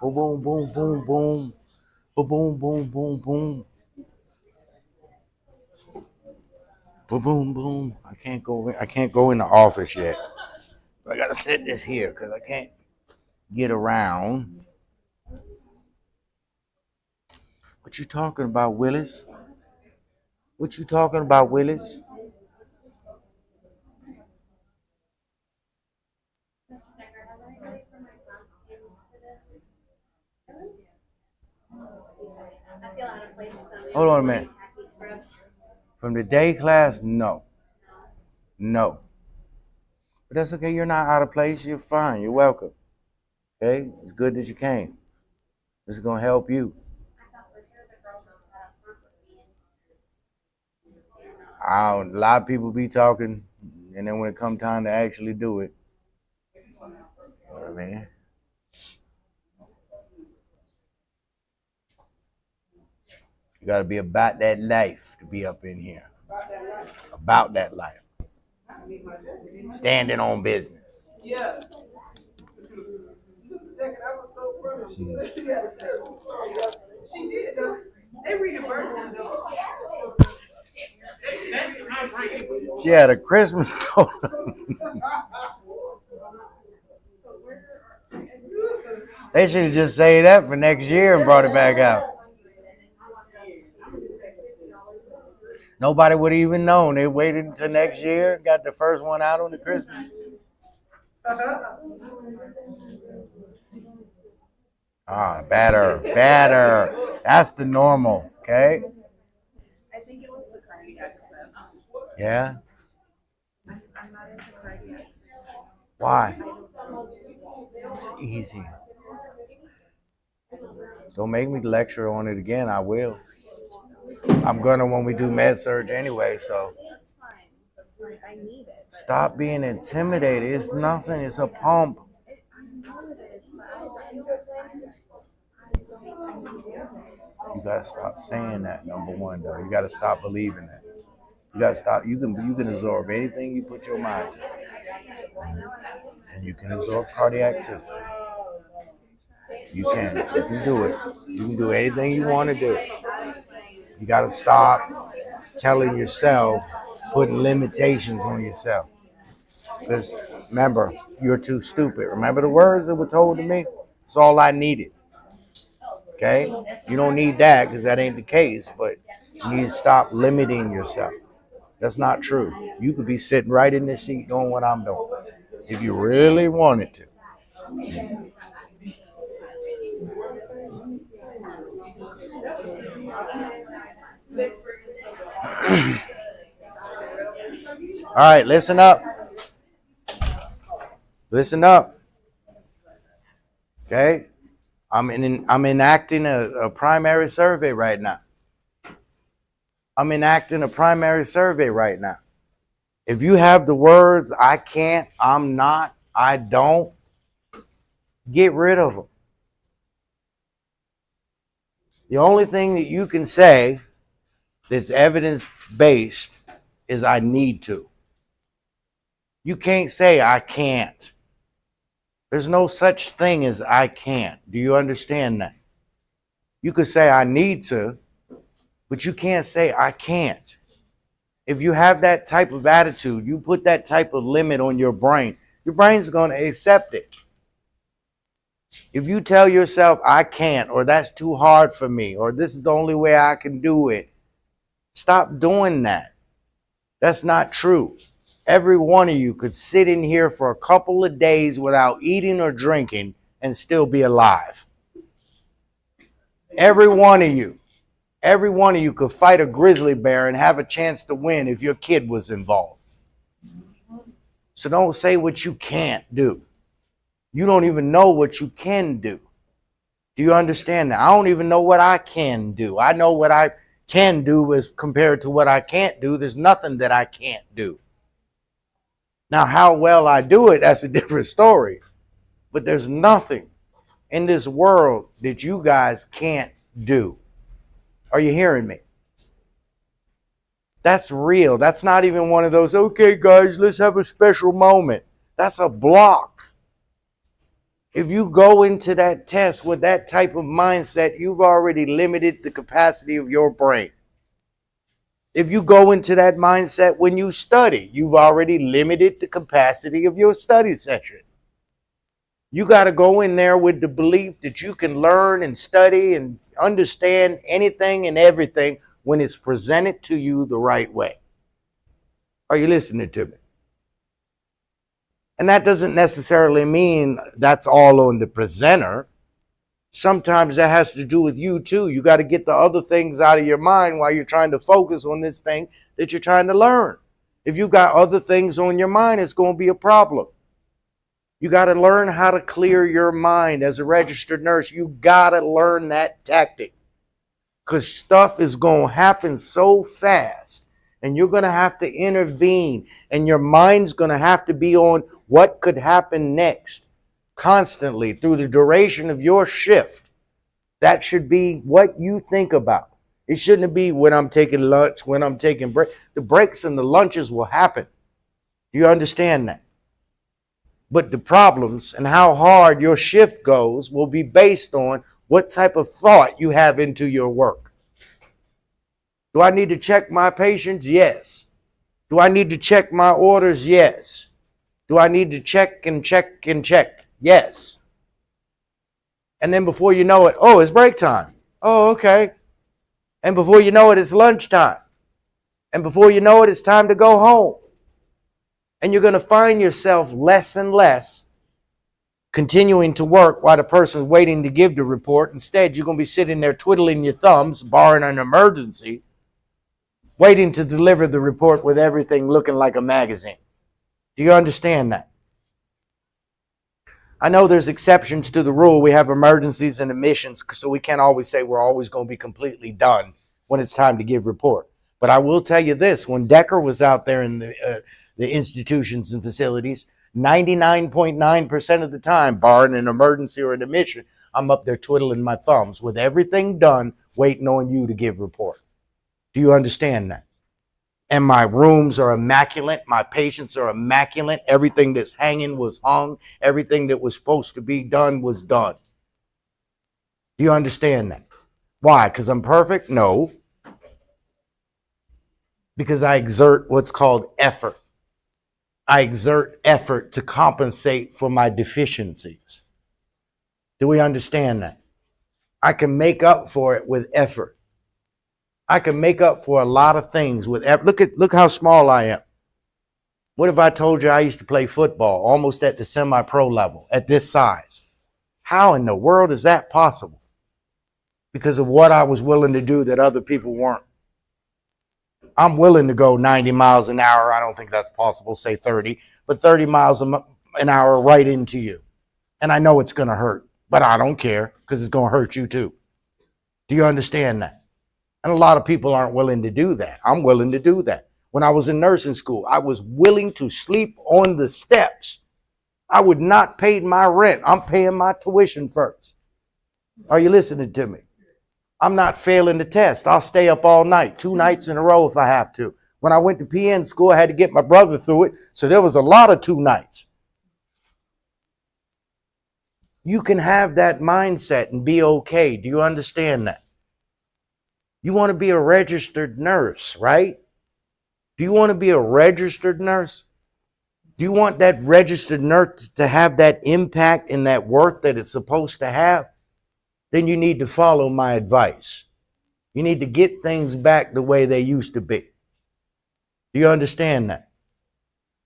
Boom, boom, boom, boom, boom. Boom, boom, boom, boom, boom. Boom, boom, boom. I can't go in the office yet. I gotta set this here because I can't get around. What you talking about, Willis? What you talking about, Willis? Hold on a minute. From the day class, no. No. But that's okay. You're not out of place. You're fine. You're welcome. Okay? It's good that you came. This is going to help you. A lot of people be talking, and then when it comes time to actually do it, you know what I mean? You got to be about that life to be up in here. About that life. Standing on business. Yeah. That was so funny. She said she had a Christmas song. She did though. They reimbursed her though. She had a Christmas song. They should have just saved that for next year and brought it back out. Nobody would have even known. They waited until next year, got the first one out on the Christmas. Better. That's the normal, okay? I think it was the cardiac stuff. Yeah? I'm not into cardiac. Why? It's easy. Don't make me lecture on it again. I will. I'm gonna when we do med surg anyway, so. That's fine. I need it. Stop being intimidated. It's nothing. It's a pump. I know it is, but I You gotta stop saying that, number one, though. You gotta stop believing that. You gotta stop. You can absorb anything you put your mind to. And you can absorb cardiac too. You can do it. You can do anything you want to do. You gotta stop telling yourself, putting limitations on yourself. Because remember, you're too stupid. Remember the words that were told to me? It's all I needed. Okay? You don't need that because that ain't the case, but you need to stop limiting yourself. That's not true. You could be sitting right in this seat doing what I'm doing if you really wanted to. All right, listen up. Listen up. Okay? I'm enacting a primary survey right now. I'm enacting a primary survey right now. If you have the words I can't, I'm not, I don't, get rid of them. The only thing that you can say that's evidence-based is I need to. You can't say I can't. There's no such thing as I can't. Do you understand that? You could say I need to, but you can't say I can't. If you have that type of attitude, you put that type of limit on your brain's going to accept it. If you tell yourself I can't, or that's too hard for me, or this is the only way I can do it, stop doing that. That's not true. Every one of you could sit in here for a couple of days without eating or drinking and still be alive. Every one of you could fight a grizzly bear and have a chance to win if your kid was involved. So don't say what you can't do. You don't even know what you can do. Do you understand that? I don't even know what I can do. I know what I can do as compared to what I can't do. There's nothing that I can't do. Now, how well I do it, that's a different story. But there's nothing in this world that you guys can't do. Are you hearing me? That's real. That's not even one of those, okay, guys, let's have a special moment. That's a block. If you go into that test with that type of mindset, you've already limited the capacity of your brain. If you go into that mindset when you study, you've already limited the capacity of your study session. You got to go in there with the belief that you can learn and study and understand anything and everything when it's presented to you the right way. Are you listening to me? And that doesn't necessarily mean that's all on the presenter. Sometimes that has to do with you too. You got to get the other things out of your mind while you're trying to focus on this thing that you're trying to learn. If you got other things on your mind, it's going to be a problem. You got to learn how to clear your mind as a registered nurse. You got to learn that tactic, because stuff is going to happen so fast and you're going to have to intervene, and your mind's going to have to be on what could happen next constantly through the duration of your shift. That should be what you think about. It shouldn't be when I'm taking lunch, when I'm taking break. The breaks and the lunches will happen. Do you understand that? But the problems and how hard your shift goes will be based on what type of thought you have into your work. Do I need to check my patients? Yes. Do I need to check my orders? Yes. Do I need to check and check and check? Yes. And then before you know it, oh, it's break time. Oh, okay. And before you know it, it's lunchtime. And before you know it, it's time to go home. And you're going to find yourself less and less continuing to work while the person's waiting to give the report. Instead, you're going to be sitting there twiddling your thumbs, barring an emergency, waiting to deliver the report with everything looking like a magazine. Do you understand that? I know there's exceptions to the rule. We have emergencies and admissions, so we can't always say we're always going to be completely done when it's time to give report. But I will tell you this, when Decker was out there in the institutions and facilities, 99.9% of the time, barring an emergency or an admission, I'm up there twiddling my thumbs with everything done, waiting on you to give report. Do you understand that? And my rooms are immaculate. My patients are immaculate. Everything that's hanging was hung. Everything that was supposed to be done was done. Do you understand that? Why? Because I'm perfect? No. Because I exert what's called effort. I exert effort to compensate for my deficiencies. Do we understand that? I can make up for it with effort. I can make up for a lot of things with effort. Look how small I am. What if I told you I used to play football almost at the semi-pro level at this size? How in the world is that possible? Because of what I was willing to do that other people weren't. I'm willing to go 90 miles an hour. I don't think that's possible, say 30, but 30 miles an hour right into you. And I know it's going to hurt, but I don't care because it's going to hurt you too. Do you understand that? And a lot of people aren't willing to do that. I'm willing to do that. When I was in nursing school, I was willing to sleep on the steps. I would not pay my rent. I'm paying my tuition first. Are you listening to me? I'm not failing the test. I'll stay up all night, 2 nights in a row if I have to. When I went to PN school, I had to get my brother through it. So there was a lot of 2 nights. You can have that mindset and be okay. Do you understand that? You want to be a registered nurse, right? Do you want to be a registered nurse? Do you want that registered nurse to have that impact and that worth that it's supposed to have? Then you need to follow my advice. You need to get things back the way they used to be. Do you understand that?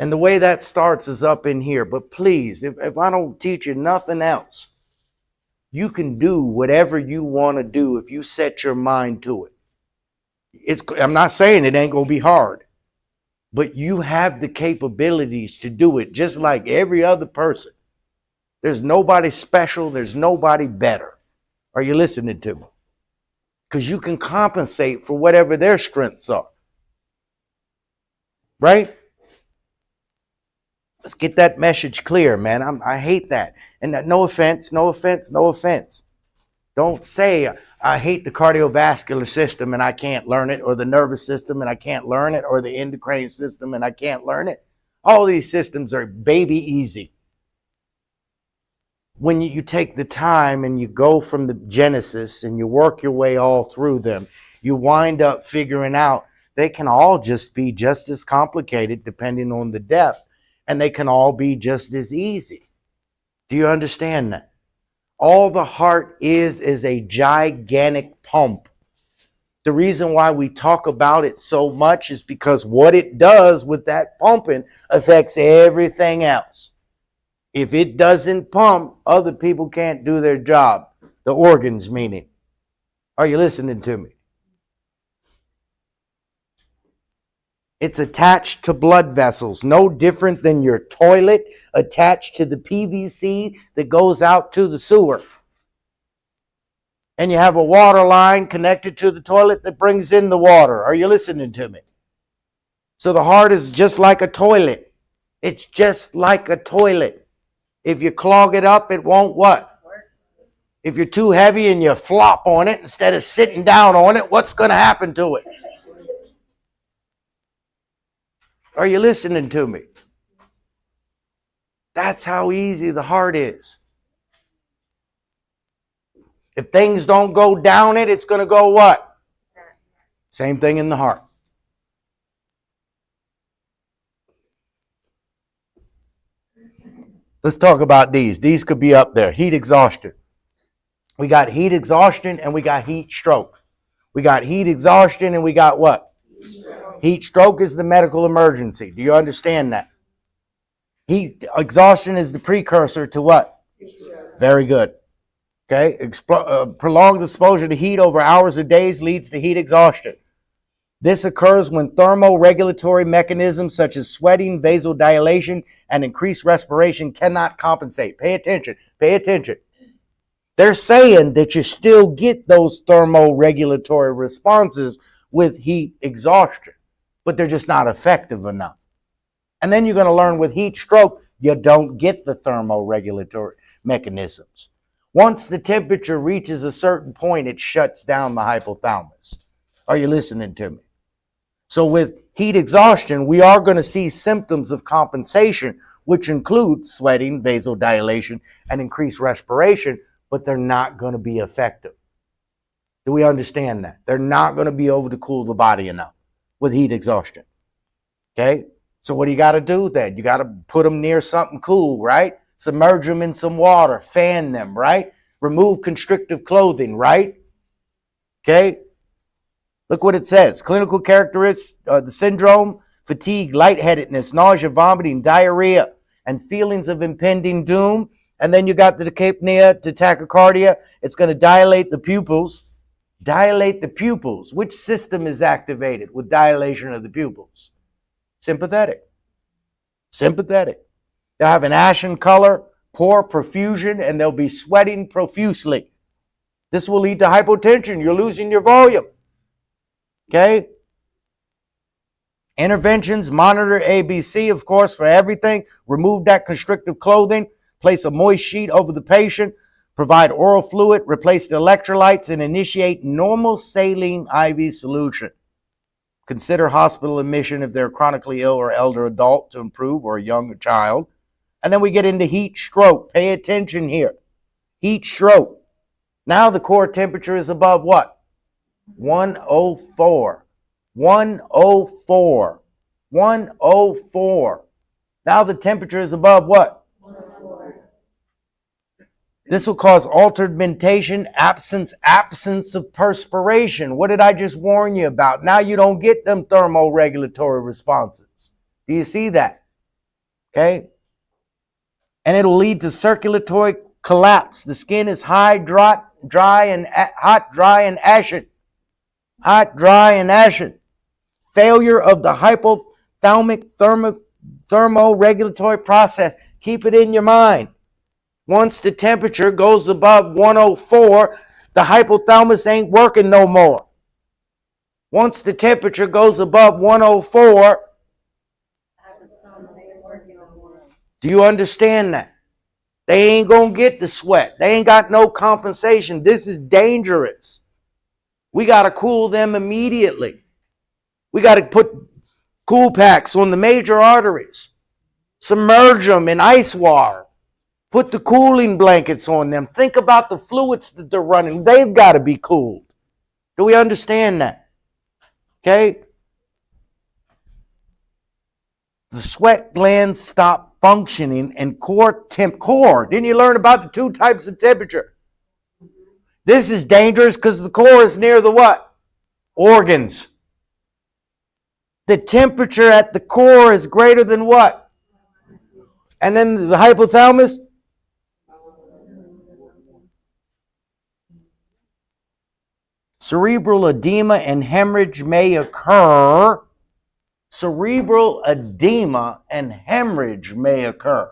And the way that starts is up in here. But please, if I don't teach you nothing else, you can do whatever you want to do if you set your mind to it. I'm not saying it ain't going to be hard, but you have the capabilities to do it just like every other person. There's nobody special. There's nobody better. Are you listening to me? Because you can compensate for whatever their strengths are. Right? Let's get that message clear, man. I hate that. And no offense, no offense, no offense. Don't say, I hate the cardiovascular system and I can't learn it, or the nervous system and I can't learn it, or the endocrine system and I can't learn it. All these systems are baby easy. When you take the time and you go from the genesis and you work your way all through them, you wind up figuring out They can all just be just as complicated depending on the depth, and they can all be just as easy. Do you understand that? All the heart is a gigantic pump. The reason why we talk about it so much is because what it does with that pumping affects everything else. If it doesn't pump, other people can't do their job. The organs, meaning. Are you listening to me? It's attached to blood vessels, no different than your toilet attached to the PVC that goes out to the sewer. And you have a water line connected to the toilet that brings in the water. Are you listening to me? So the heart is just like a toilet. It's just like a toilet. If you clog it up, it won't what? If you're too heavy and you flop on it instead of sitting down on it, what's going to happen to it? Are you listening to me? That's how easy the heart is. If things don't go down it, it's going to go what? Same thing in the heart. Let's talk about these. These could be up there. Heat exhaustion. We got heat exhaustion and we got heat stroke. We got heat exhaustion and we got what? Heat stroke is the medical emergency. Do you understand that? Heat exhaustion is the precursor to what? Very good. Okay, prolonged exposure to heat over hours or days leads to heat exhaustion. This occurs when thermoregulatory mechanisms such as sweating, vasodilation, and increased respiration cannot compensate. Pay attention. Pay attention. They're saying that you still get those thermoregulatory responses with heat exhaustion, but they're just not effective enough. And then you're going to learn with heat stroke, you don't get the thermoregulatory mechanisms. Once the temperature reaches a certain point, it shuts down the hypothalamus. Are you listening to me? So with heat exhaustion, we are going to see symptoms of compensation, which include sweating, vasodilation, and increased respiration, but they're not going to be effective. Do we understand that? They're not going to be able to cool the body enough with heat exhaustion. Okay? So what do you got to do then? You got to put them near something cool, right? Submerge them in some water, fan them, right? Remove constrictive clothing, right? Okay? Look what it says. Clinical characteristics, the syndrome, fatigue, lightheadedness, nausea, vomiting, diarrhea, and feelings of impending doom. And then you got the dyspnea, the tachycardia. It's going to dilate the pupils. Dilate the pupils. Which system is activated with dilation of the pupils? Sympathetic. Sympathetic. They'll have an ashen color, poor perfusion, and they'll be sweating profusely. This will lead to hypotension. You're losing your volume. Okay? Interventions, monitor ABC, of course, for everything. Remove that constrictive clothing. Place a moist sheet over the patient. Provide oral fluid. Replace the electrolytes and initiate normal saline IV solution. Consider hospital admission if they're chronically ill or elder adult to improve, or a young child. And then we get into heat stroke. Pay attention here. Heat stroke. Now the core temperature is above what? 104. 104. 104. Now the temperature is above what? 104. This will cause altered mentation, absence of perspiration. What did I just warn you about? Now you don't get them thermoregulatory responses. Do you see that? Okay? And it'll lead to circulatory collapse. The skin is hot, dry, and ashen. Hot, dry, and ashen. Failure of the hypothalamic thermoregulatory process. Keep it in your mind. Once the temperature goes above 104, the hypothalamus ain't working no more. Once the temperature goes above 104, do you understand that? They ain't going to get the sweat. They ain't got no compensation. This is dangerous. We got to cool them immediately. We got to put cool packs on the major arteries. Submerge them in ice water. Put the cooling blankets on them. Think about the fluids that they're running. They've got to be cooled. Do we understand that? Okay? the sweat glands stop functioning and core. Didn't you learn about the two types of temperature? This is dangerous because the core is near the what? Organs. The temperature at the core is greater than what? And then the hypothalamus? Cerebral edema and hemorrhage may occur. Cerebral edema and hemorrhage may occur.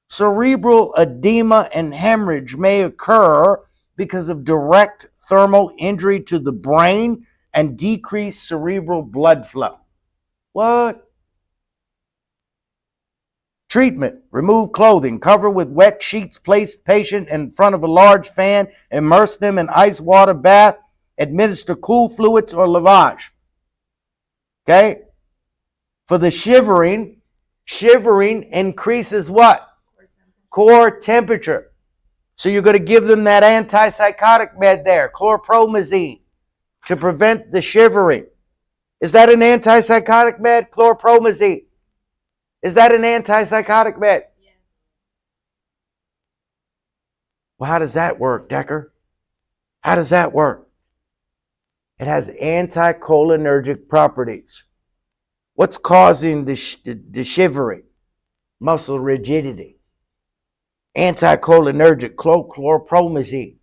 Cerebral edema and hemorrhage may occur because of direct thermal injury to the brain and decreased cerebral blood flow. What? Treatment. Remove clothing. Cover with wet sheets. Place the patient in front of a large fan. Immerse them in ice water bath. Administer cool fluids or lavage. Okay? For the shivering increases what? Core temperature. So you're going to give them that antipsychotic med there, chlorpromazine, to prevent the shivering. Is that an antipsychotic med? Chlorpromazine. Is that an antipsychotic med? Yeah. Well, how does that work, Decker? How does that work? It has anticholinergic properties. What's causing the shivering? Muscle rigidity. Anticholinergic, chlorpromazine.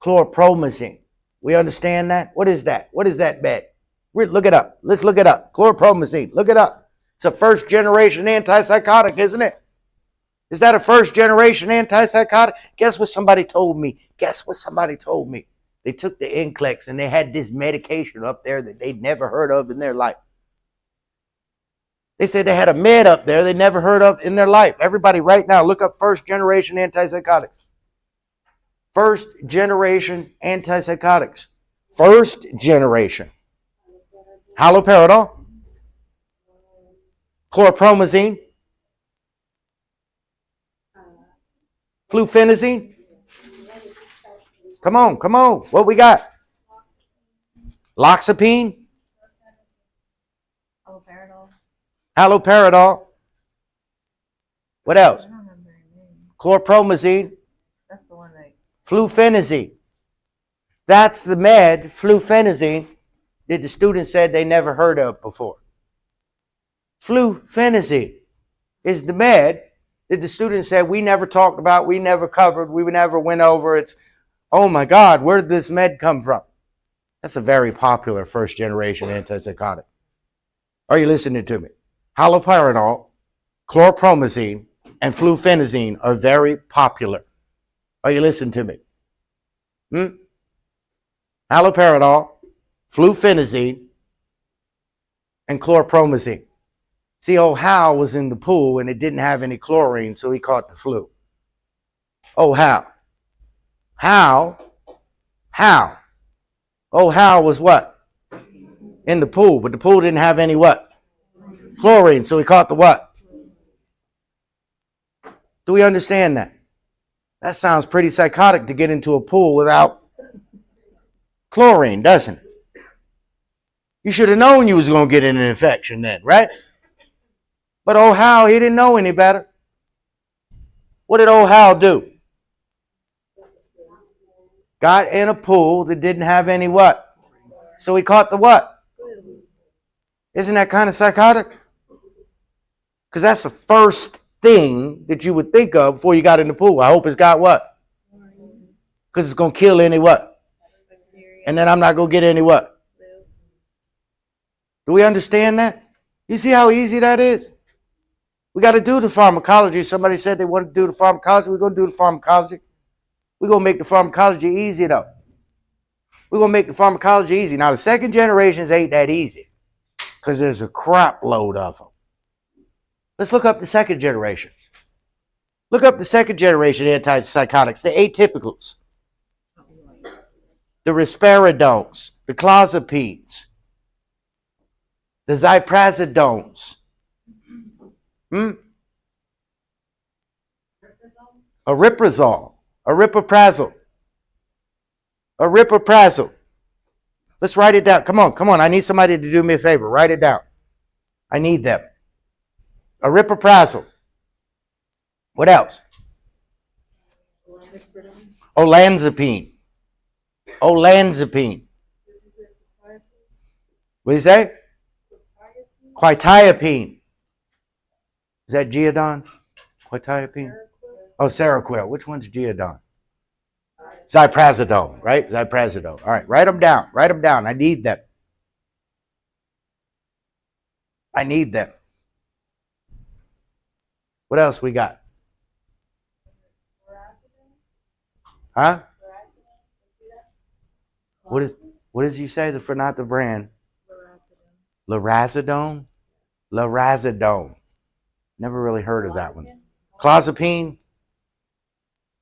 Chlorpromazine. We understand that? What is that? What is that med? Look it up. Let's look it up. Chlorpromazine. Look it up. It's a first generation antipsychotic, isn't it? Is that a first generation antipsychotic? Guess what somebody told me? Guess what somebody told me? They took the NCLEX and they had this medication up there that they'd never heard of in their life. They said they had a med up there they never heard of in their life. Everybody right now, look up first generation antipsychotics. First generation antipsychotics. First generation. Haloperidol. Chlorpromazine. Fluphenazine. Come on, come on. What we got? Loxapine. Haloperidol. Haloperidol. What else? I don't remember her name. Chlorpromazine. That's the one that. Fluphenazine. That's the med, fluphenazine, that the students said they never heard of before. Fluphenazine is the med that the students said we never talked about, we never covered, we never went over. It's, oh my God, where did this med come from? That's a very popular first generation antipsychotic. Are you listening to me? Haloperidol, chlorpromazine, and fluphenazine are very popular. Are you listening to me? Haloperidol, fluphenazine, and chlorpromazine. See, old Hal was in the pool and it didn't have any chlorine, so he caught the flu. Oh, Hal. Oh, Hal was what? In the pool, but the pool didn't have any what? Chlorine, so he caught the what? Do we understand that? That sounds pretty psychotic to get into a pool without chlorine, doesn't it? You should have known you was going to get an infection then, right? But old Hal, he didn't know any better. What did old Hal do? Got in a pool that didn't have any what? So he caught the what? Isn't that kind of psychotic? Because that's the first thing that you would think of before you got in the pool. I hope it's got what? Because it's going to kill any what? And then I'm not going to get any what? Do we understand that? You see how easy that is? We got to do the pharmacology. Somebody said they want to do the pharmacology. We're going to do the pharmacology. We're going to make the pharmacology easy, though. We're going to make the pharmacology easy. Now, the second generations ain't that easy because there's a crap load of them. Let's look up the second generations. Look up the second generation antipsychotics, the atypicals, the risperidones, the clozapines, the ziprazidones. Aripiprazole, aripiprazole. Let's write it down. Come on. I need somebody to do me a favor. Write it down. I need them. Aripiprazole. What else? Olanzapine. Olanzapine. What do you say? Quetiapine. Is that Geodon? Quetiapine? Oh, Seroquel. Which one's Geodon? Zyprazidone, right? Zyprazidone. All right, write them down. Write them down. I need them. I need them. What else we got? Huh? What does you say? For not the brand? Lorazepam. Lorazepam. Never really heard of that one. Clozapine.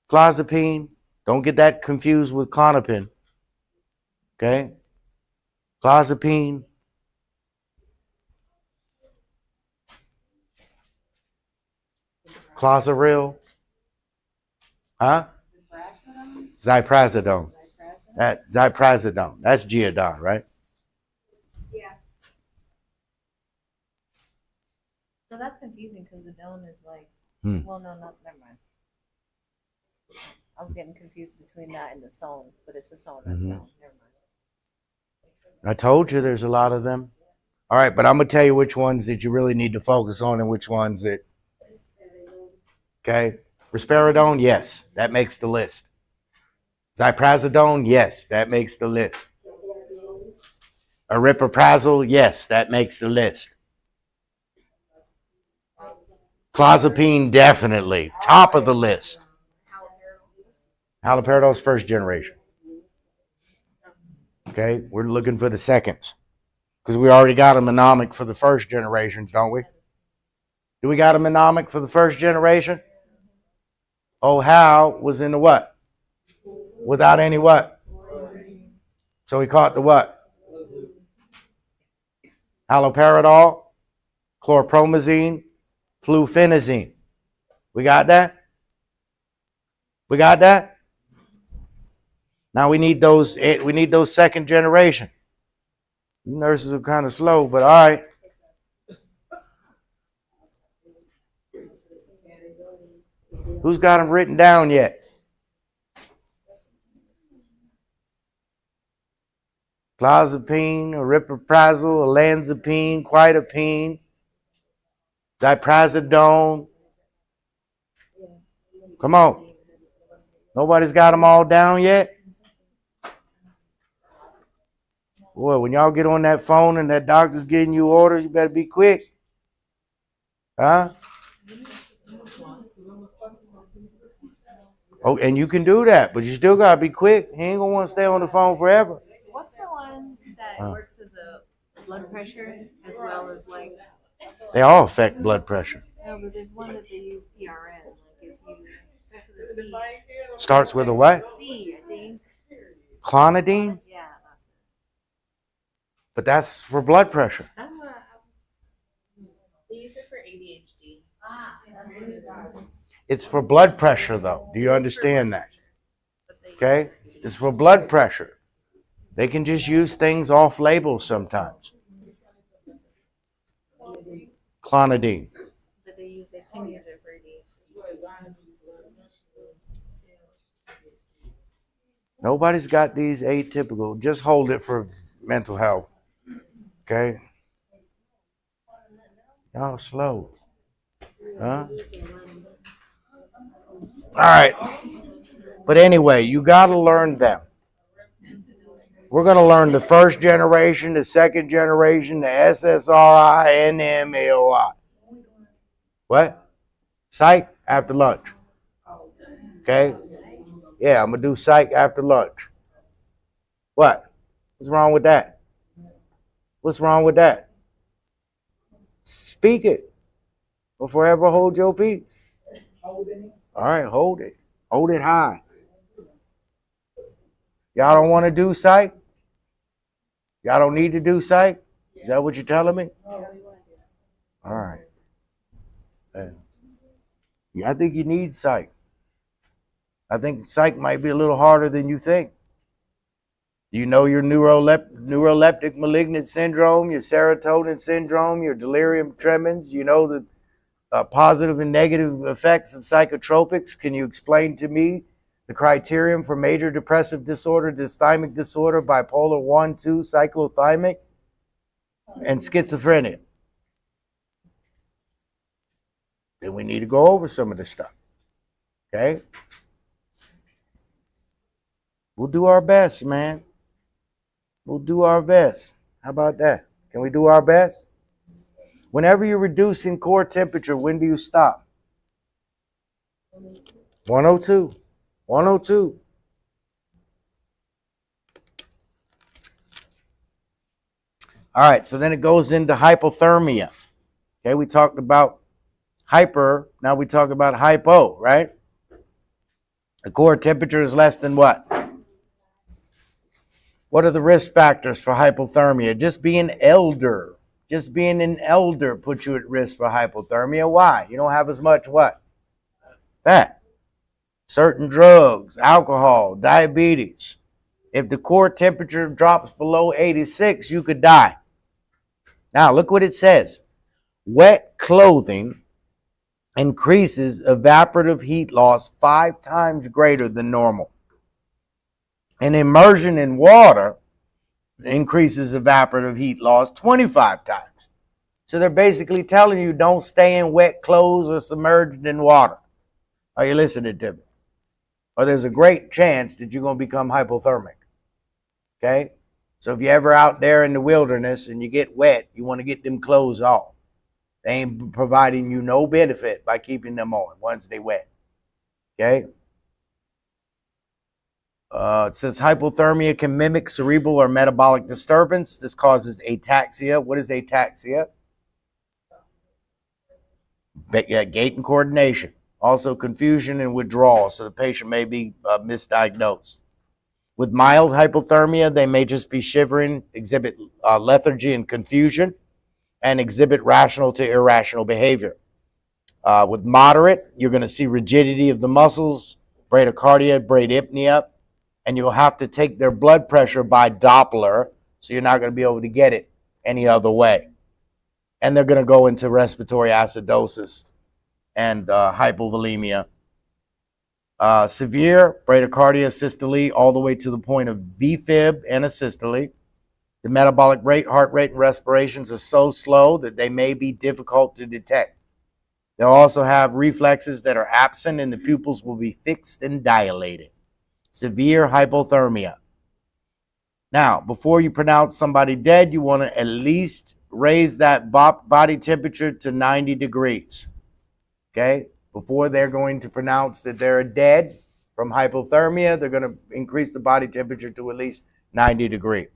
Clozapine. Don't get that confused with Clonopin. Okay? Clozapine. Clozaril. Huh? Zyprazidone. That Zyprazidone. That's Geodon, right? Yeah. So that's confusing because the dome is like, well, no, never mind. I was getting confused between that and the Sown, but it's the Sown. Never mind. I told you there's a lot of them. All right, but I'm going to tell you which ones that you really need to focus on and which ones that, okay? Risperidone, yes, that makes the list. Zyprazidone, yes, that makes the list. Aripiprazole, yes, that makes the list. Clozapine, definitely. Top of the list. Haloperidol's first generation. Okay, we're looking for the seconds. Because we already got a mnemonic for the first generations, don't we? Do we got a mnemonic for the first generation? Oh, Hal was in the what? Without any what? So he caught the what? Haloperidol, chlorpromazine, flufenazine. We got that? We got that? Now we need those second generation. You nurses are kind of slow, but all right. Who's got them written down yet? Clozapine, aripiprazole, olanzapine, quetiapine, zyprazidone. Come on. Nobody's got them all down yet? Boy, when y'all get on that phone and that doctor's getting you orders, you better be quick. Huh? Oh, and you can do that, but you still got to be quick. He ain't going to want to stay on the phone forever. What's the one that works as a blood pressure as well as like? They all affect blood pressure. No, but there's one that they use PRN. Like if you starts with a C. Starts with a what? C, I think. Clonidine? Yeah, that's it. But that's for blood pressure. They use it for ADHD. It's for blood pressure, though. Do you understand that? Okay? It's for blood pressure. They can just use things off label sometimes. Clonidine. But they can use it for ADHD. Nobody's got these atypical. Just hold it for mental health. Okay? Y'all slow. Huh? All right. But anyway, you got to learn them. We're going to learn the first generation, the second generation, the SSRI, and the MAOI. What? Psych after lunch. Okay? Yeah, I'm going to do psych after lunch. What? What's wrong with that? What's wrong with that? Speak it. Or forever hold your peace. All right, hold it. Hold it high. Y'all don't want to do psych? Y'all don't need to do psych? Is that what you're telling me? All right. Yeah, I think you need psych. I think psych might be a little harder than you think. You know your neuroleptic malignant syndrome, your serotonin syndrome, your delirium tremens. You know the positive and negative effects of psychotropics. Can you explain to me the criterion for major depressive disorder, dysthymic disorder, bipolar 1, 2, cyclothymic, and schizophrenia? Then we need to go over some of this stuff. Okay? We'll do our best, man. We'll do our best. How about that? Can we do our best? Whenever you're reducing core temperature, when do you stop? 102. 102. All right, so then it goes into hypothermia. Okay, we talked about hyper, now we talk about hypo, right? The core temperature is less than what? What are the risk factors for hypothermia? Just being elder. Just being an elder puts you at risk for hypothermia. Why? You don't have as much what? Fat. Certain drugs, alcohol, diabetes. If the core temperature drops below 86, you could die. Now, look what it says. Wet clothing increases evaporative heat loss 5 times greater than normal. And immersion in water increases evaporative heat loss 25 times. So they're basically telling you don't stay in wet clothes or submerged in water. Are you listening to me? Or there's a great chance that you're going to become hypothermic. Okay? So if you're ever out there in the wilderness and you get wet, you want to get them clothes off. They ain't providing you no benefit by keeping them on once they wet. Okay? It says hypothermia can mimic cerebral or metabolic disturbance. This causes ataxia. What is ataxia? Gait and coordination. Also confusion and withdrawal. So the patient may be misdiagnosed. With mild hypothermia, they may just be shivering, exhibit lethargy and confusion, and exhibit rational to irrational behavior. With moderate, you're going to see rigidity of the muscles, bradycardia, bradypnea, and you'll have to take their blood pressure by Doppler, so you're not going to be able to get it any other way. And they're going to go into respiratory acidosis and hypovolemia. Severe bradycardia, systole, all the way to the point of VFib and asystole. The metabolic rate, heart rate, and respirations are so slow that they may be difficult to detect. They'll also have reflexes that are absent and the pupils will be fixed and dilated. Severe hypothermia. Now, before you pronounce somebody dead, you want to at least raise that body temperature to 90 degrees. Okay? Before they're going to pronounce that they're dead from hypothermia, they're going to increase the body temperature to at least 90 degrees.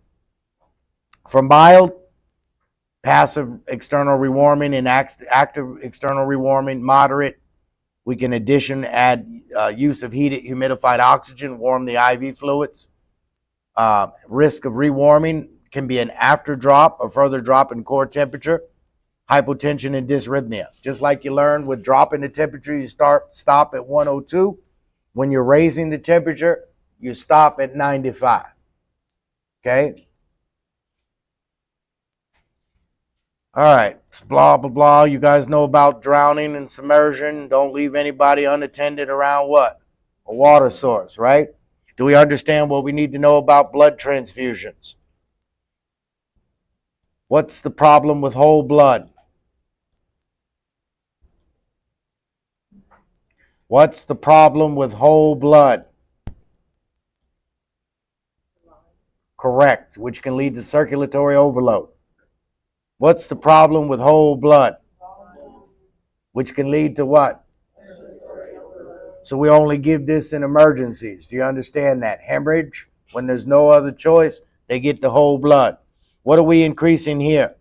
For mild, passive external rewarming and active external rewarming, moderate, we can add use of heated humidified oxygen, warm the IV fluids. Risk of rewarming can be an after drop, a further drop in core temperature, hypotension and dysrhythmia. Just like you learned with dropping the temperature, you stop at 102. When you're raising the temperature, you stop at 95. Okay? All right, blah, blah, blah. You guys know about drowning and submersion. Don't leave anybody unattended around what? A water source, right? Do we understand what we need to know about blood transfusions? What's the problem with whole blood? What's the problem with whole blood? Correct, which can lead to circulatory overload. What's the problem with whole blood? Which can lead to what? So we only give this in emergencies. Do you understand that? Hemorrhage, when there's no other choice, they get the whole blood. What are we increasing here?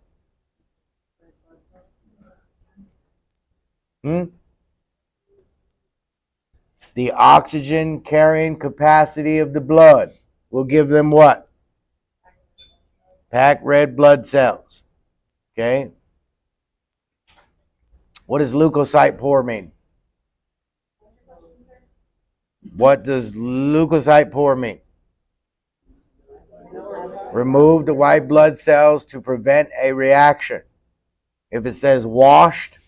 The oxygen carrying capacity of the blood. We'll give them what? Packed red blood cells. Okay? What does leukocyte pore mean? What does leukocyte pore mean? Remove the white blood cells to prevent a reaction. If it says washed,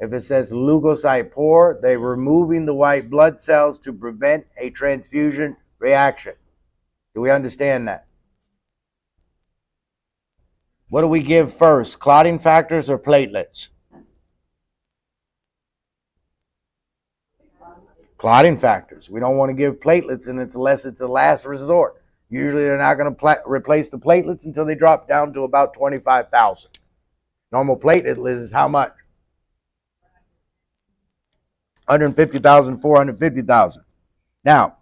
If it says leukocyte poor, they're removing the white blood cells to prevent a transfusion reaction. Do we understand that? What do we give first, clotting factors or platelets? Clotting factors. We don't want to give platelets unless it's a last resort. Usually they're not going to replace the platelets until they drop down to about 25,000. Normal platelet is how much? 150,000, 450,000. Now,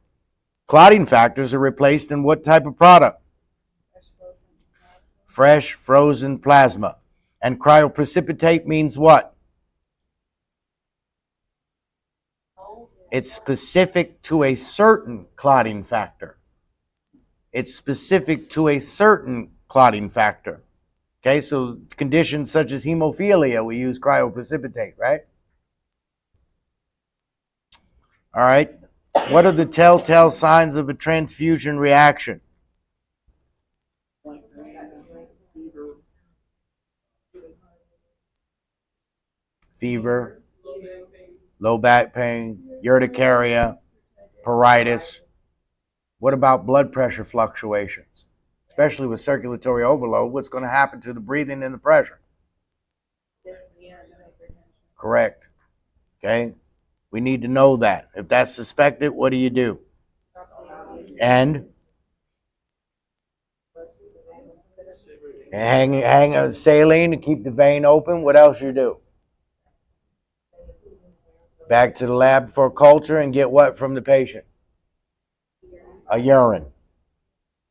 clotting factors are replaced in what type of product? Fresh frozen plasma. And cryoprecipitate means what? It's specific to a certain clotting factor. It's specific to a certain clotting factor. Okay, so conditions such as hemophilia, we use cryoprecipitate, right? All right. What are the telltale signs of a transfusion reaction? Blank pain, fever, Fever, low back pain, urticaria, pruritus. What about blood pressure fluctuations? Especially with circulatory overload, what's going to happen to the breathing and the pressure? Correct. Okay. We need to know that. If that's suspected, what do you do? And hang a saline to keep the vein open. What else you do? Back to the lab for culture and get what from the patient? A urine.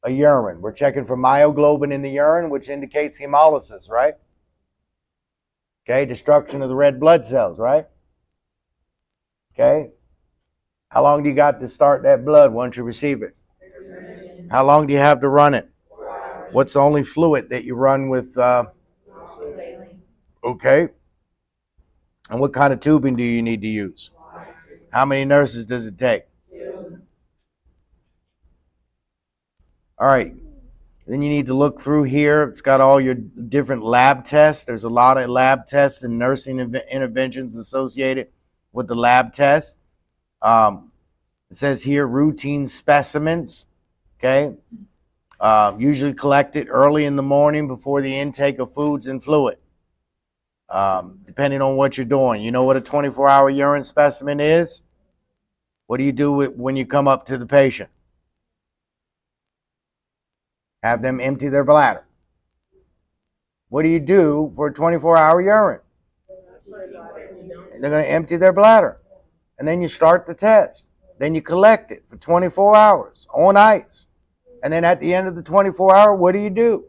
A urine. We're checking for myoglobin in the urine, which indicates hemolysis, right? Okay, destruction of the red blood cells, right? Okay. How long do you got to start that blood once you receive it? How long do you have to run it? What's the only fluid that you run with? Okay. And what kind of tubing do you need to use? How many nurses does it take? All right. Then you need to look through here. It's got all your different lab tests. There's a lot of lab tests and nursing interventions associated with the lab test. It says here routine specimens. Okay. Usually collected early in the morning before the intake of foods and fluid. Depending on what you're doing. You know what a 24-hour urine specimen is? What do you do when you come up to the patient? Have them empty their bladder. What do you do for a 24-hour urine? They're going to empty their bladder. And then you start the test. Then you collect it for 24 hours on ice. And then at the end of the 24-hour, what do?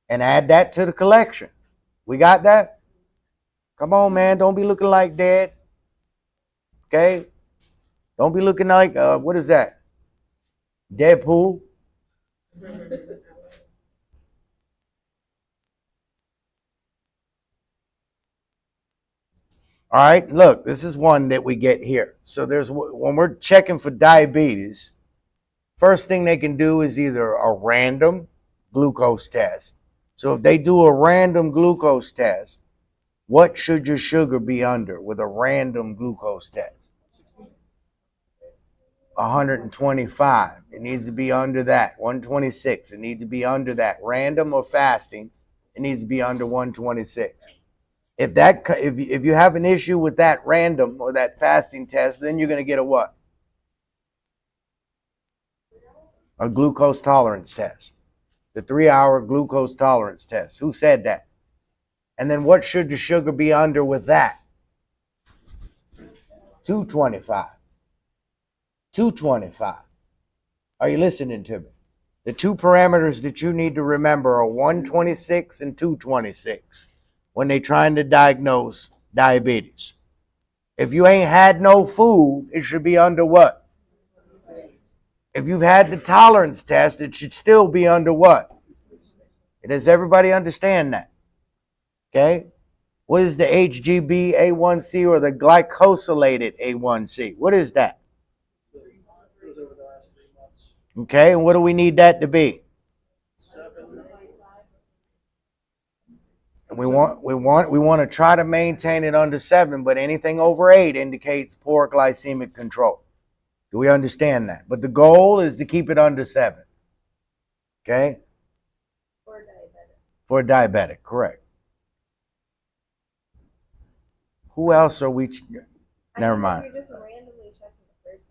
And add that to the collection. We got that? Come on, man. Don't be looking like dead. Okay? Don't be looking like, what is that? Deadpool. All right, look, this is one that we get here. So when we're checking for diabetes, first thing they can do is either a random glucose test. So if they do a random glucose test, what should your sugar be under with a random glucose test? 125. It needs to be under that. 126. It needs to be under that. Random or fasting, it needs to be under 126. If you have an issue with that random or that fasting test, then you're going to get a what? A glucose tolerance test. The 3-hour glucose tolerance test. Who said that? And then what should the sugar be under with that? 225. 225. Are you listening to me? The two parameters that you need to remember are 126 and 226 when they're trying to diagnose diabetes. If you ain't had no food, it should be under what? If you've had the tolerance test, it should still be under what? Does everybody understand that? Okay? What is the HGB A1C or the glycosylated A1C? What is that? over the last 3 months. Okay, and what do we need that to be? 7. We want to try to maintain it under 7, but anything over 8 indicates poor glycemic control. Do we understand that? But the goal is to keep it under 7. Okay? For a diabetic, correct. Who else are we? Never mind. You're just randomly checking the person's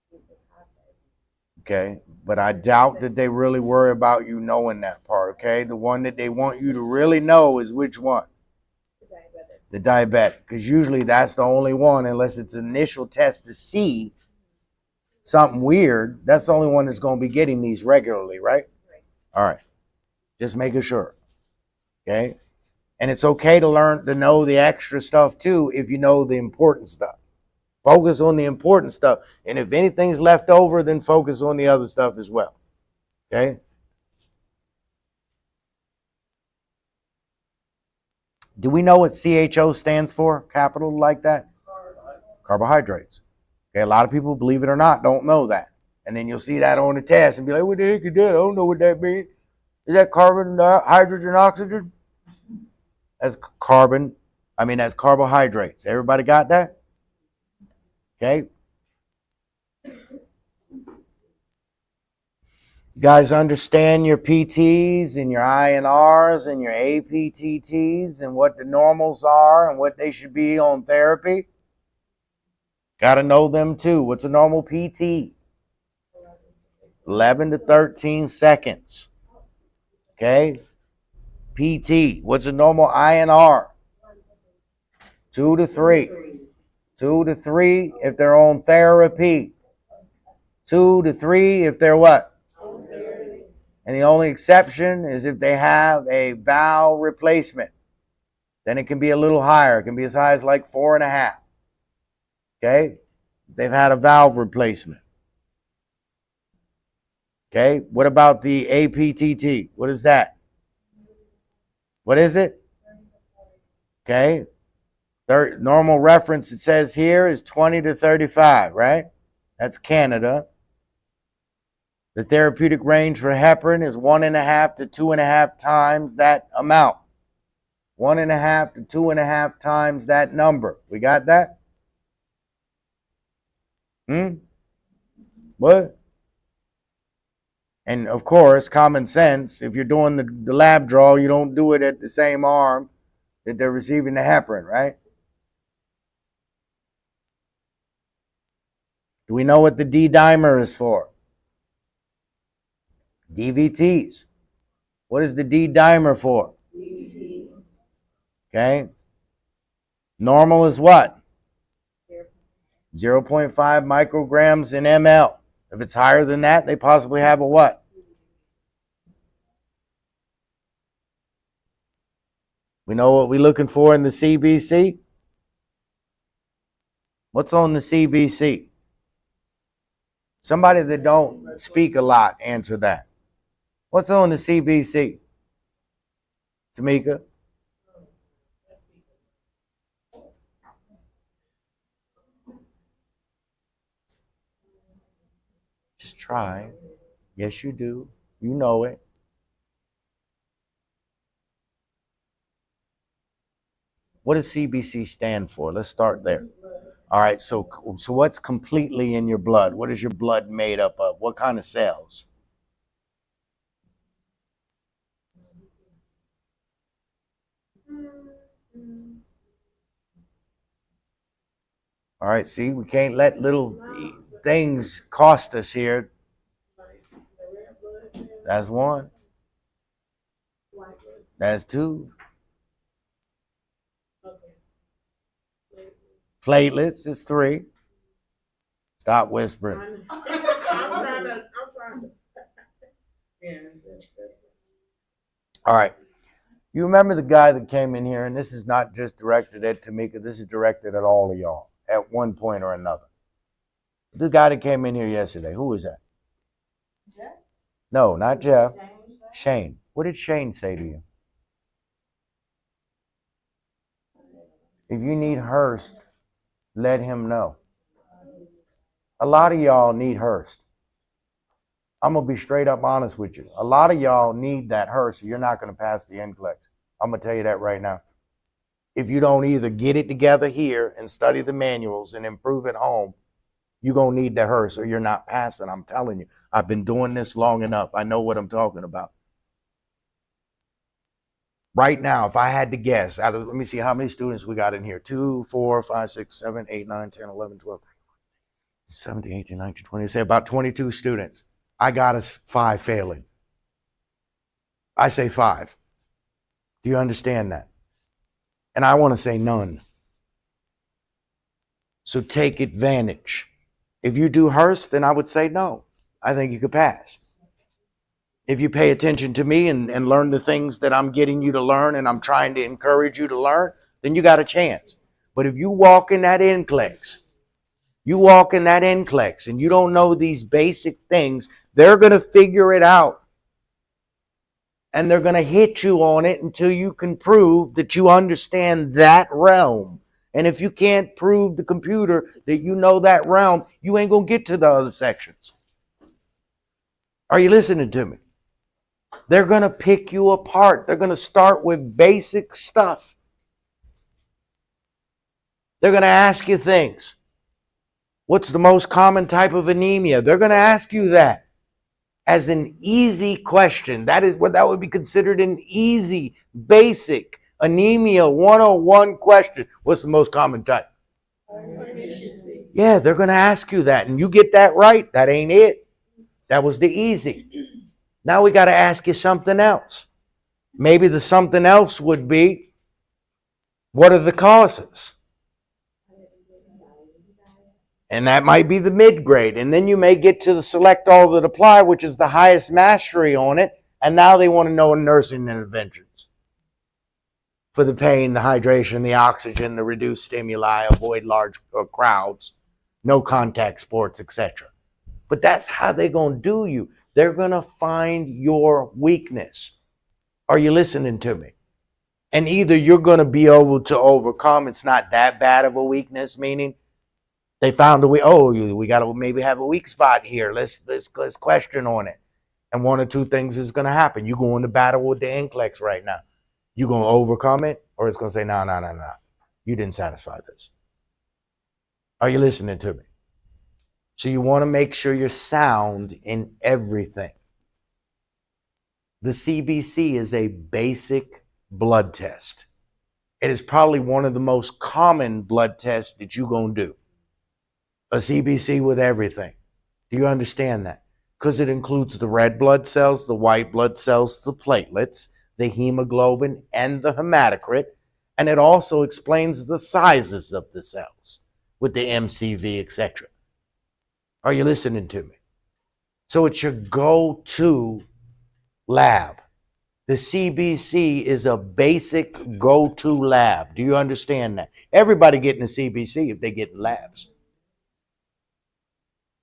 A1C. Okay, but I doubt that they really worry about you knowing that part. Okay, the one that they want you to really know is which one? The diabetic, because usually that's the only one, unless it's an initial test to see something weird. That's the only one that's going to be getting these regularly, right? All right, just making sure. Okay, and it's okay to learn to know the extra stuff too if you know the important stuff. Focus on the important stuff, and if anything's left over, then focus on the other stuff as well. Okay. Do we know what CHO stands for? Capital like that? Carbohydrates. Okay, a lot of people, believe it or not, don't know that. And then you'll see that on the test and be like, what the heck is that? I don't know what that means. Is that carbon, hydrogen, oxygen? That's that's carbohydrates. Everybody got that? Okay. You guys understand your PTs and your INRs and your APTTs and what the normals are and what they should be on therapy? Got to know them too. What's a normal PT? 11 to 13 seconds. Okay? PT. What's a normal INR? 2 to 3. 2 to 3 if they're on therapy. 2 to 3 if they're what? And the only exception is if they have a valve replacement. Then it can be a little higher. It can be as high as like 4.5. Okay? They've had a valve replacement. Okay? What about the APTT? What is that? What is it? Okay? Normal reference it says here is 20 to 35, right? That's Canada. The therapeutic range for heparin is 1.5 to 2.5 times that amount. 1.5 to 2.5 times that number. We got that? What? And of course, common sense, if you're doing the lab draw, you don't do it at the same arm that they're receiving the heparin, right? Do we know what the D-dimer is for? DVTs. What is the D-dimer for? Okay. Normal is what? 0.5 micrograms in ml. If it's higher than that, they possibly have a what? We know what we're looking for in the CBC? What's on the CBC? Somebody that don't speak a lot, answer that. What's on the CBC? Tamika? Just try. Yes, you do. You know it. What does CBC stand for? Let's start there. All right, so what's completely in your blood? What is your blood made up of? What kind of cells? All right, see, we can't let little things cost us here. That's 1. That's 2. Platelets is 3. Stop whispering. I'm trying to. Yeah. All right. You remember the guy that came in here, and this is not just directed at Tamika, this is directed at all of y'all at one point or another. The guy that came in here yesterday, who was that? Jeff? No, not Jeff. Shane. What did Shane say to you? If you need Hearst, let him know. A lot of y'all need Hearst. I'm going to be straight up honest with you. A lot of y'all need that Hearst, or you're not going to pass the NCLEX. I'm going to tell you that right now. If you don't either get it together here and study the manuals and improve at home, you're going to need the hearse or you're not passing. I'm telling you, I've been doing this long enough. I know what I'm talking about. Right now, if I had to guess, let me see how many students we got in here. 2, 4, 5, 6, 7, 8, 9, 10, 11, 12, 17, 18, 19, 20. Say about 22 students. I got us 5 failing. I say 5. Do you understand that? And I want to say none. So take advantage. If you do Hearst, then I would say no. I think you could pass. If you pay attention to me and learn the things that I'm getting you to learn and I'm trying to encourage you to learn, then you got a chance. But if you walk in that NCLEX, and you don't know these basic things, they're going to figure it out. And they're going to hit you on it until you can prove that you understand that realm. And if you can't prove the computer that you know that realm, you ain't going to get to the other sections. Are you listening to me? They're going to pick you apart. They're going to start with basic stuff. They're going to ask you things. What's the most common type of anemia? They're going to ask you that as an easy question. That is what that would be considered an easy, basic anemia 101 question. What's the most common type? Yeah, they're going to ask you that. And you get that right, that ain't it. That was the easy. Now we got to ask you something else. Maybe the something else would be, what are the causes? And that might be the mid-grade. And then you may get to the select all that apply, which is the highest mastery on it. And now they want to know nursing interventions for the pain, the hydration, the oxygen, the reduced stimuli, avoid large crowds, no contact sports, etc. But that's how they're going to do you. They're going to find your weakness. Are you listening to me? And either you're going to be able to overcome, it's not that bad of a weakness, meaning they found a way, we got to maybe have a weak spot here. Let's question on it. And one or two things is going to happen. You go into battle with the NCLEX right now. You going to overcome it, or it's going to say, no. You didn't satisfy this. Are you listening to me? So you want to make sure you're sound in everything. The CBC is a basic blood test. It is probably one of the most common blood tests that you're going to do. A CBC with everything. Do you understand that? Because it includes the red blood cells, the white blood cells, the platelets, the hemoglobin, and the hematocrit. And it also explains the sizes of the cells with the MCV, etc. Are you listening to me? So it's your go-to lab. The CBC is a basic go-to lab. Do you understand that? Everybody getting a CBC if they get in labs.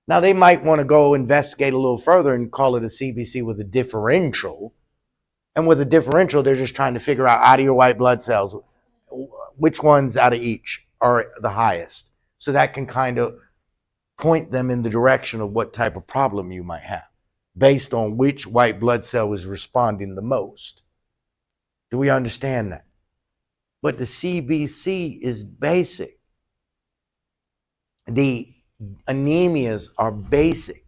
Now, they might want to go investigate a little further and call it a CBC with a differential. And with a differential, they're just trying to figure out of your white blood cells, which ones out of each are the highest. So that can kind of point them in the direction of what type of problem you might have based on which white blood cell is responding the most. Do we understand that? But the CBC is basic. The anemias are basic.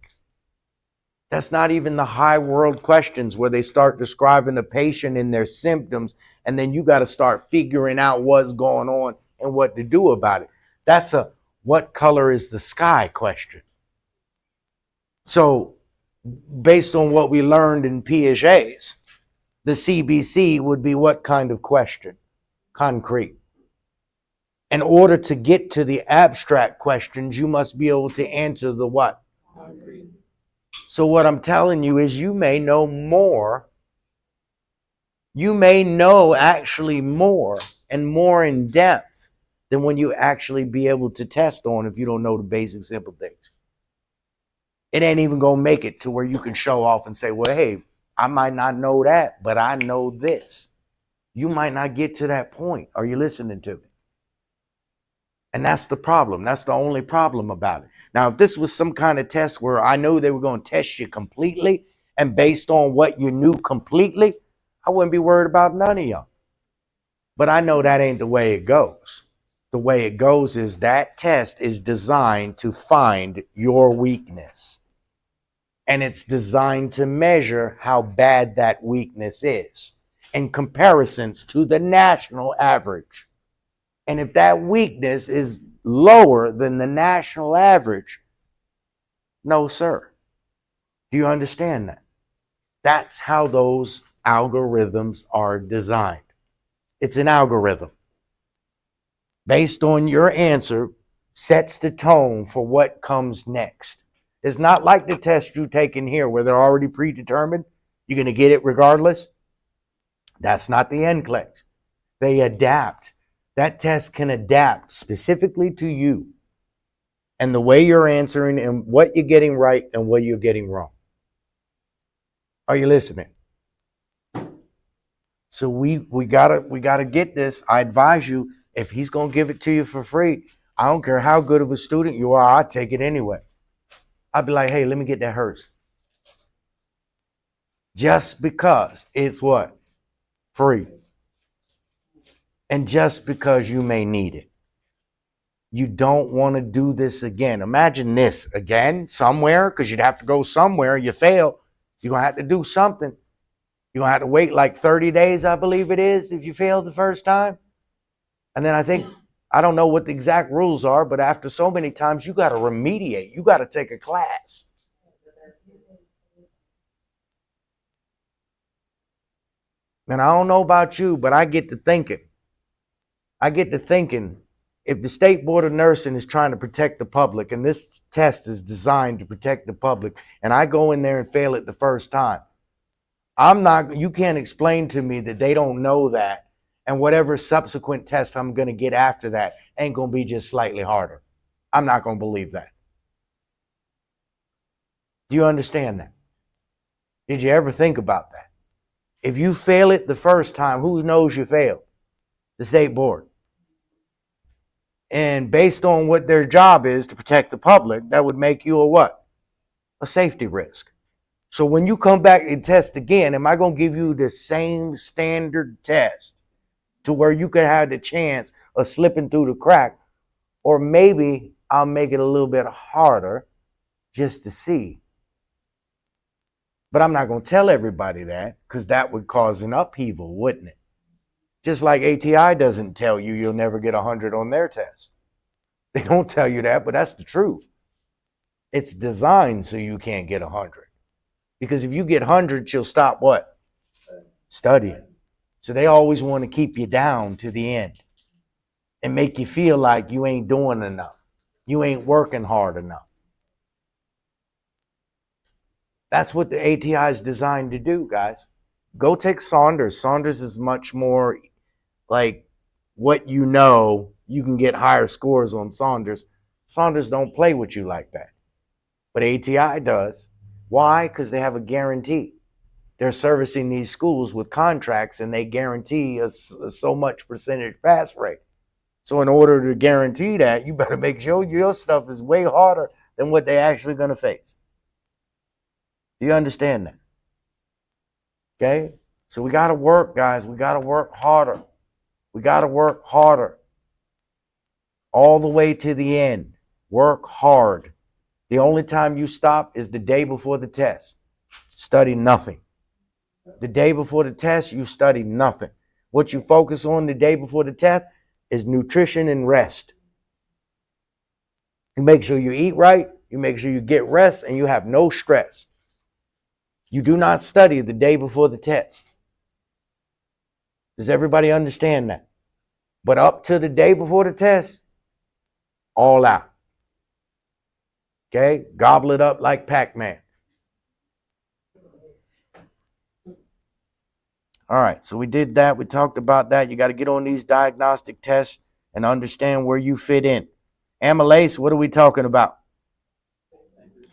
That's not even the high world questions where they start describing the patient and their symptoms, and then you got to start figuring out what's going on and what to do about it. That's a what color is the sky question. So based on what we learned in Piaget's, the CBC would be what kind of question? Concrete. In order to get to the abstract questions, you must be able to answer the what? Concrete. So what I'm telling you is you may know more. You may know actually more and more in depth than when you actually be able to test on if you don't know the basic simple things. It ain't even going to make it to where you can show off and say, well, hey, I might not know that, but I know this. You might not get to that point. Are you listening to me? And that's the problem. That's the only problem about it. Now, if this was some kind of test where I know they were going to test you completely and based on what you knew completely, I wouldn't be worried about none of y'all. But I know that ain't the way it goes. The way it goes is that test is designed to find your weakness. And it's designed to measure how bad that weakness is in comparisons to the national average. And if that weakness is lower than the national average, no, sir. Do you understand that? That's how those algorithms are designed. It's an algorithm. Based on your answer, sets the tone for what comes next. It's not like the test you take in here where they're already predetermined. You're going to get it regardless. That's not the NCLEX. They adapt. That test can adapt specifically to you and the way you're answering and what you're getting right and what you're getting wrong. Are you listening? So we gotta get this. I advise you, if he's gonna give it to you for free, I don't care how good of a student you are, I'd take it anyway. I'd be like, hey, let me get that hers. Just because it's what? Free. And just because you may need it. You don't want to do this again. Imagine this again somewhere, because you'd have to go somewhere. You fail. You're going to have to do something. You're going to have to wait like 30 days, I believe it is, if you failed the first time. And then I don't know what the exact rules are, but after so many times, you got to remediate. You got to take a class. And I don't know about you, but I get to thinking, if the State Board of Nursing is trying to protect the public, and this test is designed to protect the public, and I go in there and fail it the first time, you can't explain to me that they don't know that, and whatever subsequent test I'm going to get after that ain't going to be just slightly harder. I'm not going to believe that. Do you understand that? Did you ever think about that? If you fail it the first time, who knows you failed? The State Board. And based on what their job is to protect the public, that would make you a what? A safety risk. So when you come back and test again, am I going to give you the same standard test to where you could have the chance of slipping through the crack? Or maybe I'll make it a little bit harder just to see. But I'm not going to tell everybody that, because that would cause an upheaval, wouldn't it? Just like ATI doesn't tell you you'll never get 100 on their test. They don't tell you that, but that's the truth. It's designed so you can't get 100. Because if you get 100, you'll stop what? Studying. So they always want to keep you down to the end and make you feel like you ain't doing enough. You ain't working hard enough. That's what the ATI is designed to do, guys. Go take Saunders. Saunders is much more like what you know. You can get higher scores on Saunders. Saunders don't play with you like that. But ATI does. Why? Because they have a guarantee. They're servicing these schools with contracts, and they guarantee a so much percentage pass rate. So in order to guarantee that, you better make sure your stuff is way harder than what they're actually going to face. Do you understand that? Okay? So we got to work, guys. We got to work harder. We got to work harder. All the way to the end. Work hard. The only time you stop is the day before the test. Study nothing. The day before the test, you study nothing. What you focus on the day before the test is nutrition and rest. You make sure you eat right. You make sure you get rest, and you have no stress. You do not study the day before the test. Does everybody understand that? But up to the day before the test, all out. Okay? Gobble it up like Pac-Man. All right, so we did that. We talked about that. You got to get on these diagnostic tests and understand where you fit in. Amylase, what are we talking about?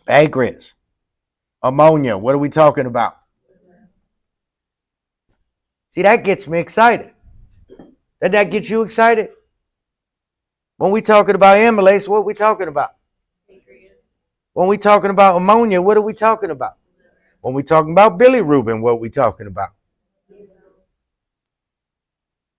Pancreas. Ammonia, what are we talking about? See, that gets me excited. Doesn't that get you excited? When we talking about amylase, what are we talking about? When we talking about ammonia, what are we talking about? When we talking about bilirubin, what are we talking about?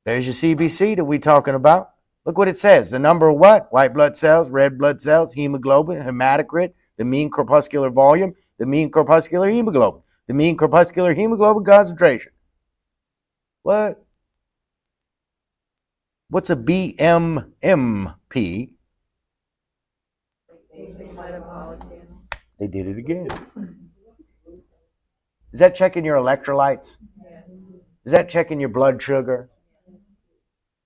There's your CBC that we talking about. Look what it says. The number of what? White blood cells, red blood cells, hemoglobin, hematocrit, the mean corpuscular volume, the mean corpuscular hemoglobin, the mean corpuscular hemoglobin concentration. What? What's a BMMP? Basic metabolic. They did it again. Is that checking your electrolytes? Yes. Is that checking your blood sugar?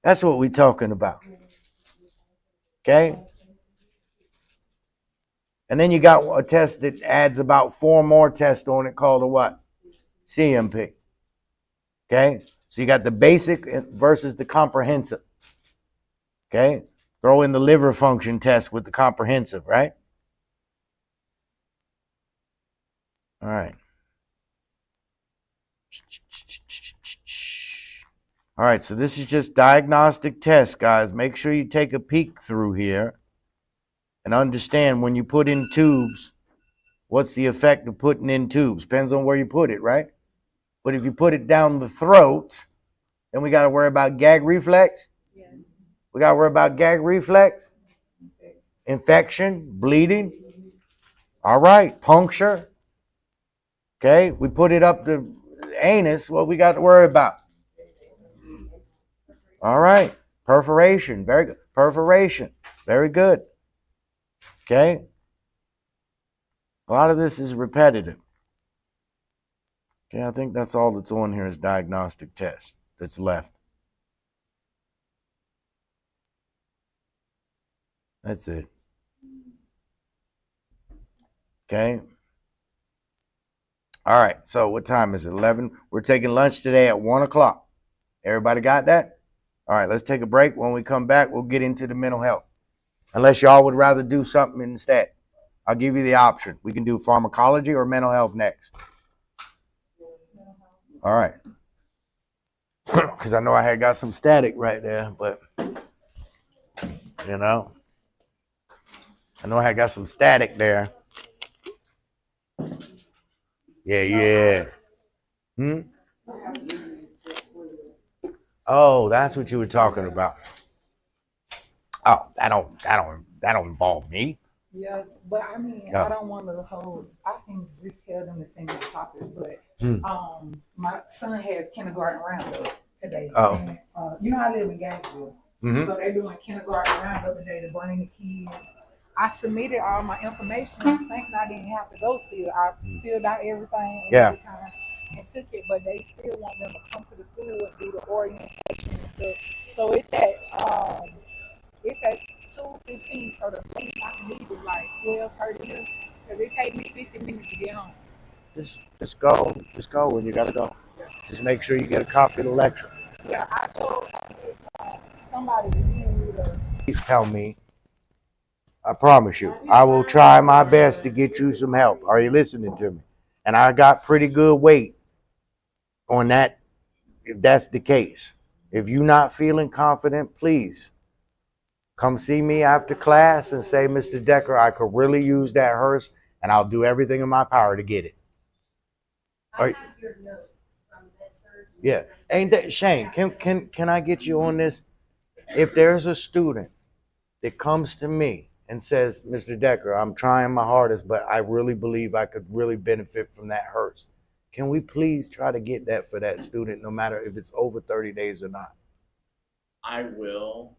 That's what we're talking about. Okay? And then you got a test that adds about 4 more tests on it called a what? CMP. Okay? So you got the basic versus the comprehensive. Okay? Throw in the liver function test with the comprehensive, right? All right. All right, so this is just diagnostic tests, guys. Make sure you take a peek through here and understand when you put in tubes, what's the effect of putting in tubes? Depends on where you put it, right? But if you put it down the throat, then we got to worry about gag reflex. Yeah. We got to worry about gag reflex, infection, bleeding. All right, puncture. Okay, we put it up the anus. What we got to worry about? All right, perforation. Very good. Perforation. Very good. Okay. A lot of this is repetitive. Okay, I think that's all that's on here is diagnostic test that's left. That's it. Okay. All right, so what time is it? 11. We're taking lunch today at 1 o'clock. Everybody got that? All right, let's take a break. When we come back, we'll get into the mental health. Unless y'all would rather do something instead. I'll give you the option. We can do pharmacology or mental health next. All right. Because I know I had got some static right there, but, you know, I know I had got some static there. Yeah. Oh, that's what you were talking about. Oh, that don't involve me. Yeah, but I mean, Yeah. I don't want to hold. I can just tell them to send me the topics, but my son has kindergarten roundup today. Oh. And, you know, I live in Gainesville, so they're doing kindergarten roundup today to bring the kids. I submitted all my information, thinking I didn't have to go still. I filled out everything Yeah. and took it, but they still want them to come to the school and do the orientation and stuff. So it's at 2:15, so the place I can leave is like 12:30 here, because it takes me 50 minutes to get home. Just go when you gotta go. Just make sure you get a copy of the lecture. Yeah, I told somebody to send me the. Please tell me. I promise you, I will try my best to get you some help. Are you listening to me? And I got pretty good weight on that, if that's the case. If you're not feeling confident, please come see me after class and say, Mr. Decker, I could really use that hearse, and I'll do everything in my power to get it. I have your notes from MedSurg. Yeah. Ain't that Shane? Can I get you on this? If there's a student that comes to me and says, Mr. Decker, I'm trying my hardest, but I really believe I could really benefit from that hearse. Can we please try to get that for that student, no matter if it's over 30 days or not? I will.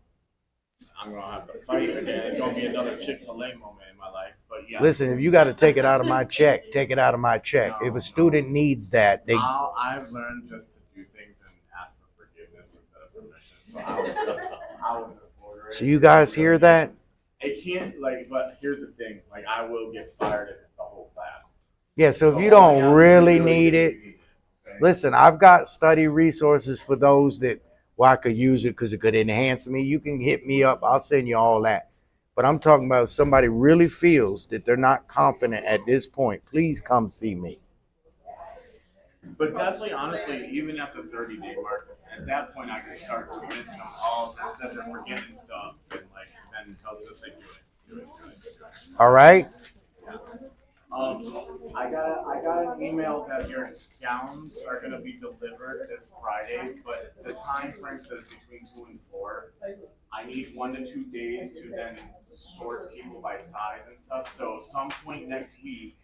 I'm gonna have to fight again. It's gonna be another Chick-fil-A moment in my life. But yeah. Listen, if you got to take it out of my check, take it out of my check. If a student needs that, they. I've learned just to do things and ask for forgiveness instead of permission. So I will just order it. So you guys hear that? It can't but here's the thing. I will get fired if it's the whole class. Yeah. So if you don't really need it, listen, I've got study resources for those that I could use it because it could enhance me. You can hit me up. I'll send you all that. But I'm talking about if somebody really feels that they're not confident at this point, please come see me. But definitely, honestly, even at the 30-day mark, at that point, I can start convincing them all instead of forgetting stuff and then tell them to say, do it. All right? I got an email that your gowns are gonna be delivered this Friday, but the time frame says between 2 and 4. I need 1 to 2 days to then sort people by size and stuff. So some point next week,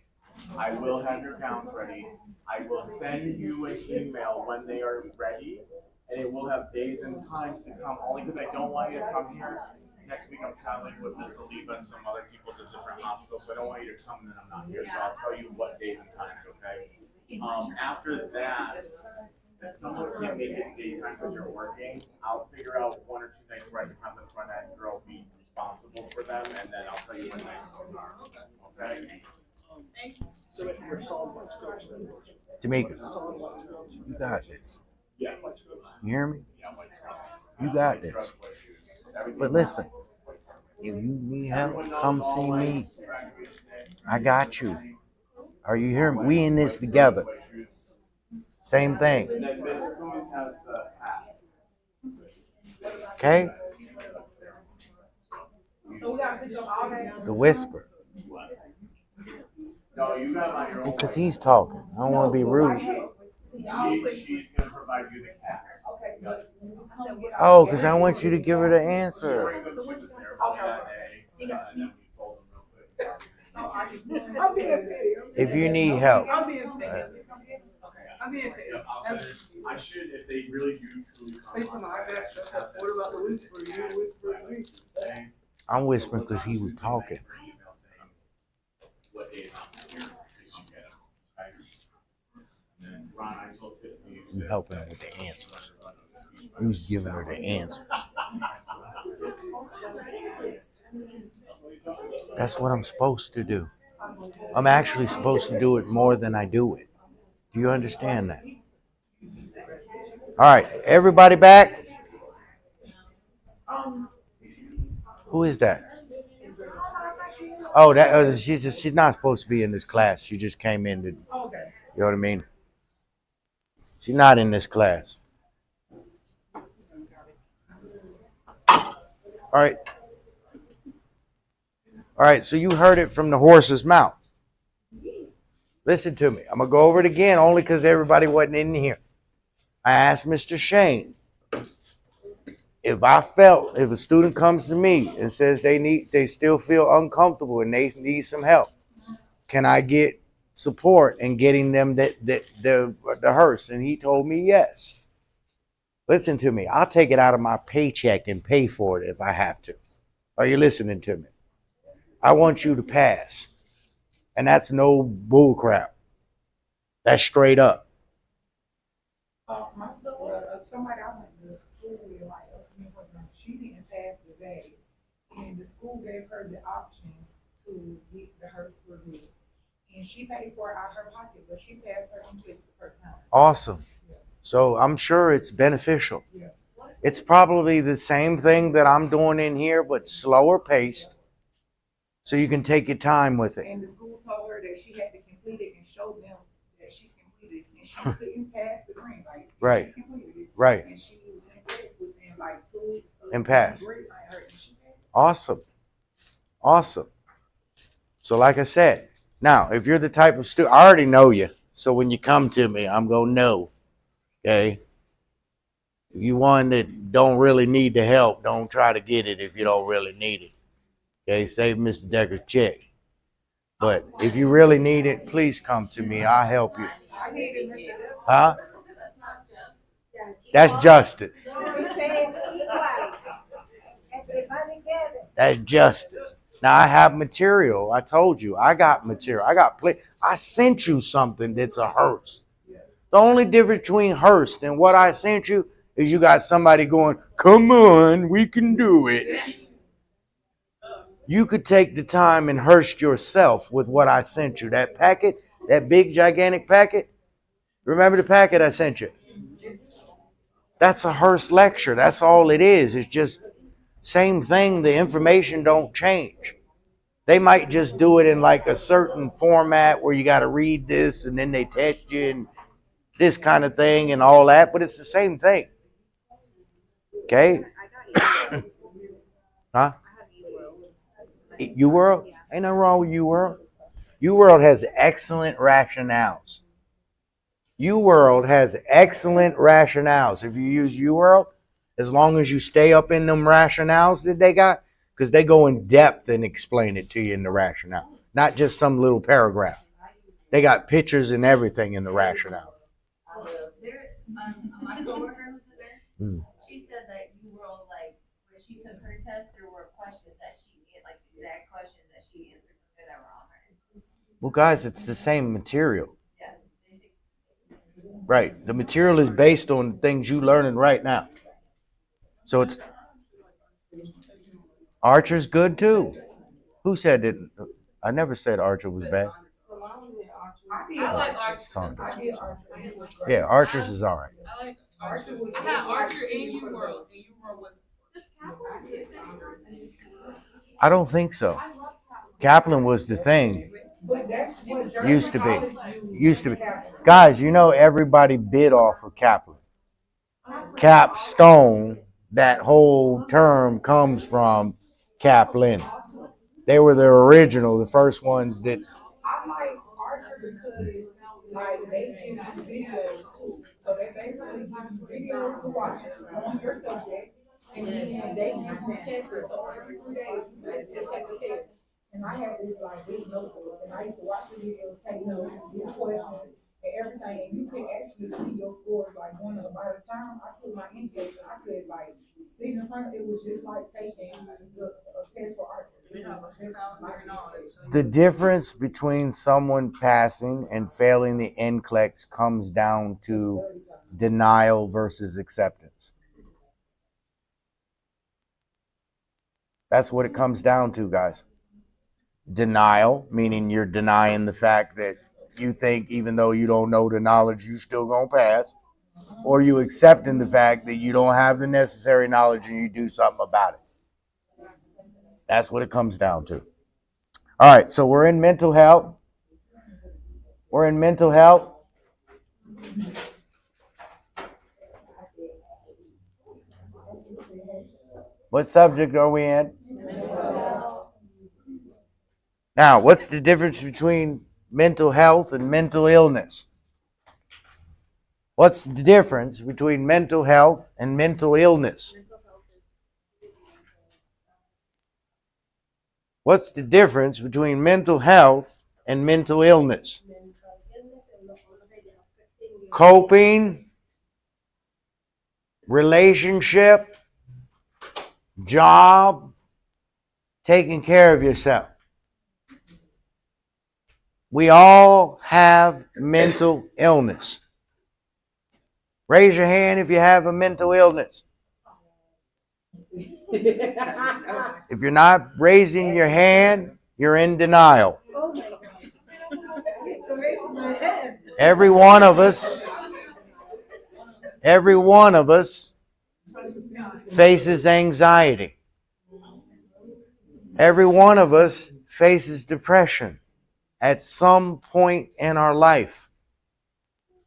I will have your gowns ready. I will send you an email when they are ready, and it will have days and times to come. Only because I don't want you to come here next week. I'm traveling with Miss Saliba and some other people to different hospitals, so I don't want you to come and then I'm not here. So I'll tell you what days and times. Okay. After that, if someone can't make it daytime because you're working, I'll figure out 1 or 2 nights where I can have the front end girl be responsible for them, and then I'll tell you what nights those are. Okay. So if you're solid white scopes, Tamika, solid white scopes. you got this. Yeah. You hear me? Yeah, white scrubs. You got this. But listen, if you need help, come see me. I got you. Are you hearing me? We in this together. Same thing. Okay? So we got a picture of all that. The whisper. Because he's talking. I don't want to be rude. She's gonna provide you the caps. Okay, but Oh, because I want you to give her the answer. I'm being petty. If you need help. I'm being petty. I'm being petty. I should, if they really do truly Hey, tonight, I got what about the whisper? You whisper to me. I'm whispering because he was talking. What days I'm here, because you get them, right? And then Ron, I told Tiffany. You helping her with the answers. He was giving her the answers. That's what I'm supposed to do. I'm actually supposed to do it more than I do it. Do you understand that? All right, everybody back? Who is that? Oh, that she's not supposed to be in this class. She just came in to, you know what I mean? She's not in this class. All right. All right, so you heard it from the horse's mouth. Listen to me. I'm going to go over it again only because everybody wasn't in here. I asked Mr. Shane, if a student comes to me and says they still feel uncomfortable and they need some help, can I get support in getting them the hearse? And he told me yes. Listen to me. I'll take it out of my paycheck and pay for it if I have to. Are you listening to me? I want you to pass. And that's no bull crap. That's straight up. Somebody I went to school with, like, she didn't pass the day, and the school gave her the option to get the hearse removed, and she paid for it out of her pocket, but she passed her complex the first time. Awesome. So I'm sure it's beneficial. It's probably the same thing that I'm doing in here, but slower paced, so you can take your time with it. And the school told her that she had to complete it and show them that she completed it, and she couldn't pass the green light. Right. She completed it. Right. And she went test within like 2 weeks. And passed. And she passed. Awesome. Awesome. So like I said, now, if you're the type of student, I already know you. So when you come to me, I'm going to know. Okay? If you one that don't really need the help, don't try to get it if you don't really need it. Okay? Save Mr. Decker's check. But if you really need it, please come to me. I'll help you. Huh? That's justice. That's justice. Now I have material. I told you I got material. I sent you something that's a hearse. The only difference between hearse and what I sent you is you got somebody going, "Come on, we can do it." You could take the time and hearse yourself with what I sent you. That packet, that big gigantic packet. Remember the packet I sent you? That's a hearse lecture. That's all it is. It's just same thing. The information don't change. They might just do it in like a certain format where you got to read this and then they test you and this kind of thing and all that, but it's the same thing. Okay? Huh? UWorld? Ain't nothing wrong with UWorld. UWorld has excellent rationales. UWorld has excellent rationales. If you use UWorld, as long as you stay up in them rationales that they got, because they go in depth and explain it to you in the rationale, not just some little paragraph. They got pictures and everything in the rationale. My coworker who's a nurse, Mm. she said that you were all like, when she took her test, there were questions that she had, like exact questions that she answered from that were on her. Well, guys, it's the same material. Yeah. Right. The material is based on things you learning right now. So it's Archer's good too. Who said it? I never said Archer was bad. I like Archer. Sandra. I did Archer. It was great. Yeah, Archer's is all right. I like Archer was. I had Archer in UWorld, and UWorld was. I don't think so. Kaplan was the thing. But that's what Used to be. German Used to be. Guys, you know everybody bid off of Kaplan. Capstone, that whole term comes from Kaplan. They were the original, the first ones that. I like Archer because like they give you videos too. So they basically give you videos to watch on your subject, and then they give you tests. So every 2 days you basically take a test. And I have this like big notebook, and I used to watch the videos, take notes, do questions, and everything. And you could actually see your scores like going up. By the time I took my NCLEX, I could like see in front of it was just like taking a test for Archer. The difference between someone passing and failing the NCLEX comes down to denial versus acceptance. That's what it comes down to, guys. Denial, meaning you're denying the fact that you think even though you don't know the knowledge, you still gonna pass. Or you accepting the fact that you don't have the necessary knowledge and you do something about it. That's what it comes down to. All right, so we're in mental health. We're in mental health. What subject are we in? Now, what's the difference between mental health and mental illness? What's the difference between mental health and mental illness? What's the difference between mental health and mental illness? Coping, relationship, job, taking care of yourself. We all have mental illness. Raise your hand if you have a mental illness. If you're not raising your hand, you're in denial. Every one of us faces anxiety. Every one of us faces depression at some point in our life.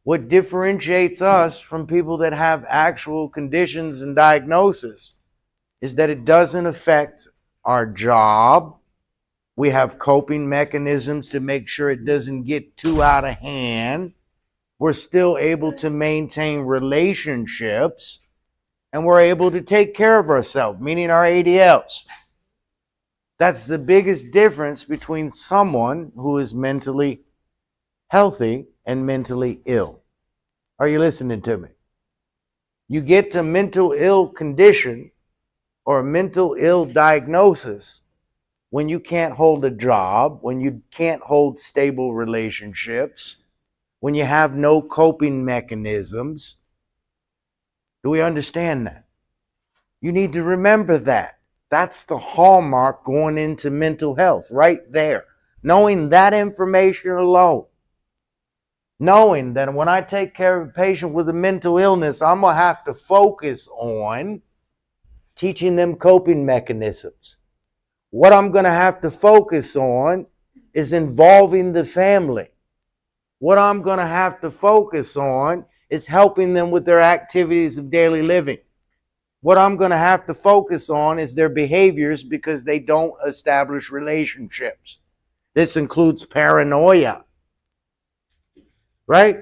What differentiates us from people that have actual conditions and diagnoses is that it doesn't affect our job. We have coping mechanisms to make sure it doesn't get too out of hand. We're still able to maintain relationships, and we're able to take care of ourselves, meaning our ADLs. That's the biggest difference between someone who is mentally healthy and mentally ill. Are you listening to me? You get to mental ill condition or a mental ill diagnosis when you can't hold a job, when you can't hold stable relationships, when you have no coping mechanisms. Do we understand that? You need to remember that. That's the hallmark going into mental health right there. Knowing that information alone. Knowing that when I take care of a patient with a mental illness, I'm going to have to focus on teaching them coping mechanisms. What I'm going to have to focus on is involving the family. What I'm going to have to focus on is helping them with their activities of daily living. What I'm going to have to focus on is their behaviors because they don't establish relationships. This includes paranoia, right?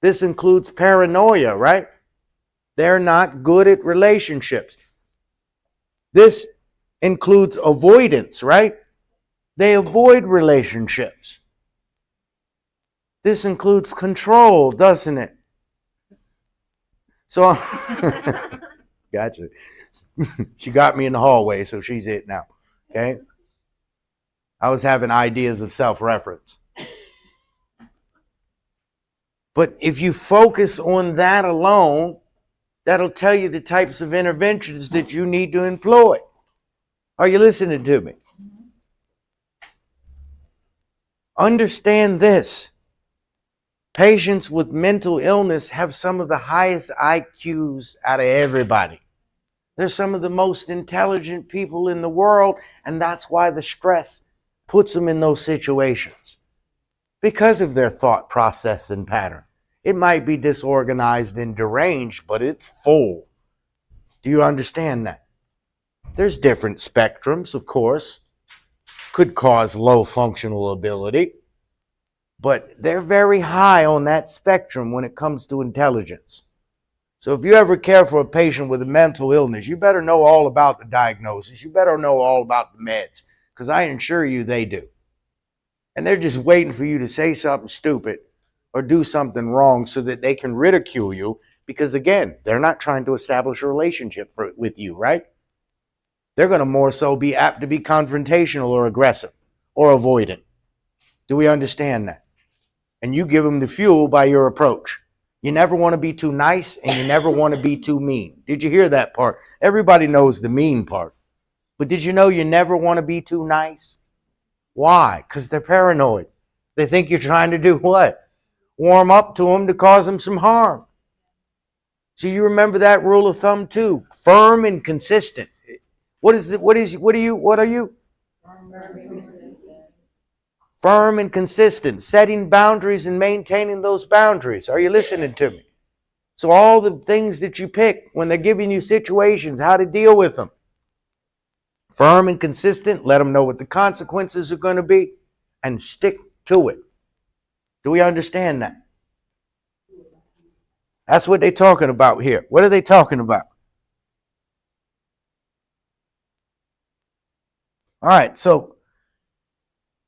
This includes paranoia, right? They're not good at relationships. This includes avoidance, right? They avoid relationships. This includes control, doesn't it? So, gotcha. She got me in the hallway, so she's it now. Okay? I was having ideas of self-reference. But if you focus on that alone, that'll tell you the types of interventions that you need to employ. Are you listening to me? Understand this. Patients with mental illness have some of the highest IQs out of everybody. They're some of the most intelligent people in the world, and that's why the stress puts them in those situations. Because of their thought process and pattern. It might be disorganized and deranged, but it's full. Do you understand that? There's different spectrums, of course. Could cause low functional ability, but they're very high on that spectrum when it comes to intelligence. So if you ever care for a patient with a mental illness, you better know all about the diagnosis. You better know all about the meds, because I assure you they do. And they're just waiting for you to say something stupid or do something wrong so that they can ridicule you, because again, they're not trying to establish a relationship with you, right? They're going to more so be apt to be confrontational or aggressive or avoidant. Do we understand that? And you give them the fuel by your approach. You never want to be too nice, and you never want to be too mean. Did you hear that part? Everybody knows the mean part. But did you know you never want to be too nice? Why? Because they're paranoid. They think you're trying to do what? Warm up to them to cause them some harm. So you remember that rule of thumb too. Firm and consistent. What are you? Firm and consistent. Setting boundaries and maintaining those boundaries. Are you listening to me? So all the things that you pick when they're giving you situations, how to deal with them. Firm and consistent. Let them know what the consequences are going to be and stick to it. Do we understand that? That's what they're talking about here. What are they talking about? All right, so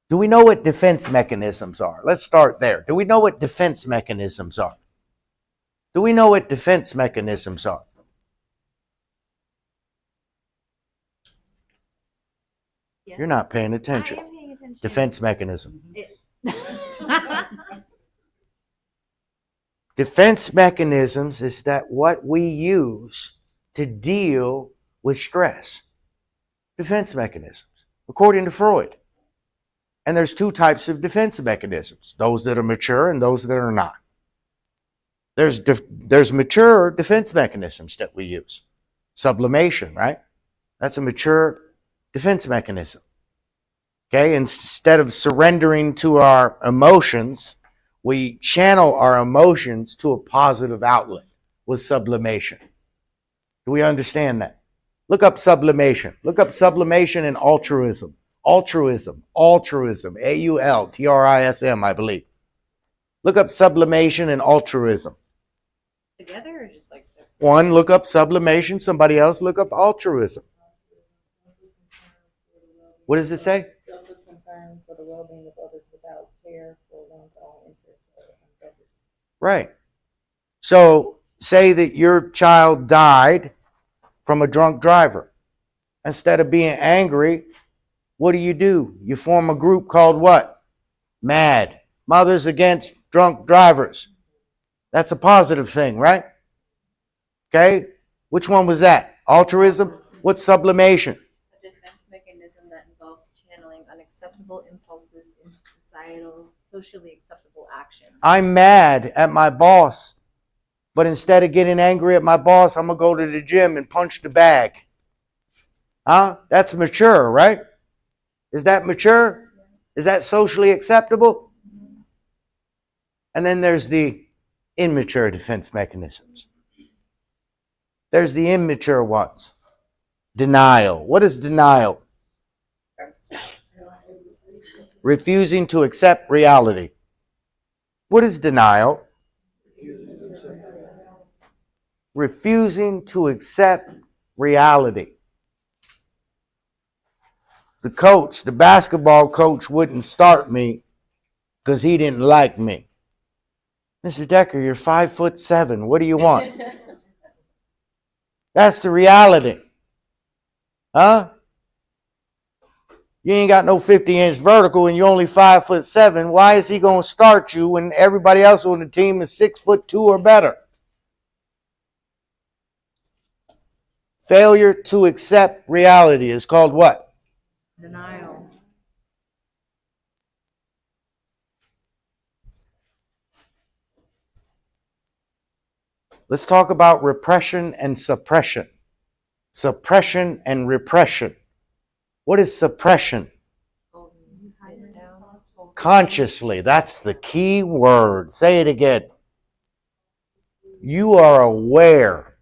do we know what defense mechanisms are? Let's start there. Do we know what defense mechanisms are? Do we know what defense mechanisms are? Yeah. You're not paying attention. I am paying attention. Defense mechanism. Defense mechanisms is that what we use to deal with stress. Defense mechanisms, according to Freud. And there's two types of defense mechanisms, those that are mature and those that are not. There's mature defense mechanisms that we use. Sublimation, right? That's a mature defense mechanism. Okay, instead of surrendering to our emotions, we channel our emotions to a positive outlet with sublimation. Do we understand that? Look up sublimation. Look up sublimation and altruism. Altruism. Altruism. I believe. Look up sublimation and altruism. Together or just like separate? One, look up sublimation. Somebody else, look up altruism. What does it say? Selfless concern for the well-being of others without care for one's own interest or unselfish. Right. So, say that your child died from a drunk driver. Instead of being angry, what do? You form a group called what? MAD. Mothers Against Drunk Drivers. That's a positive thing, right? Okay? Which one was that? Altruism? What's sublimation? A defense mechanism that involves channeling unacceptable impulses into socially acceptable actions. I'm mad at my boss, but instead of getting angry at my boss, I'm going to go to the gym and punch the bag. Huh? That's mature, right? Is that mature? Is that socially acceptable? And then there's the immature defense mechanisms. There's the immature ones. Denial. What is denial? Refusing to accept reality. What is denial? Refusing to accept reality. The basketball coach wouldn't start me because he didn't like me. Mr. Decker, you're 5'7". What do you want? That's the reality. Huh? You ain't got no 50-inch vertical and you're only 5'7". Why is he going to start you when everybody else on the team is 6'2" or better? Failure to accept reality is called what? Denial. Let's talk about repression and suppression. Suppression and repression. What is suppression? Consciously. That's the key word. Say it again. You are aware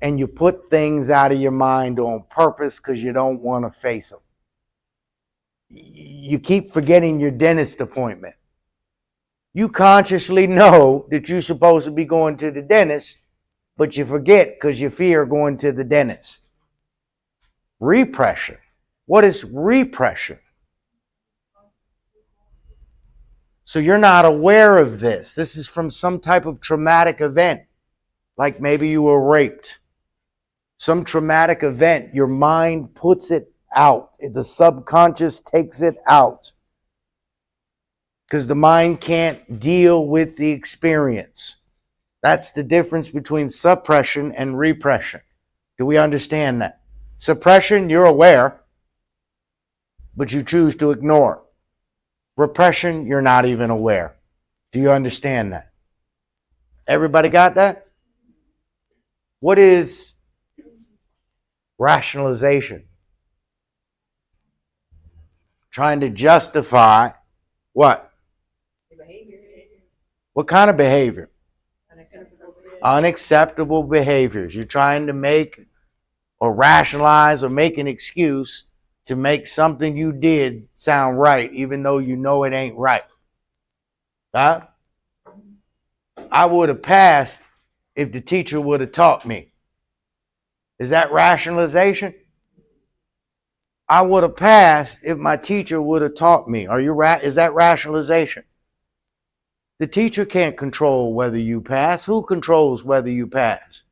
and you put things out of your mind on purpose because you don't want to face them. You keep forgetting your dentist appointment. You consciously know that you're supposed to be going to the dentist, but you forget because you fear going to the dentist. Repression. What is repression? So you're not aware of this. This is from some type of traumatic event, like maybe you were raped. Some traumatic event, your mind puts it out. The subconscious takes it out because the mind can't deal with the experience. That's the difference between suppression and repression. Do we understand that? Suppression, you're aware, but you choose to ignore. Repression, you're not even aware. Do you understand that? Everybody got that? What is rationalization? Trying to justify what? What kind of behavior? Unacceptable behaviors. You're trying to make or rationalize or make an excuse to make something you did sound right, even though you know it ain't right. Huh? I would have passed if the teacher would have taught me. Is that rationalization? I would have passed if my teacher would have taught me. Is that rationalization? The teacher can't control whether you pass. Who controls whether you pass?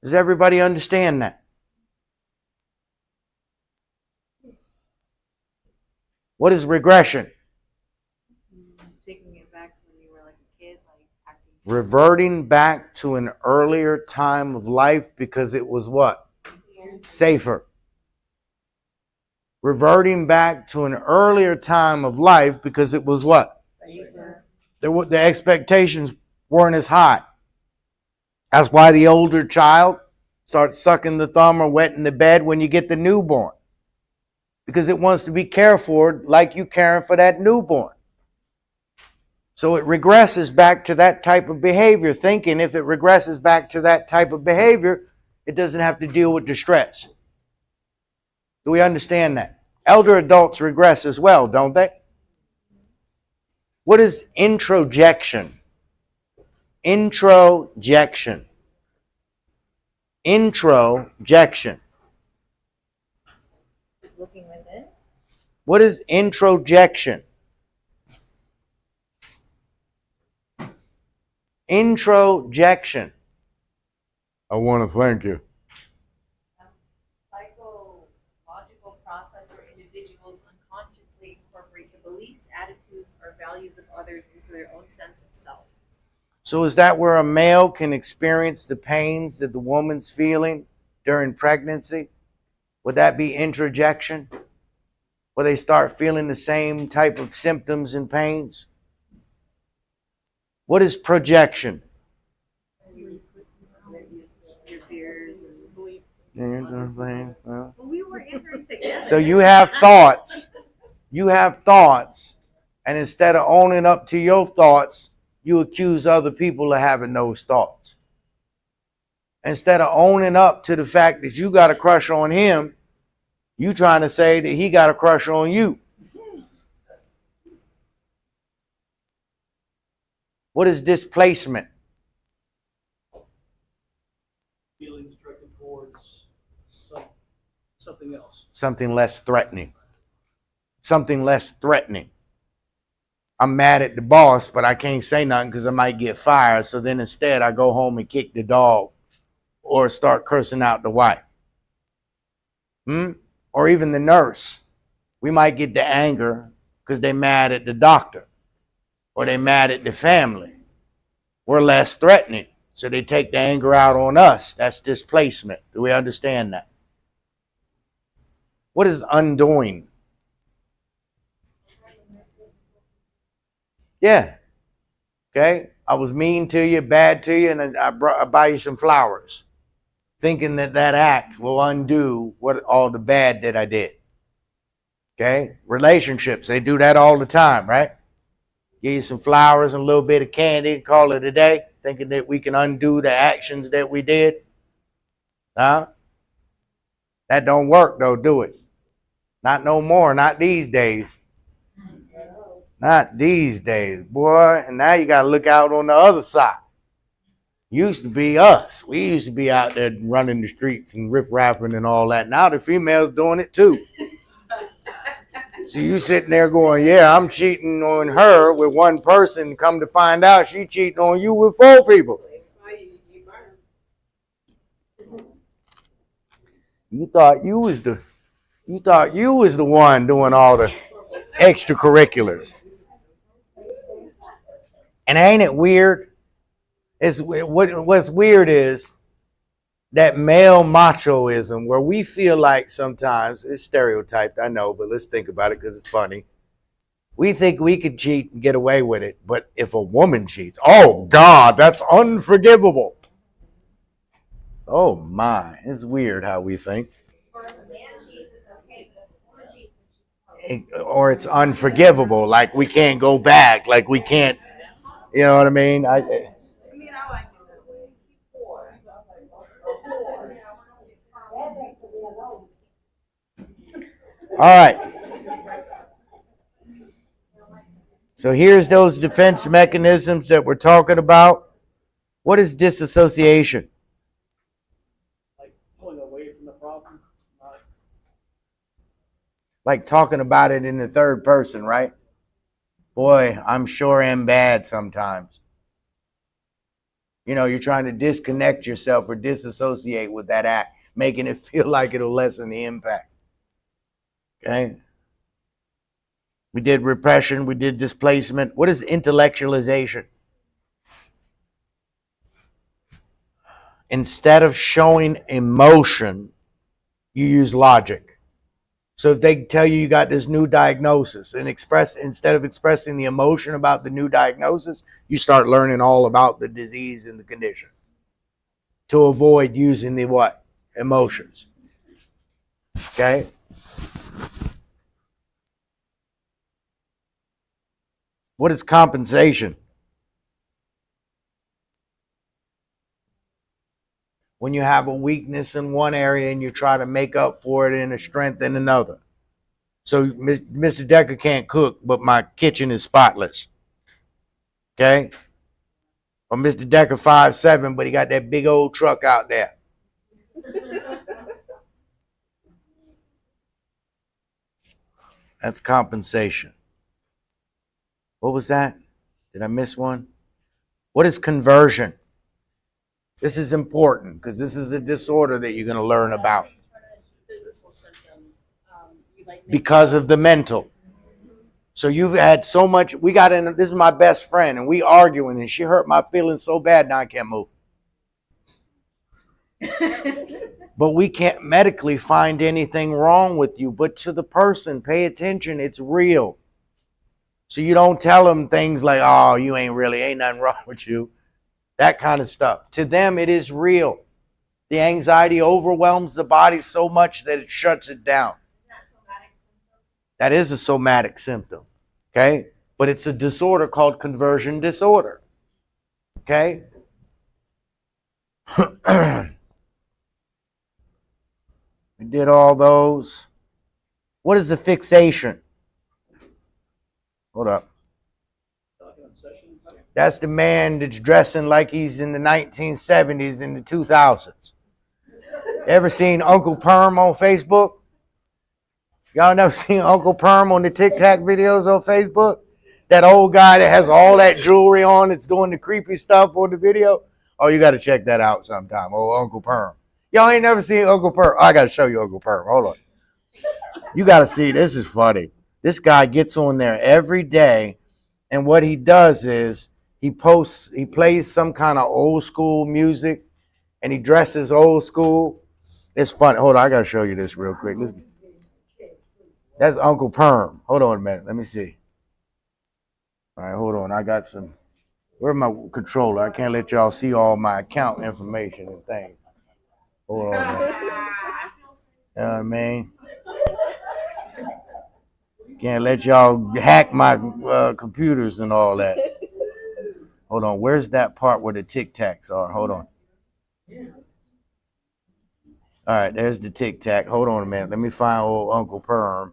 Does everybody understand that? What is regression? Taking it back to when you were like a kid, like acting. Reverting back to an earlier time of life because it was what? Safer. Reverting back to an earlier time of life because it was what? Safer. The expectations weren't as high. That's why the older child starts sucking the thumb or wetting the bed when you get the newborn. Because it wants to be cared for like you caring for that newborn. So it regresses back to that type of behavior, thinking if it regresses back to that type of behavior, it doesn't have to deal with the stress. Do we understand that? Elder adults regress as well, don't they? What is introjection? Introjection. Introjection. Looking within. What is introjection? Introjection. I want to thank you. Psychological process where individuals unconsciously incorporate the beliefs, attitudes, or values of others into their own sense of self. So is that where a male can experience the pains that the woman's feeling during pregnancy? Would that be introjection? Where they start feeling the same type of symptoms and pains? What is projection? Your fears and beliefs. Well, We were answering together. so you have thoughts. You have thoughts. And instead of owning up to your thoughts, you accuse other people of having those thoughts. Instead of owning up to the fact that you got a crush on him, You trying to say that he got a crush on you. What is displacement? Feelings directed towards something else. Something less threatening. Something less threatening. I'm mad at the boss, but I can't say nothing because I might get fired. So then instead I go home and kick the dog or start cursing out the wife. Or even the nurse. We might get the anger because they're mad at the doctor or they're mad at the family. We're less threatening. So they take the anger out on us. That's displacement. Do we understand that? What is undoing? Yeah. Okay. I was mean to you, bad to you, and I buy you some flowers, thinking that act will undo all the bad that I did. Okay. Relationships, they do that all the time, right? Give you some flowers and a little bit of candy, call it a day, thinking that we can undo the actions that we did. Huh? That don't work though, do it? Not no more, not these days. Not these days, boy. And now you got to look out on the other side. Used to be us. We used to be out there running the streets and riff-rapping and all that. Now the females doing it too. So you sitting there going, yeah, I'm cheating on her with one person. Come to find out she cheating on you with 4 people. You thought you was the one doing all the extracurriculars. And ain't it weird? What's weird is that male machoism where we feel like sometimes, it's stereotyped, I know, but let's think about it because it's funny. We think we could cheat and get away with it, but if a woman cheats, oh God, that's unforgivable. Oh my, it's weird how we think. Or it's unforgivable, like we can't go back, like we can't, you know what I mean? I like it that way. All right. So here's those defense mechanisms that we're talking about. What is disassociation? Like pulling away from the problem, not Like talking about it in the third person, right? Boy, I'm sure am bad sometimes. You know, you're trying to disconnect yourself or disassociate with that act, making it feel like it'll lessen the impact. Okay? We did repression, we did displacement. What is intellectualization? Instead of showing emotion, you use logic. So if they tell you got this new diagnosis and instead of expressing the emotion about the new diagnosis, you start learning all about the disease and the condition to avoid using the what? Emotions. Okay? What is compensation? When you have a weakness in one area and you try to make up for it in a strength in another. So Mr. Decker can't cook, but my kitchen is spotless. Okay? Or Mr. Decker 5'7", but he got that big old truck out there. That's compensation. What was that? Did I miss one? What is conversion? This is important because this is a disorder that you're going to learn about. Because of the mental. So you've had so much, we got in, this is my best friend, and we arguing, and she hurt my feelings so bad, now I can't move. But we can't medically find anything wrong with you, but to the person, pay attention, it's real. So you don't tell them things like, oh, you ain't nothing wrong with you. That kind of stuff. To them, it is real. The anxiety overwhelms the body so much that it shuts it down. That is a somatic symptom. Okay? But it's a disorder called conversion disorder. Okay? We did all those. What is a fixation? Hold up. That's the man that's dressing like he's in the 1970s and the 2000s. Ever seen Uncle Perm on Facebook? Y'all never seen Uncle Perm on the Tic Tac videos on Facebook? That old guy that has all that jewelry on that's doing the creepy stuff on the video? Oh, you got to check that out sometime. Oh, Uncle Perm. Y'all ain't never seen Uncle Perm. Oh, I got to show you Uncle Perm. Hold on. You got to see. This is funny. This guy gets on there every day, and what he does is he plays some kind of old school music, and he dresses old school. It's funny. Hold on, I got to show you this real quick. That's Uncle Perm. Hold on a minute. Let me see. All right, hold on. I got some. Where's my controller? I can't let y'all see all my account information and things. Hold on a minute. You know what I mean? Can't let y'all hack my computers and all that. Hold on. Where's that part where the Tic Tacs are? Hold on. All right, there's the Tic Tac. Hold on a minute. Let me find old Uncle Perm.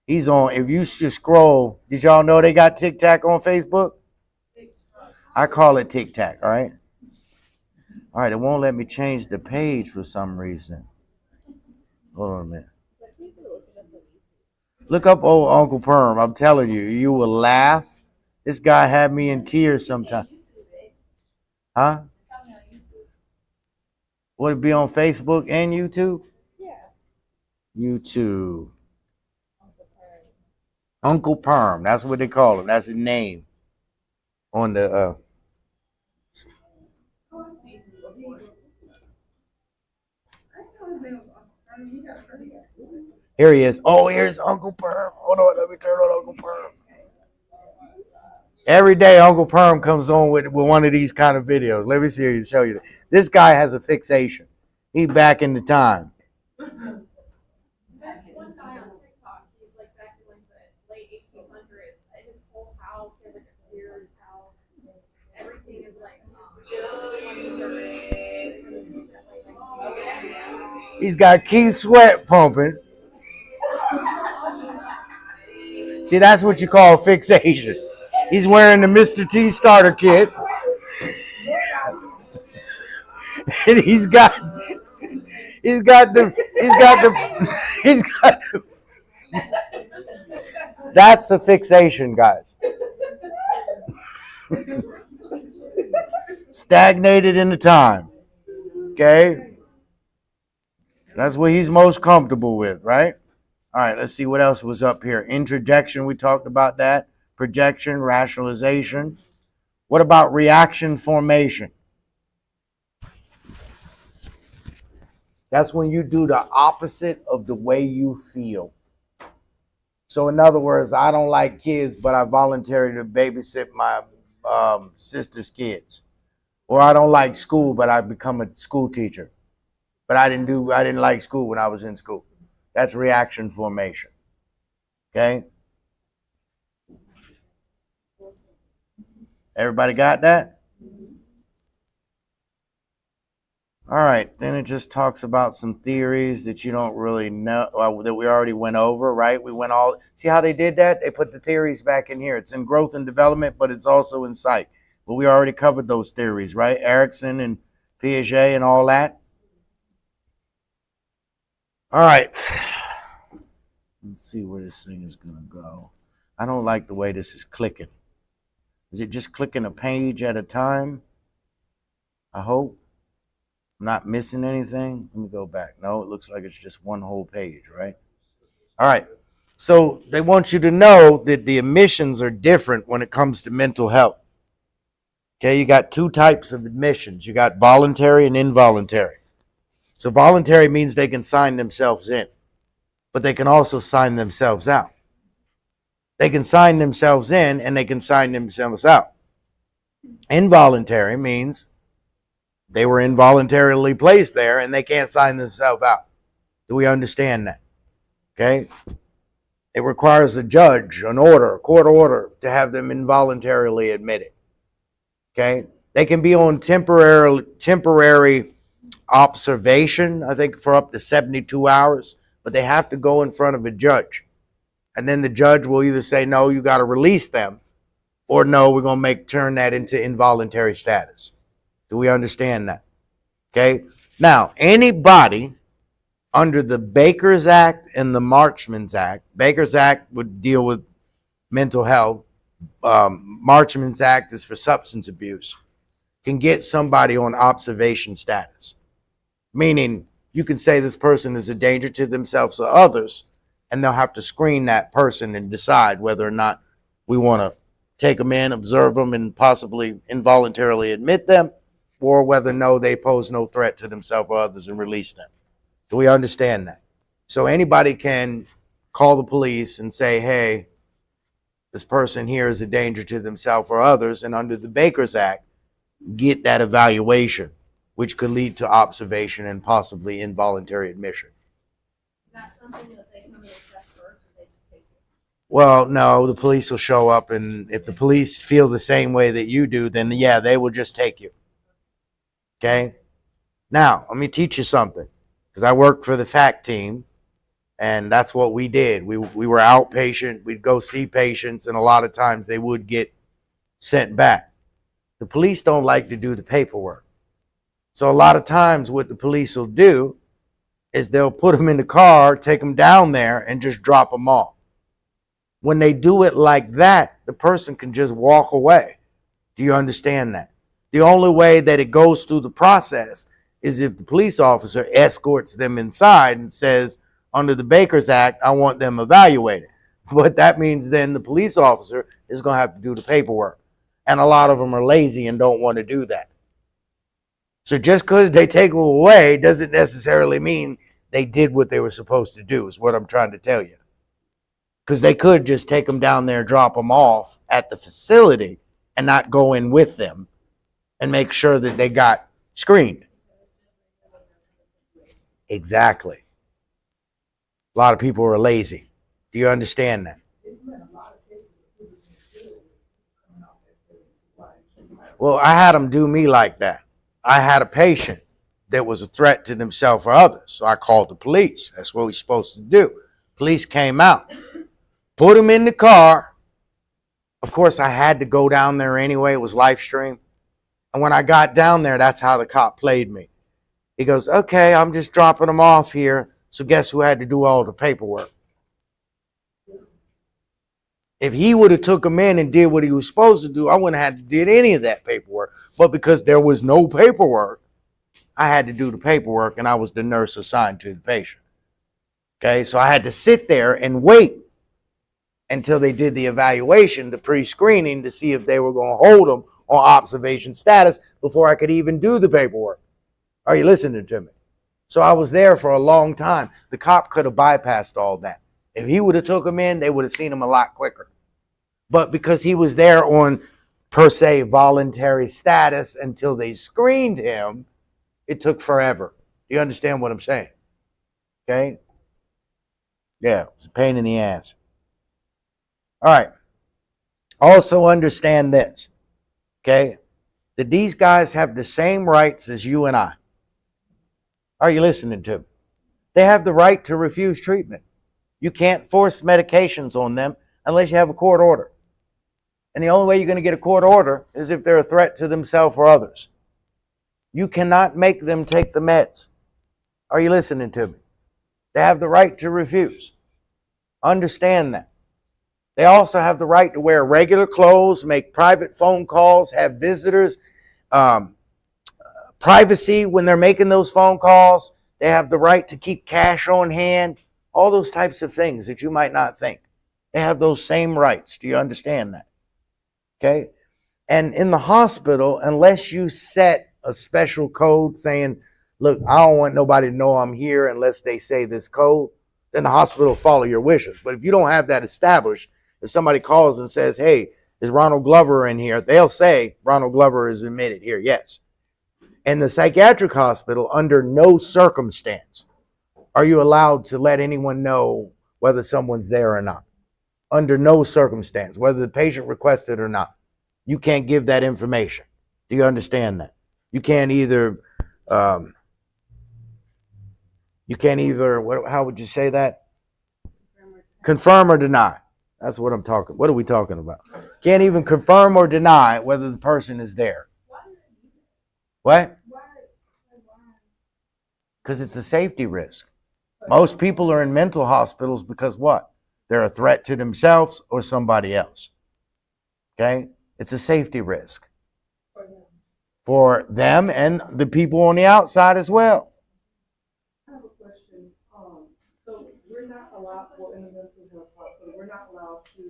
He's on. If you just scroll, did y'all know they got Tic Tac on Facebook? I call it Tic Tac. All right. All right. It won't let me change the page for some reason. Hold on a minute. Look up old Uncle Perm. I'm telling you, you will laugh. This guy had me in tears sometimes. Huh? Would it be on Facebook and YouTube? Yeah. YouTube. Uncle Perm. That's what they call him. That's his name. On the here he is. Oh, here's Uncle Perm. Hold on, let me turn on Uncle Perm. Every day Uncle Perm comes on with one of these kind of videos. Let me show you. This guy has a fixation. He's back in the time. That's one guy on TikTok. He's like back in like the late 1800s. And his whole house is like a Sears house. Everything is like He's got Keith Sweat pumping. See, that's what you call fixation. He's wearing the Mr. T starter kit. And he's got that's a fixation, guys. Stagnated in the time. Okay? That's what he's most comfortable with, right? All right, let's see what else was up here. Introjection, we talked about that. Projection, rationalization. What about reaction formation? That's when you do the opposite of the way you feel. So in other words, I don't like kids, but I volunteer to babysit my sister's kids. Or I don't like school, but I become a school teacher. But I didn't like school when I was in school. That's reaction formation. Okay? Everybody got that? All right, then it just talks about some theories that you don't really know, that we already went over, right? See how they did that? They put the theories back in here. It's in growth and development, but it's also in psych. But we already covered those theories, right? Erickson and Piaget and all that. All right. Let's see where this thing is going to go. I don't like the way this is clicking. Is it just clicking a page at a time? I hope. I'm not missing anything. Let me go back. No, it looks like it's just one whole page, right? All right. So they want you to know that the admissions are different when it comes to mental health. Okay, you got two types of admissions. You got voluntary and involuntary. So voluntary means they can sign themselves in, but they can also sign themselves out. They can sign themselves in and they can sign themselves out. Involuntary means they were involuntarily placed there and they can't sign themselves out. Do we understand that? Okay. It requires a judge, a court order to have them involuntarily admitted. Okay. They can be on temporary observation, I think for up to 72 hours, but they have to go in front of a judge. And then the judge will either say, no, you got to release them, or no, we're going to turn that into involuntary status. Do we understand that? Okay. Now, anybody under the Baker's Act and the Marchman's Act, Baker's Act would deal with mental health. Marchman's Act is for substance abuse, can get somebody on observation status. Meaning you can say this person is a danger to themselves or others, and they'll have to screen that person and decide whether or not we want to take them in, observe them, and possibly involuntarily admit them, or whether no, they pose no threat to themselves or others and release them. Do we understand that? So anybody can call the police and say, hey, this person here is a danger to themselves or others, and under the Baker's Act, get that evaluation, which could lead to observation and possibly involuntary admission. Is that something that they come and assess first, or they just take it? Well, no, the police will show up, and if the police feel the same way that you do, then yeah, they will just take you. Okay? Now, let me teach you something, because I worked for the FACT team, and that's what we did. We were outpatient. We'd go see patients, and a lot of times they would get sent back. The police don't like to do the paperwork. So a lot of times what the police will do is they'll put them in the car, take them down there, and just drop them off. When they do it like that, the person can just walk away. Do you understand that? The only way that it goes through the process is if the police officer escorts them inside and says, under the Baker's Act, I want them evaluated. But that means then the police officer is going to have to do the paperwork. And a lot of them are lazy and don't want to do that. So just because they take them away doesn't necessarily mean they did what they were supposed to do, is what I'm trying to tell you. Because they could just take them down there, drop them off at the facility, and not go in with them and make sure that they got screened. Exactly. A lot of people are lazy. Do you understand that? It's been a lot of cases of people being killed coming off that Well, I had them do me like that. I had a patient that was a threat to themselves or others, so I called the police. That's what we're supposed to do. Police came out, put him in the car. Of course, I had to go down there anyway. It was live stream. And when I got down there, that's how the cop played me. He goes, okay, I'm just dropping him off here. So guess who had to do all the paperwork? If he would have took him in and did what he was supposed to do, I wouldn't have had to did any of that paperwork. But because there was no paperwork, I had to do the paperwork, and I was the nurse assigned to the patient. Okay, so I had to sit there and wait until they did the evaluation, the pre-screening, to see if they were going to hold him on observation status before I could even do the paperwork. Are you listening to me? So I was there for a long time. The cop could have bypassed all that. If he would have took him in, they would have seen him a lot quicker. But because he was there on, per se, voluntary status until they screened him, it took forever. Do you understand what I'm saying? Okay? Yeah, it's a pain in the ass. All right. Also understand this, okay? That these guys have the same rights as you and I. Are you listening to me? They have the right to refuse treatment. You can't force medications on them unless you have a court order. And the only way you're going to get a court order is if they're a threat to themselves or others. You cannot make them take the meds. Are you listening to me? They have the right to refuse. Understand that. They also have the right to wear regular clothes, make private phone calls, have visitors, privacy when they're making those phone calls. They have the right to keep cash on hand, all those types of things that you might not think. They have those same rights. Do you understand that? Okay? And in the hospital, unless you set a special code saying, look, I don't want nobody to know I'm here unless they say this code, then the hospital will follow your wishes. But if you don't have that established, if somebody calls and says, hey, is Ronald Glover in here? They'll say Ronald Glover is admitted here, yes. In the psychiatric hospital, under no circumstance are you allowed to let anyone know whether someone's there or not. Under no circumstance, whether the patient requested or not. You can't give that information. Do you understand that? You can't either You can't either, how would you say that? Confirm or deny. That's what I'm talking. What are we talking about? Can't even confirm or deny whether the person is there. What? Because it's a safety risk. Most people are in mental hospitals because what? They're a threat to themselves or somebody else. Okay? It's a safety risk for them and the people on the outside as well. I have a question. So we're not allowed, well, in the mental health hospital, we're not allowed to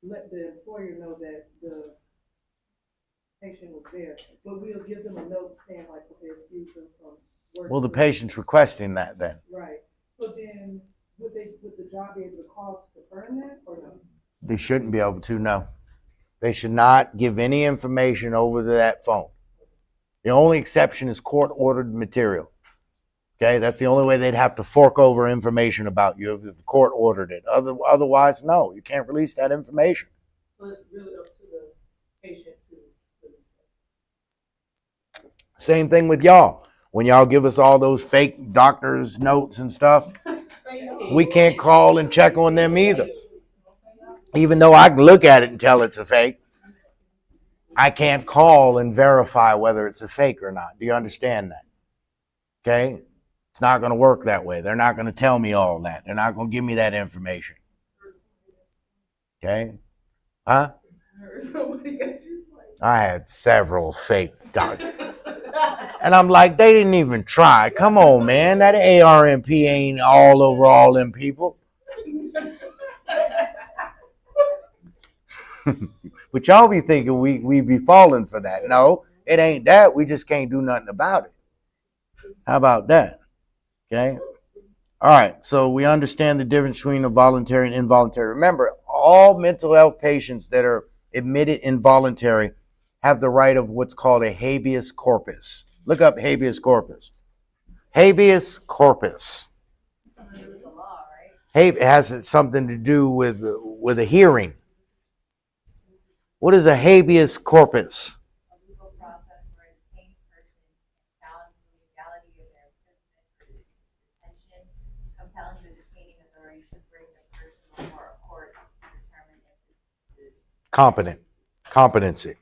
let the employer know that the patient was there, but we'll give them a note saying like, okay, excuse them from work. Well, the patient's requesting that then. Right. So then, would the job be able to call to confirm that or no? They shouldn't be able to, no. They should not give any information over to that phone. The only exception is court-ordered material. Okay, that's the only way they'd have to fork over information about you if the court ordered it. Otherwise, no, you can't release that information. So it's really up to the patient to. Same thing with y'all. When y'all give us all those fake doctors' notes and stuff, we can't call and check on them either. Even though I can look at it and tell it's a fake, I can't call and verify whether it's a fake or not. Do you understand that? Okay? It's not going to work that way. They're not going to tell me all that. They're not going to give me that information. Okay? Huh? I had several fake doctors. And I'm like, they didn't even try. Come on, man. That ARMP ain't all over all them people. But y'all be thinking we be falling for that. No, it ain't that. We just can't do nothing about it. How about that? Okay. All right. So we understand the difference between a voluntary and involuntary. Remember, all mental health patients that are admitted involuntary have the right of what's called a habeas corpus. Look up habeas corpus. Habeas corpus. It has something to do with a hearing. What is a habeas corpus? A legal process where a detained person challenge the legality of their imprisonment or detention, compelling the detaining authorities to bring the person before a court to determine if the Competency.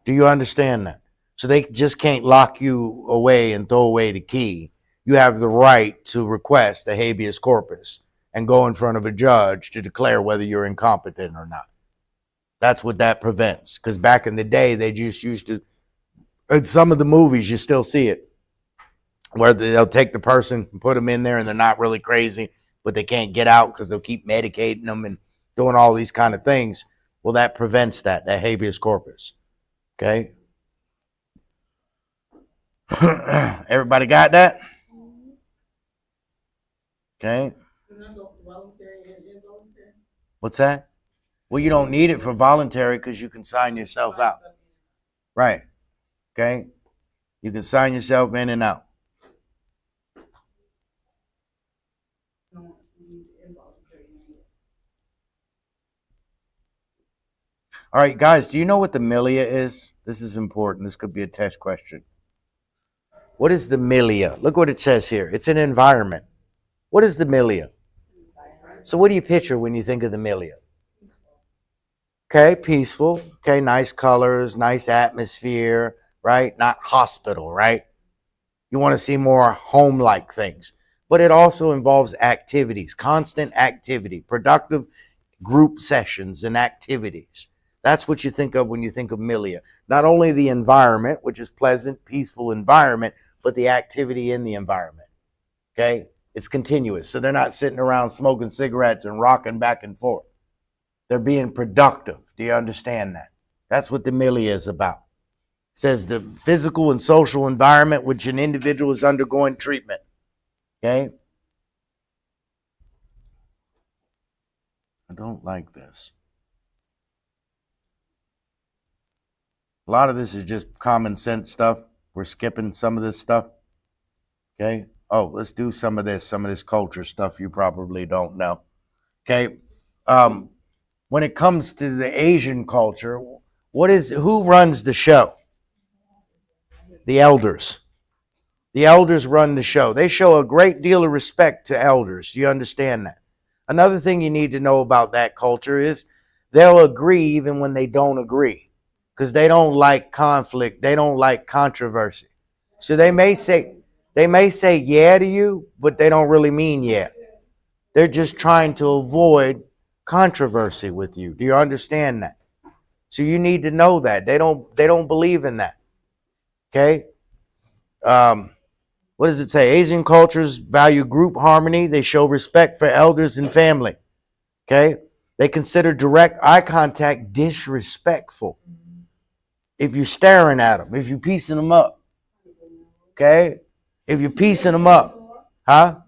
Do you understand that? So they just can't lock you away and throw away the key. You have the right to request a habeas corpus and go in front of a judge to declare whether you're incompetent or not. That's what that prevents. Because back in the day, they just used to, in some of the movies, you still see it, where they'll take the person and put them in there and they're not really crazy, but they can't get out because they'll keep medicating them and doing all these kind of things. Well, that prevents that habeas corpus. Okay? Everybody got that? Okay. What's that? Well, you don't need it for voluntary because you can sign yourself out. Right. Okay. You can sign yourself in and out. All right, guys, do you know what the milia is? This is important. This could be a test question. What is the milia? Look what it says here. It's an environment. What is the milia? So what do you picture when you think of the milia? Okay, peaceful. Okay, nice colors, nice atmosphere, right? Not hospital, right? You want to see more home-like things. But it also involves activities, constant activity, productive group sessions and activities. That's what you think of when you think of milia. Not only the environment, which is pleasant, peaceful environment, but the activity in the environment. Okay? It's continuous. So they're not sitting around smoking cigarettes and rocking back and forth. They're being productive. Do you understand that? That's what the milia is about. It says the physical and social environment which an individual is undergoing treatment. Okay? I don't like this. A lot of this is just common sense stuff. We're skipping some of this stuff. Okay? Oh, let's do some of this culture stuff you probably don't know. Okay? When it comes to the Asian culture, who runs the show? The elders. The elders run the show. They show a great deal of respect to elders. Do you understand that? Another thing you need to know about that culture is they'll agree even when they don't agree, because they don't like conflict. They don't like controversy. So they may say yeah to you, but they don't really mean yeah. They're just trying to avoid controversy with you. Do you understand that? So you need to know that they don't believe in that. Okay. What does it say? Asian cultures value group harmony. They show respect for elders and family. Okay. They consider direct eye contact disrespectful. If you're staring at them, if you're piecing them up. Okay. If you're piecing them up. Huh?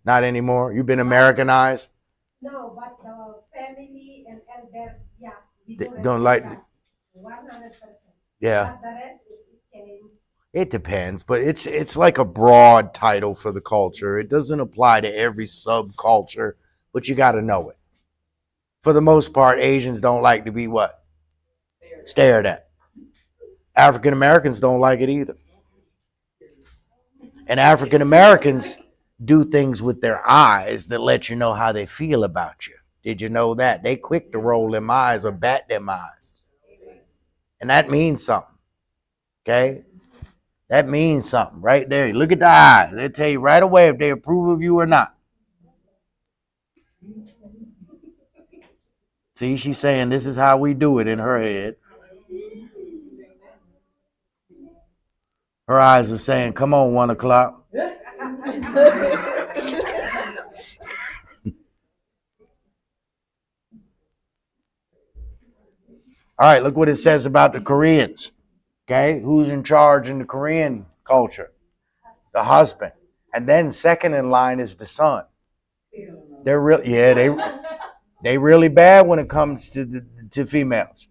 Not anymore. You've been Americanized. No, but the family and elders, yeah, we They do don't respect like- that. 100%. Yeah. But the rest is it changes. It depends, but it's like a broad title for the culture. It doesn't apply to every subculture, but you got to know it. For the most part, Asians don't like to be what? Stared at. African Americans don't like it either. And African Americans do things with their eyes that let you know how they feel about you. Did you know that? They quick to roll them eyes or bat them eyes. And that means something. Okay? That means something right there. Look at the eyes. They'll tell you right away if they approve of you or not. See, she's saying this is how we do it in her head. Her eyes are saying, come on, 1 o'clock. All right, look what it says about the Koreans. Okay, who's in charge in the Korean culture? The husband. And then second in line is the son. They're real, yeah, they really bad when it comes to females.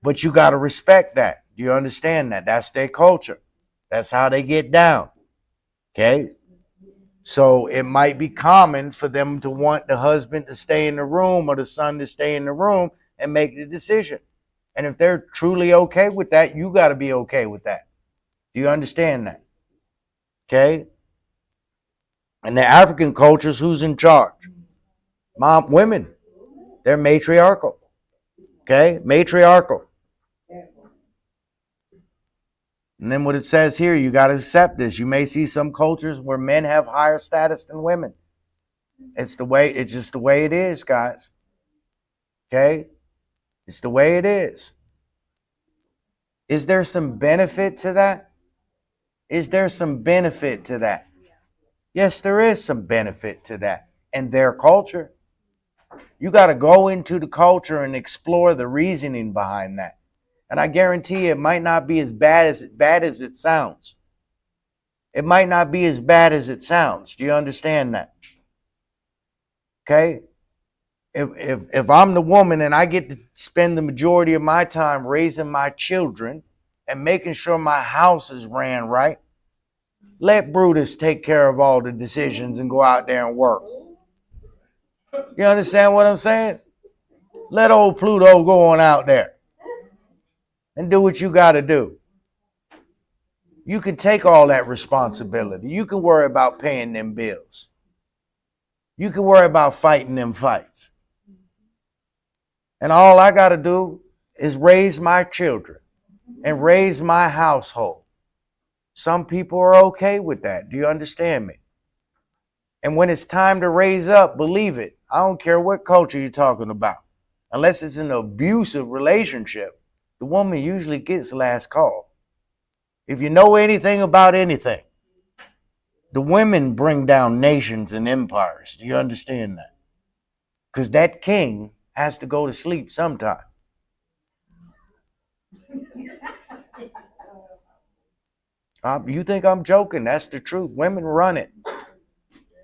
But you got to respect that. Do you understand that? That's their culture. That's how they get down. Okay? So it might be common for them to want the husband to stay in the room or the son to stay in the room and make the decision. And if they're truly okay with that, you got to be okay with that. Do you understand that? Okay? And the African cultures, who's in charge? Women. They're matriarchal. Okay? Matriarchal. And then what it says here, you got to accept this. You may see some cultures where men have higher status than women. It's just the way it is, guys. Okay? It's the way it is. Is there some benefit to that? Is there some benefit to that? Yes, there is some benefit to that. And their culture. You got to go into the culture and explore the reasoning behind that. And I guarantee you, it might not be as bad as it sounds. It might not be as bad as it sounds. Do you understand that? Okay? If I'm the woman and I get to spend the majority of my time raising my children and making sure my house is ran right, let Brutus take care of all the decisions and go out there and work. You understand what I'm saying? Let old Pluto go on out there and do what you got to do. You can take all that responsibility. You can worry about paying them bills. You can worry about fighting them fights. And all I got to do is raise my children and raise my household. Some people are okay with that. Do you understand me? And when it's time to raise up, believe it. I don't care what culture you're talking about. Unless it's an abusive relationship, the woman usually gets last call. If you know anything about anything, the women bring down nations and empires. Do you understand that? Because that king has to go to sleep sometime. You think I'm joking? That's the truth. Women run it.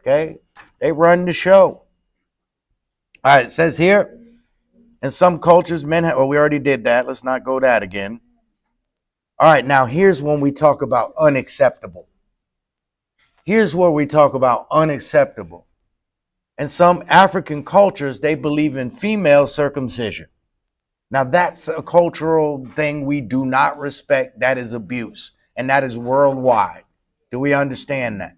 Okay? They run the show. All right, it says here, in some cultures, men have, well, we already did that. Let's not go that again. All right, now here's when we talk about unacceptable. Here's where we talk about unacceptable. In some African cultures, they believe in female circumcision. Now, that's a cultural thing we do not respect. That is abuse. and that is worldwide. Do we understand that?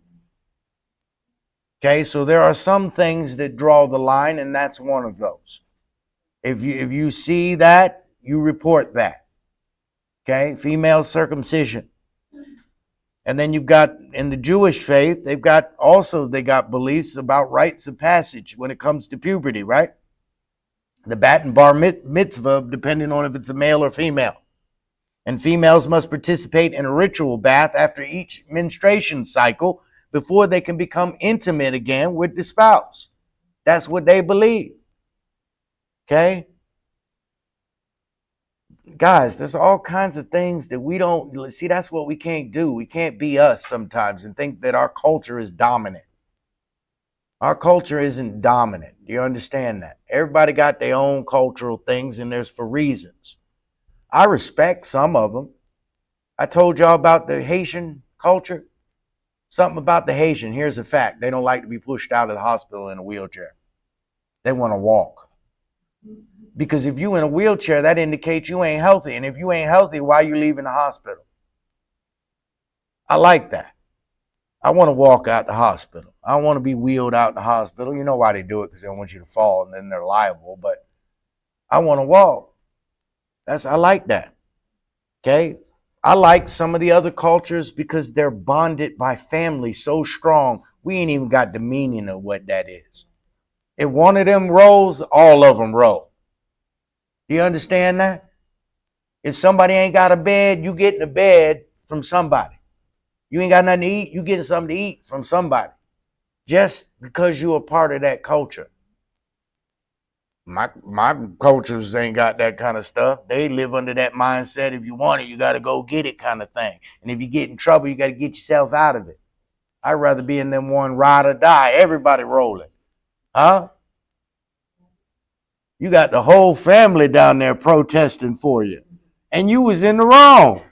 Okay, so there are some things that draw the line, and that's one of those. If you see that, you report that. Okay, female circumcision. And then you've got in the Jewish faith, they got beliefs about rites of passage when it comes to puberty, right? The bat and bar mitzvah, depending on if it's a male or female. And females must participate in a ritual bath after each menstruation cycle before they can become intimate again with the spouse. That's what they believe. Okay? Guys, there's all kinds of things that we don't see. That's what we can't do. We can't be us sometimes and think that our culture is dominant. Our culture isn't dominant. Do you understand that? Everybody got their own cultural things, and there's for reasons. I respect some of them. I told y'all about the Haitian culture. Something about the Haitian. Here's a fact. They don't like to be pushed out of the hospital in a wheelchair. They want to walk. Because if you in a wheelchair, that indicates you ain't healthy. And if you ain't healthy, why are you leaving the hospital? I like that. I want to walk out the hospital. I don't want to be wheeled out the hospital. You know why they do it, because they don't want you to fall and then they're liable. But I want to walk. I like that. Okay? I like some of the other cultures because they're bonded by family so strong. We ain't even got the meaning of what that is. If one of them rolls, all of them roll. Do you understand that? If somebody ain't got a bed, you getting a bed from somebody. You ain't got nothing to eat, you getting something to eat from somebody. Just because you're a part of that culture. My cultures ain't got that kind of stuff. They live under that mindset, if you want it, you got to go get it kind of thing. And if you get in trouble, you got to get yourself out of it. I'd rather be in them one ride or die. Everybody rolling. Huh? You got the whole family down there protesting for you. And you was in the wrong.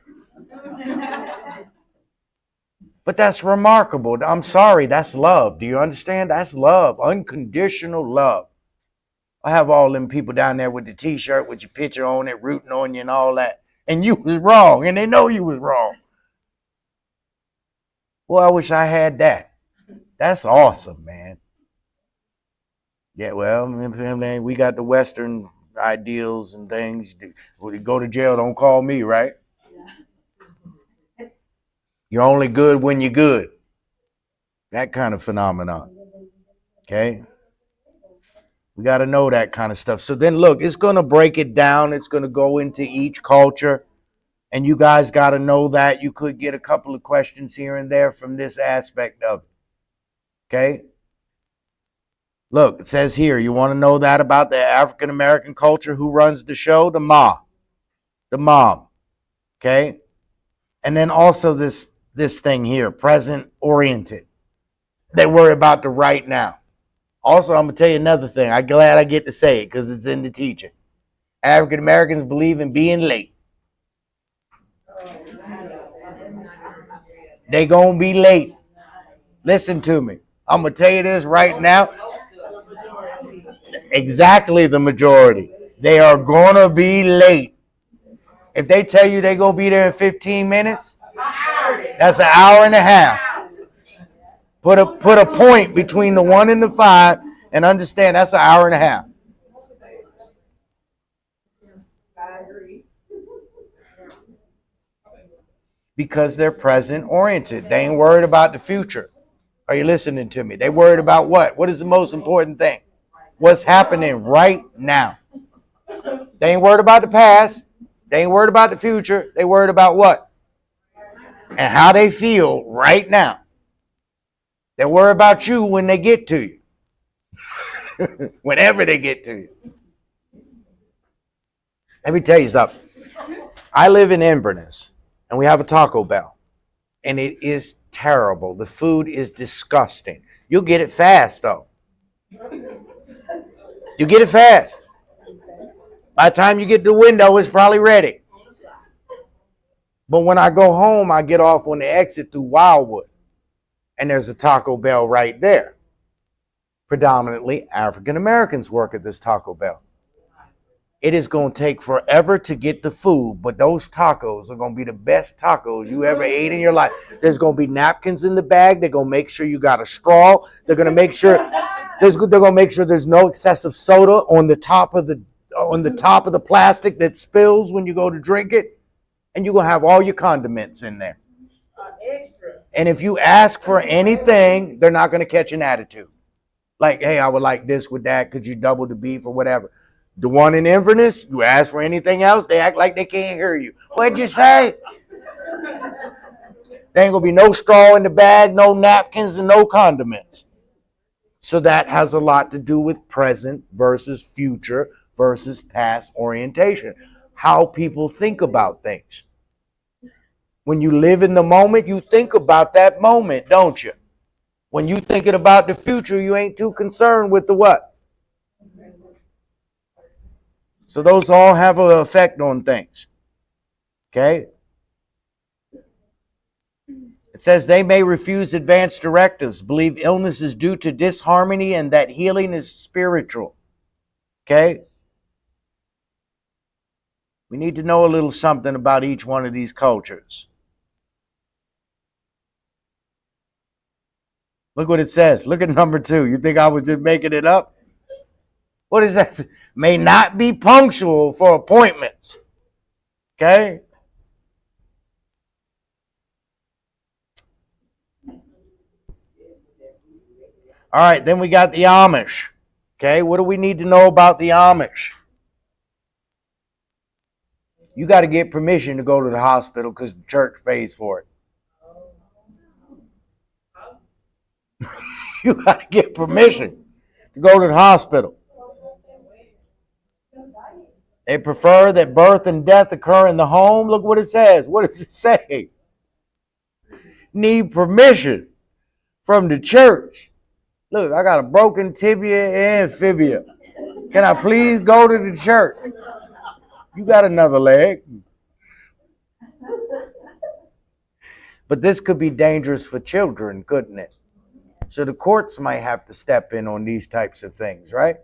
But that's remarkable. I'm sorry, that's love. Do you understand? That's love. Unconditional love. I have all them people down there with the t-shirt with your picture on it, rooting on you and all that. And you was wrong, and they know you was wrong. Well, I wish I had that. That's awesome, man. Yeah, well, we got the Western ideals and things. When you go to jail, don't call me, right? You're only good when you're good. That kind of phenomenon. Okay? We got to know that kind of stuff. So then, look, it's going to break it down. It's going to go into each culture. And you guys got to know that. You could get a couple of questions here and there from this aspect of it. Okay? Look, it says here, you want to know that about the African American culture? Who runs the show? The mom. The mom. Okay? And then also this thing here, present oriented. They worry about the right now. Also, I'm going to tell you another thing. I'm glad I get to say it because it's in the teaching. African Americans believe in being late. They going to be late. Listen to me. I'm going to tell you this right now. Exactly the majority. They are going to be late. If they tell you they're going to be there in 15 minutes, that's an hour and a half. Put a point between the 1 and the 5 and understand that's an hour and a half. I agree. Because they're present oriented. They ain't worried about the future. Are you listening to me? They worried about what? What is the most important thing? What's happening right now? They ain't worried about the past. They ain't worried about the future. They worried about what? And how they feel right now. They worry about you when they get to you. Whenever they get to you. Let me tell you something. I live in Inverness, and we have a Taco Bell. And it is terrible. The food is disgusting. You'll get it fast, though. You get it fast. By the time you get to the window, it's probably ready. But when I go home, I get off on the exit through Wildwood. And there's a Taco Bell right there. Predominantly African Americans work at this Taco Bell. It is going to take forever to get the food, but those tacos are going to be the best tacos you ever ate in your life. There's going to be napkins in the bag. They're going to make sure you got a straw. They're going to make sure they're going to make sure there's no excessive soda on the top of the plastic that spills when you go to drink it, and you're going to have all your condiments in there. Extra. And if you ask for anything, they're not going to catch an attitude. Like, hey, I would like this with that. Could you double the beef or whatever? The one in Inverness, you ask for anything else, they act like they can't hear you. What'd you say? There ain't gonna be no straw in the bag, no napkins, and no condiments. So that has a lot to do with present versus future versus past orientation. How people think about things. When you live in the moment, you think about that moment, don't you? When you thinking about the future, you ain't too concerned with the what? So those all have an effect on things. Okay? It says they may refuse advanced directives, believe illness is due to disharmony, and that healing is spiritual. Okay? We need to know a little something about each one of these cultures. Look what it says. Look at number 2. You think I was just making it up? What is that? May not be punctual for appointments. Okay? All right, then we got the Amish. Okay, what do we need to know about the Amish? You got to get permission to go to the hospital because the church pays for it. You got to get permission to go to the hospital. They prefer that birth and death occur in the home. Look what it says. What does it say? Need permission from the church. Look, I got a broken tibia and fibia. Can I please go to the church? You got another leg. But this could be dangerous for children, couldn't it? So the courts might have to step in on these types of things, right?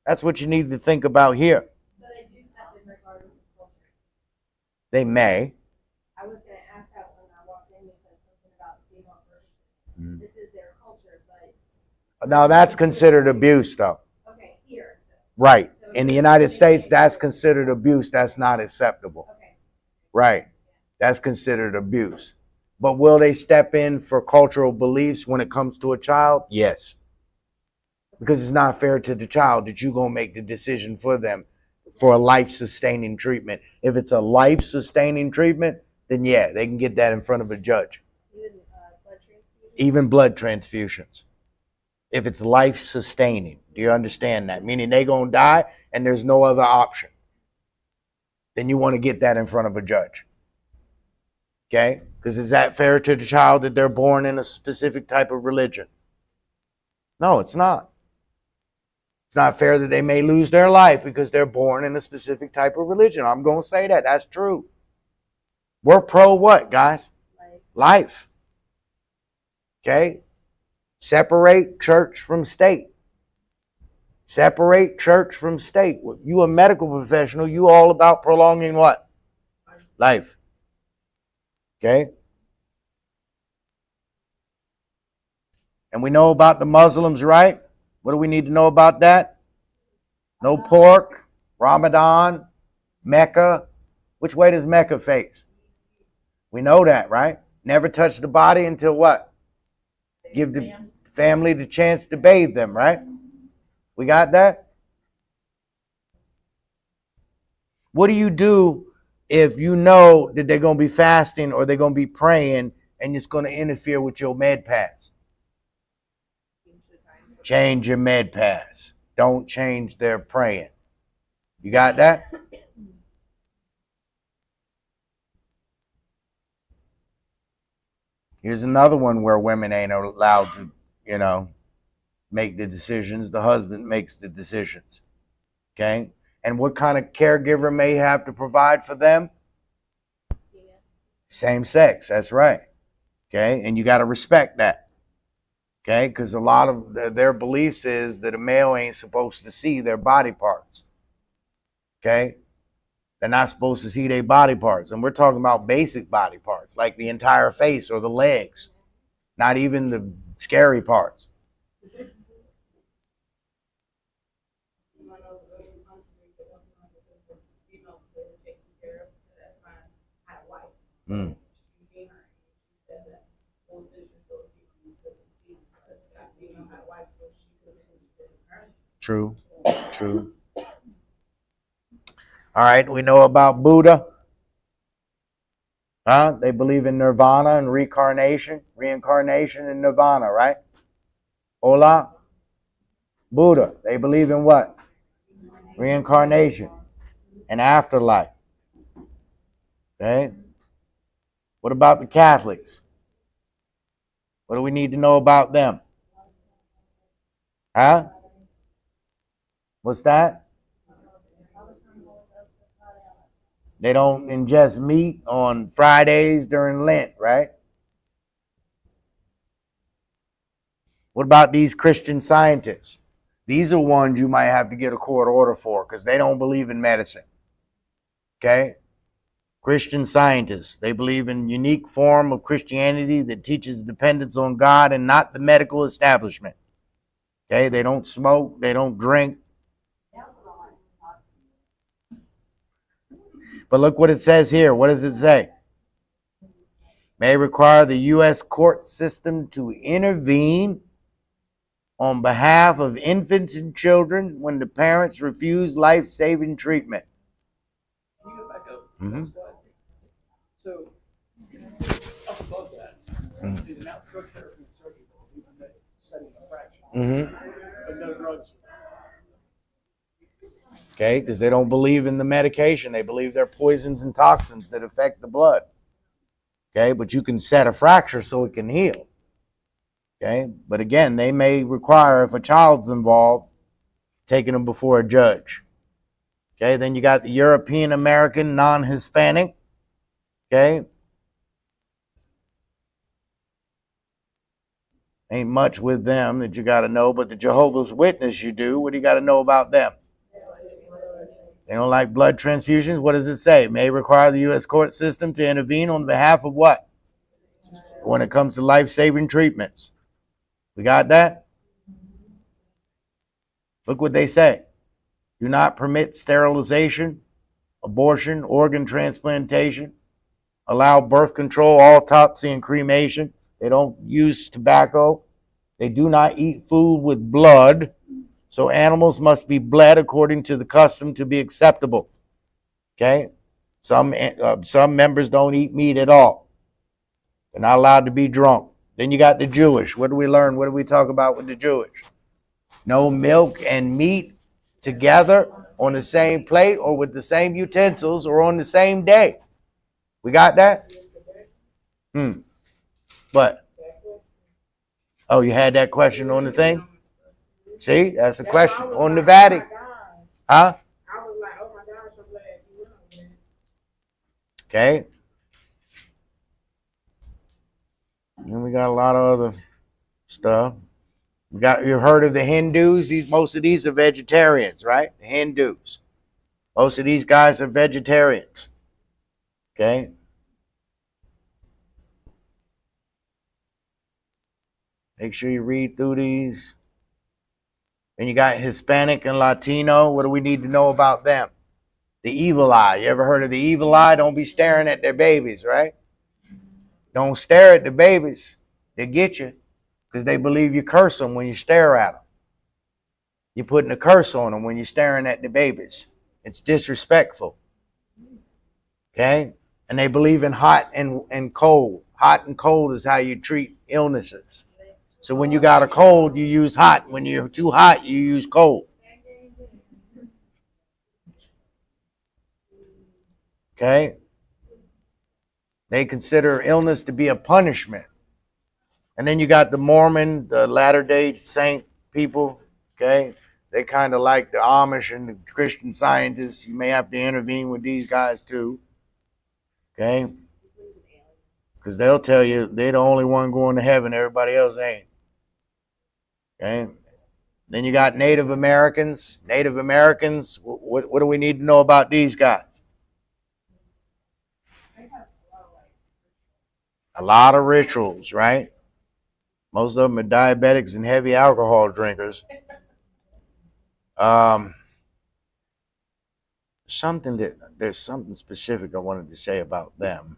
That's what you need to think about here. So they do step in regardless of culture. They may. I was gonna ask that when I walked in, you said something about female services. This is their culture, but. Now that's considered abuse, though. Okay, here. Right. In the United States, that's considered abuse. That's not acceptable. Okay. Right. That's considered abuse. But will they step in for cultural beliefs when it comes to a child? Yes. Because it's not fair to the child that you're going to make the decision for them for a life-sustaining treatment. If it's a life-sustaining treatment, then yeah, they can get that in front of a judge. Even blood transfusions. If it's life-sustaining. Do you understand that? Meaning they're going to die and there's no other option. Then you want to get that in front of a judge. Okay? Because is that fair to the child that they're born in a specific type of religion? No, it's not. It's not fair that they may lose their life because they're born in a specific type of religion. I'm going to say that. That's true. We're pro what, guys? Life. Okay? Separate church from state. Separate church from state. You a medical professional, you all about prolonging what? Life. Okay? And we know about the Muslims, right? What do we need to know about that? No pork, Ramadan, Mecca. Which way does Mecca face? We know that, right? Never touch the body until what? Give the family the chance to bathe them, right? We got that? What do you do if you know that they're going to be fasting or they're going to be praying and it's going to interfere with your med pass? Change your med pass. Don't change their praying. You got that? Here's another one where women ain't allowed to, make the decisions. The husband makes the decisions. Okay? And what kind of caregiver may have to provide for them? Same sex. That's right. Okay? And you got to respect that. Okay, because a lot of their beliefs is that a male ain't supposed to see their body parts. Okay? They're not supposed to see their body parts. And we're talking about basic body parts, like the entire face or the legs, not even the scary parts. Mm. True. True. All right, we know about Buddha. Huh? They believe in nirvana and reincarnation and nirvana, right? Hola? Buddha. They believe in what? Reincarnation and afterlife. Okay? What about the Catholics? What do we need to know about them? Huh? What's that? They don't ingest meat on Fridays during Lent, right? What about these Christian Scientists? These are ones you might have to get a court order for because they don't believe in medicine. Okay? Christian Scientists. They believe in a unique form of Christianity that teaches dependence on God and not the medical establishment. Okay? They don't smoke. They don't drink. But look what it says here. What does it say? May require the U.S. court system to intervene on behalf of infants and children when the parents refuse life-saving treatment. Can you go back up? Mhm. So, up above that, the amount of drug therapy and surgery that we've been setting a fraction, but no drugs. Okay, because they don't believe in the medication. They believe they're poisons and toxins that affect the blood. Okay, but you can set a fracture so it can heal. Okay, but again, they may require, if a child's involved, taking them before a judge. Okay, then you got the European American non-Hispanic. Okay, ain't much with them that you got to know, but the Jehovah's Witness you do. What do you got to know about them? They don't like blood transfusions. What does it say? May require the U.S. court system to intervene on behalf of what? When it comes to life-saving treatments. We got that? Look what they say. Do not permit sterilization, abortion, organ transplantation, allow birth control, autopsy, and cremation. They don't use tobacco. They do not eat food with blood. So animals must be bled according to the custom to be acceptable. Okay? Some members don't eat meat at all. They're not allowed to be drunk. Then you got the Jewish. What do we learn? What do we talk about with the Jewish? No milk and meat together on the same plate or with the same utensils or on the same day. We got that? But oh, you had that question on the thing? See, that's a question on the Vatican. Huh? Okay. And we got a lot of other stuff. You've heard of the Hindus? Most of these are vegetarians, right? The Hindus. Most of these guys are vegetarians. Okay. Make sure you read through these. And you got Hispanic and Latino. What do we need to know about them? The evil eye. You ever heard of the evil eye? Don't be staring at their babies, right? Don't stare at the babies. They get you because they believe you curse them when you stare at them. You're putting a curse on them when you're staring at the babies. It's disrespectful. Okay? And they believe in hot and cold. Hot and cold is how you treat illnesses. So when you got a cold, you use hot. When you're too hot, you use cold. Okay? They consider illness to be a punishment. And then you got the Mormon, the Latter-day Saint people. Okay? They kind of like the Amish and the Christian Scientists. You may have to intervene with these guys too. Okay? Because they'll tell you they're the only one going to heaven. Everybody else ain't. Okay? Then you got Native Americans. Native Americans, what do we need to know about these guys? A lot of rituals, right? Most of them are diabetics and heavy alcohol drinkers. Um, there's something specific I wanted to say about them.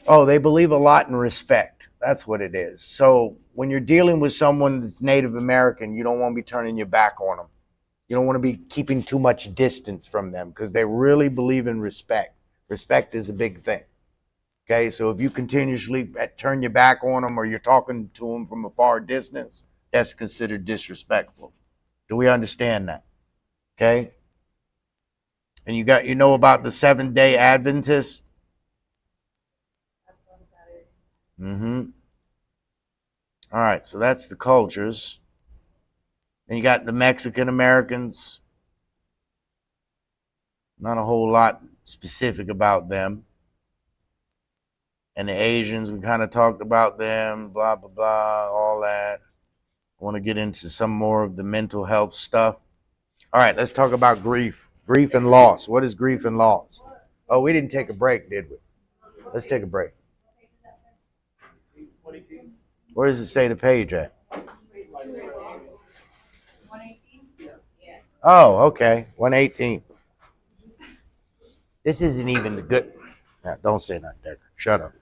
Oh, they believe a lot in respect. That's what it is. So when you're dealing with someone that's Native American, you don't want to be turning your back on them. You don't want to be keeping too much distance from them because they really believe in respect. Respect is a big thing. Okay, so if you continuously turn your back on them or you're talking to them from a far distance, that's considered disrespectful. Do we understand that? Okay. And you know about the Seventh-day Adventist? Mm-hmm. All right, so that's the cultures. And you got the Mexican Americans. Not a whole lot specific about them. And the Asians, we kind of talked about them, blah, blah, blah, all that. I want to get into some more of the mental health stuff. All right, let's talk about grief. Grief and loss. What is grief and loss? Oh, we didn't take a break, did we? Let's take a break. Where does it say the page at? 118? Oh, okay. 118. This isn't even the good. Nah, don't say that, Decker. Shut up.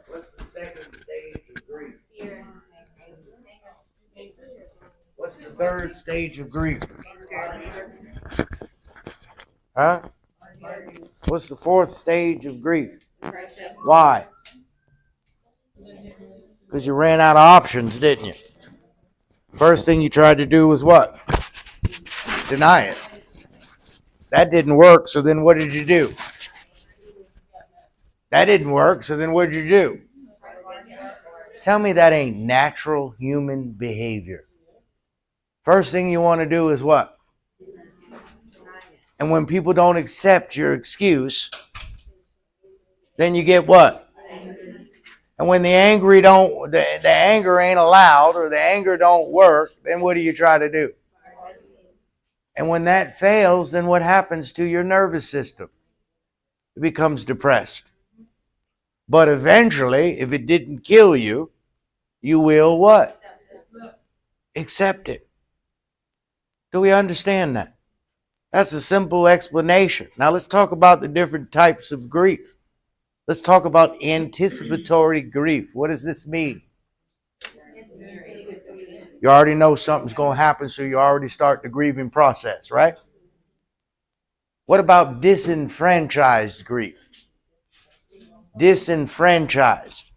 What's the second stage of grief? What's the third stage of grief? Huh? What's the fourth stage of grief? Why? Because you ran out of options, didn't you? First thing you tried to do was what? Deny it. That didn't work, so then what did you do? That didn't work, so then what did you do? Tell me that ain't natural human behavior. First thing you want to do is what? And when people don't accept your excuse, then you get what? And when the anger ain't allowed or the anger don't work, then what do you try to do? And when that fails, then what happens to your nervous system? It becomes depressed. But eventually, if it didn't kill you, you will what? Accept it. Do we understand that? That's a simple explanation. Now let's talk about the different types of grief. Let's talk about anticipatory grief. What does this mean? You already know something's going to happen, so you already start the grieving process, right? What about disenfranchised grief? Disenfranchised.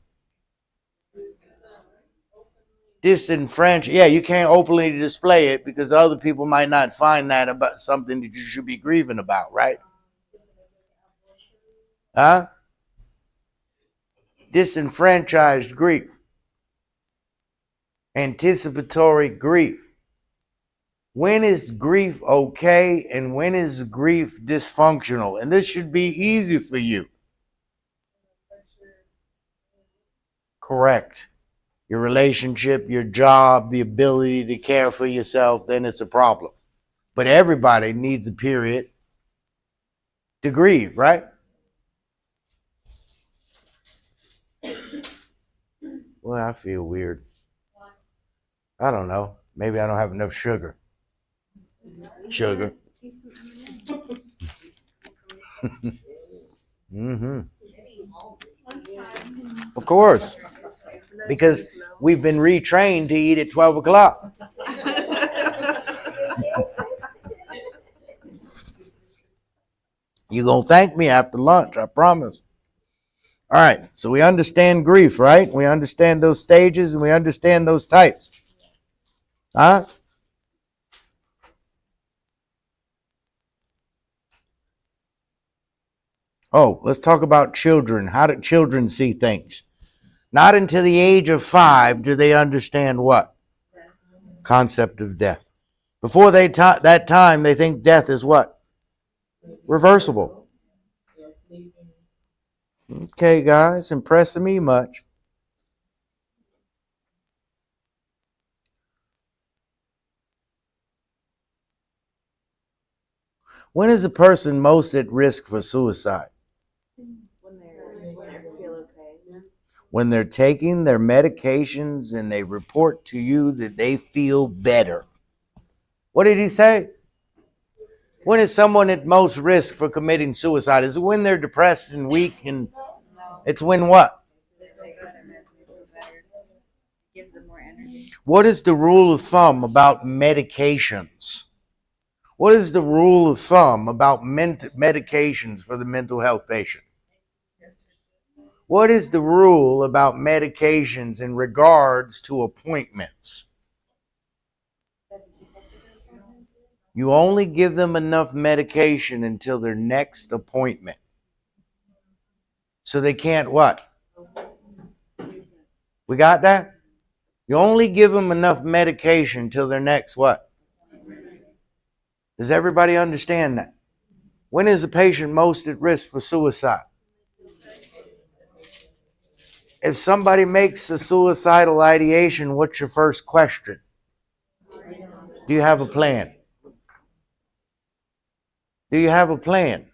Yeah, you can't openly display it because other people might not find that about something that you should be grieving about, right? Huh? Disenfranchised grief. Anticipatory grief. When is grief okay and when is grief dysfunctional? And this should be easy for you. Correct. Your relationship, your job, the ability to care for yourself, then it's a problem. But everybody needs a period to grieve, right? Well, I feel weird. I don't know. Maybe I don't have enough sugar. Sugar. Mm-hmm. Of course, because we've been retrained to eat at 12 o'clock. You're going to thank me after lunch, I promise. All right, so we understand grief, right? We understand those stages and we understand those types. Huh? Oh, let's talk about children. How do children see things? Not until the age of 5 do they understand what? Concept of death. Before that time, they think death is what? Reversible. Okay, guys, impressing me much. When is a person most at risk for suicide? When they feel okay. When they're taking their medications and they report to you that they feel better. What did he say? When is someone at most risk for committing suicide? Is it when they're depressed and weak? And it's when what? Gives them more energy. What is the rule of thumb about medications? What is the rule of thumb about medications for the mental health patient? What is the rule about medications in regards to appointments? You only give them enough medication until their next appointment. So they can't what? We got that? You only give them enough medication until their next what? Does everybody understand that? When is a patient most at risk for suicide? If somebody makes a suicidal ideation, what's your first question? Do you have a plan? Do you have a plan?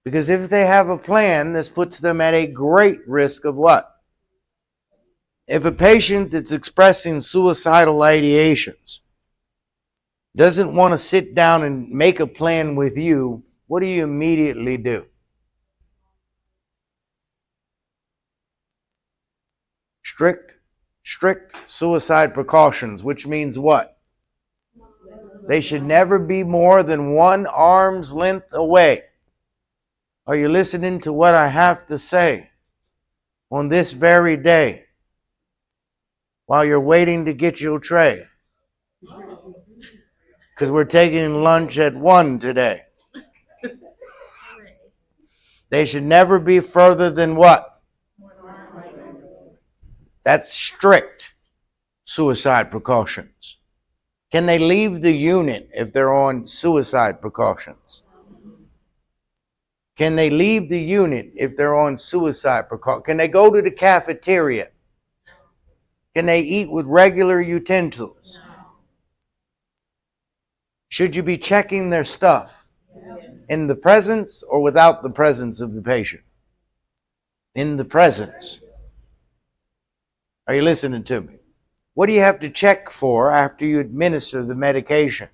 Because if they have a plan, this puts them at a great risk of what? If a patient that's expressing suicidal ideations doesn't want to sit down and make a plan with you, what do you immediately do? Strict suicide precautions, which means what? They should never be more than 1 arm's length away. Are you listening to what I have to say on this very day while you're waiting to get your tray? Because we're taking lunch at 1 today. They should never be further than what? That's strict suicide precautions. Can they leave the unit if they're on suicide precautions? Can they leave the unit if they're on suicide precautions? Can they go to the cafeteria? Can they eat with regular utensils? Should you be checking their stuff in the presence or without the presence of the patient? In the presence. Are you listening to me? What do you have to check for after you administer the medication?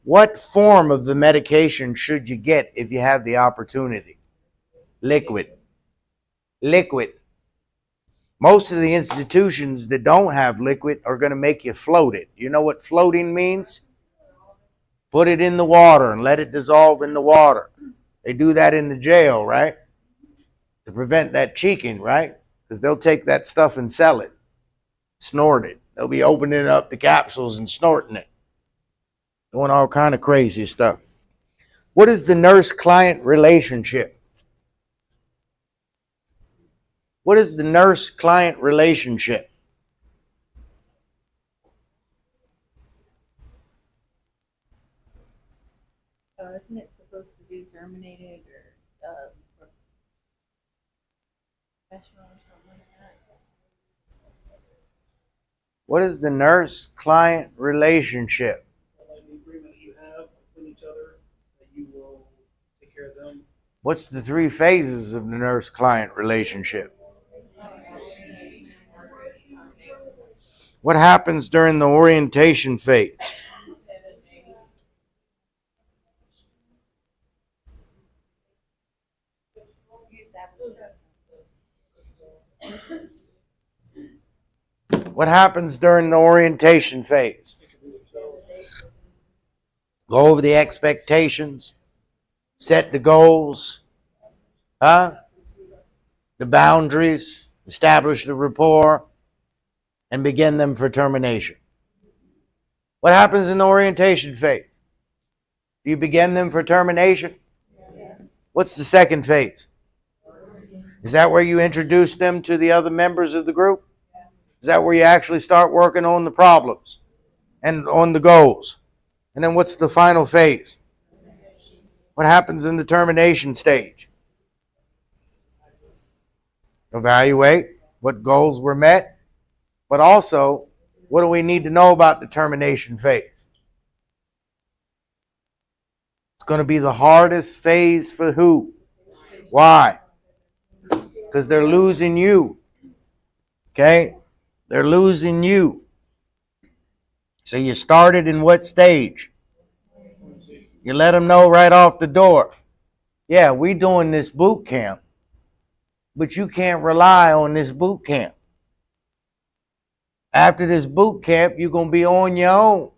What form of the medication should you get if you have the opportunity? Liquid. Liquid. Most of the institutions that don't have liquid are going to make you float it. You know what floating means? Put it in the water and let it dissolve in the water. They do that in the jail, right? To prevent that cheeking, right? Because they'll take that stuff and sell it. Snort it. They'll be opening up the capsules and snorting it. Doing all kind of crazy stuff. What is the nurse-client relationship? What is the nurse-client relationship? Isn't it supposed to be terminated or professional or something like that? What is the nurse-client relationship? So like the agreement that you have between each other, that you will take care of them. What's the 3 phases of the nurse-client relationship? What happens during the orientation phase? What happens during the orientation phase? Go over the expectations, set the goals, the boundaries, establish the rapport, and begin them for termination. What happens in the orientation phase? Do you begin them for termination? Yes. What's the second phase? Is that where you introduce them to the other members of the group? Is that where you actually start working on the problems and on the goals? And then what's the final phase? What happens in the termination stage? Evaluate what goals were met, but also what do we need to know about the termination phase? It's going to be the hardest phase for who? Why? Because they're losing you. Okay? They're losing you. So you started in what stage? You let them know right off the door. Yeah, we doing this boot camp, but you can't rely on this boot camp. After this boot camp, you're going to be on your own.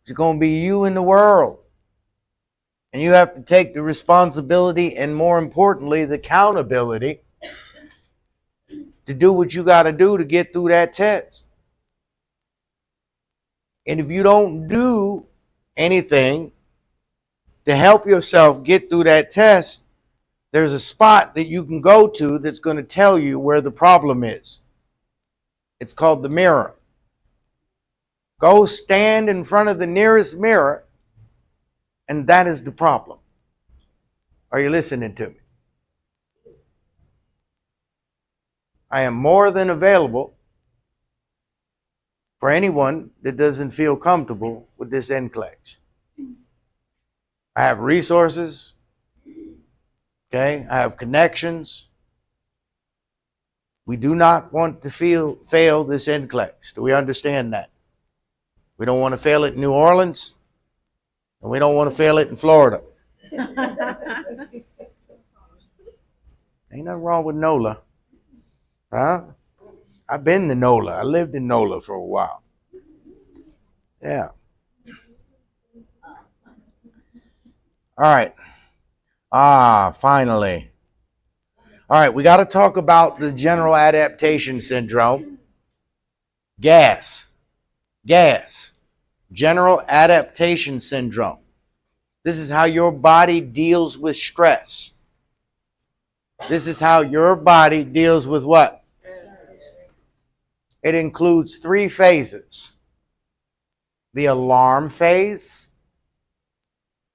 It's going to be you in the world. And you have to take the responsibility and, more importantly, the accountability to do what you got to do to get through that test. And if you don't do anything to help yourself get through that test, there's a spot that you can go to that's going to tell you where the problem is. It's called the mirror. Go stand in front of the nearest mirror, and that is the problem. Are you listening to me? I am more than available for anyone that doesn't feel comfortable with this NCLEX. I have resources. Okay, I have connections. We do not want to fail this NCLEX. Do we understand that? We don't want to fail it in New Orleans, and we don't want to fail it in Florida. Ain't nothing wrong with NOLA. Huh? I've been to NOLA. I lived in NOLA for a while. Yeah. All right. Finally. All right, we got to talk about the general adaptation syndrome. Gas. General adaptation syndrome. This is how your body deals with stress. This is how your body deals with what? It includes 3 phases. The alarm phase.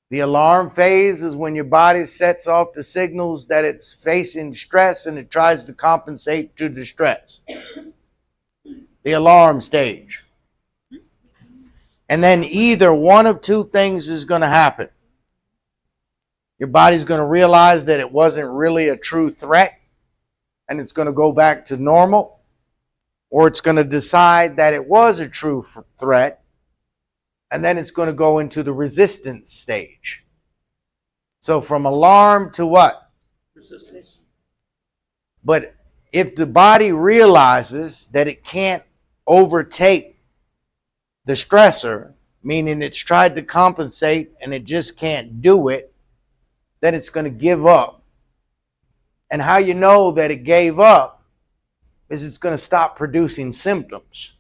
The alarm phase is when your body sets off the signals that it's facing stress and it tries to compensate to the stress. The alarm stage. And then either one of 2 things is going to happen. Your body's going to realize that it wasn't really a true threat and it's going to go back to normal, or it's going to decide that it was a true threat, and then it's going to go into the resistance stage. So from alarm to what? Resistance. But if the body realizes that it can't overtake the stressor, meaning it's tried to compensate and it just can't do it, then it's going to give up. And how you know that it gave up is it's going to stop producing symptoms.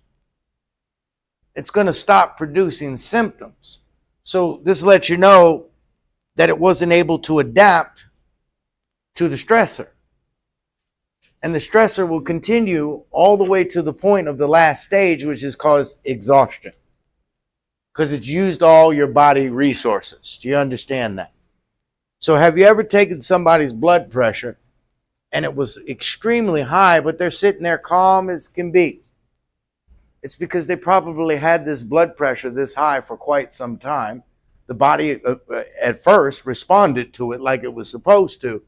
It's going to stop producing symptoms. So this lets you know that it wasn't able to adapt to the stressor. And the stressor will continue all the way to the point of the last stage, which is called exhaustion. Because it's used all your body resources. Do you understand that? So have you ever taken somebody's blood pressure and it was extremely high, but they're sitting there calm as can be? It's because they probably had this blood pressure this high for quite some time. The body at first responded to it like it was supposed to,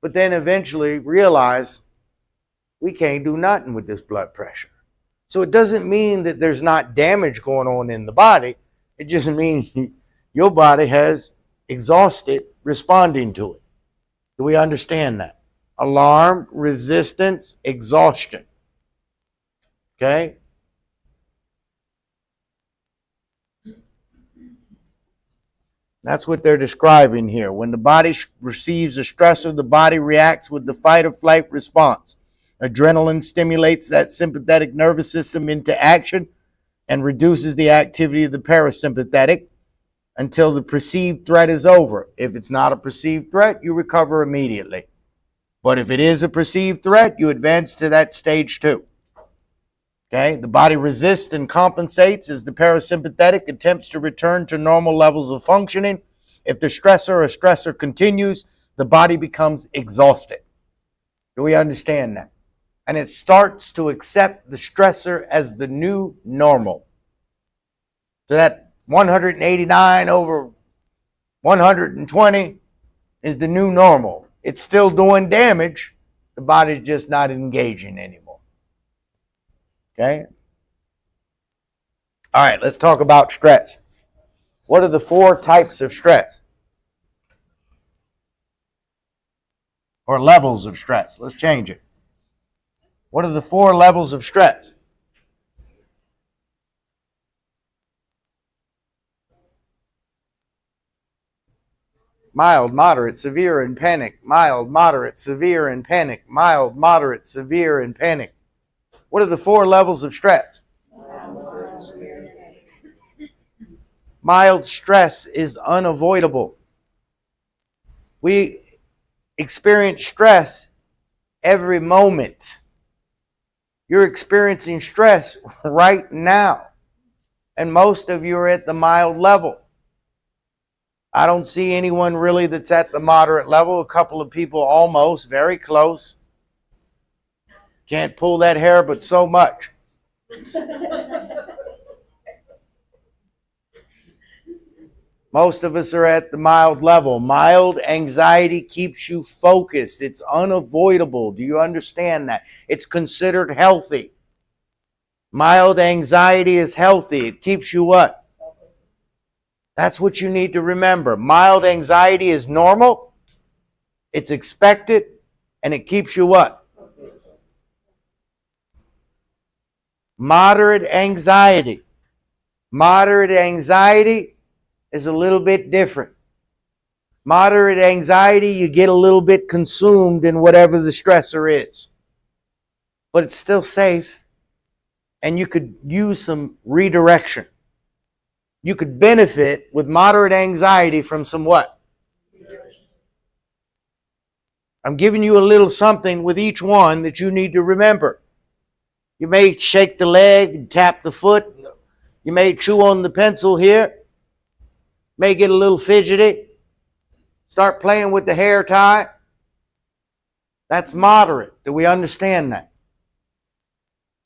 but then eventually realized we can't do nothing with this blood pressure. So it doesn't mean that there's not damage going on in the body. It just means your body has exhausted responding to it. Do we understand that? Alarm, resistance, exhaustion. Okay? That's what they're describing here. When the body receives a stressor, the body reacts with the fight or flight response. Adrenaline stimulates that sympathetic nervous system into action and reduces the activity of the parasympathetic until the perceived threat is over. If it's not a perceived threat, you recover immediately. But if it is a perceived threat, you advance to that stage 2. Okay? The body resists and compensates as the parasympathetic attempts to return to normal levels of functioning. If the stressor continues, the body becomes exhausted. Do we understand that? And it starts to accept the stressor as the new normal. So that 189 over 120 is the new normal. It's still doing damage. The body's just not engaging anymore. Okay? All right, let's talk about stress. What are the 4 types of stress? Or levels of stress? Let's change it. What are the 4 levels of stress? Mild, moderate, severe, and panic. Mild, moderate, severe, and panic. Mild, moderate, severe, and panic. What are the 4 levels of stress? Mild stress is unavoidable. We experience stress every moment. You're experiencing stress right now. And most of you are at the mild level. I don't see anyone really that's at the moderate level. A couple of people almost, very close. Can't pull that hair, but so much. Most of us are at the mild level. Mild anxiety keeps you focused. It's unavoidable. Do you understand that? It's considered healthy. Mild anxiety is healthy. It keeps you what? That's what you need to remember. Mild anxiety is normal. It's expected. And it keeps you what? Moderate anxiety. Moderate anxiety is a little bit different. Moderate anxiety, you get a little bit consumed in whatever the stressor is. But it's still safe. And you could use some redirection. You could benefit with moderate anxiety from some what? I'm giving you a little something with each one that you need to remember. You may shake the leg and tap the foot. You may chew on the pencil here. May get a little fidgety. Start playing with the hair tie. That's moderate. Do we understand that?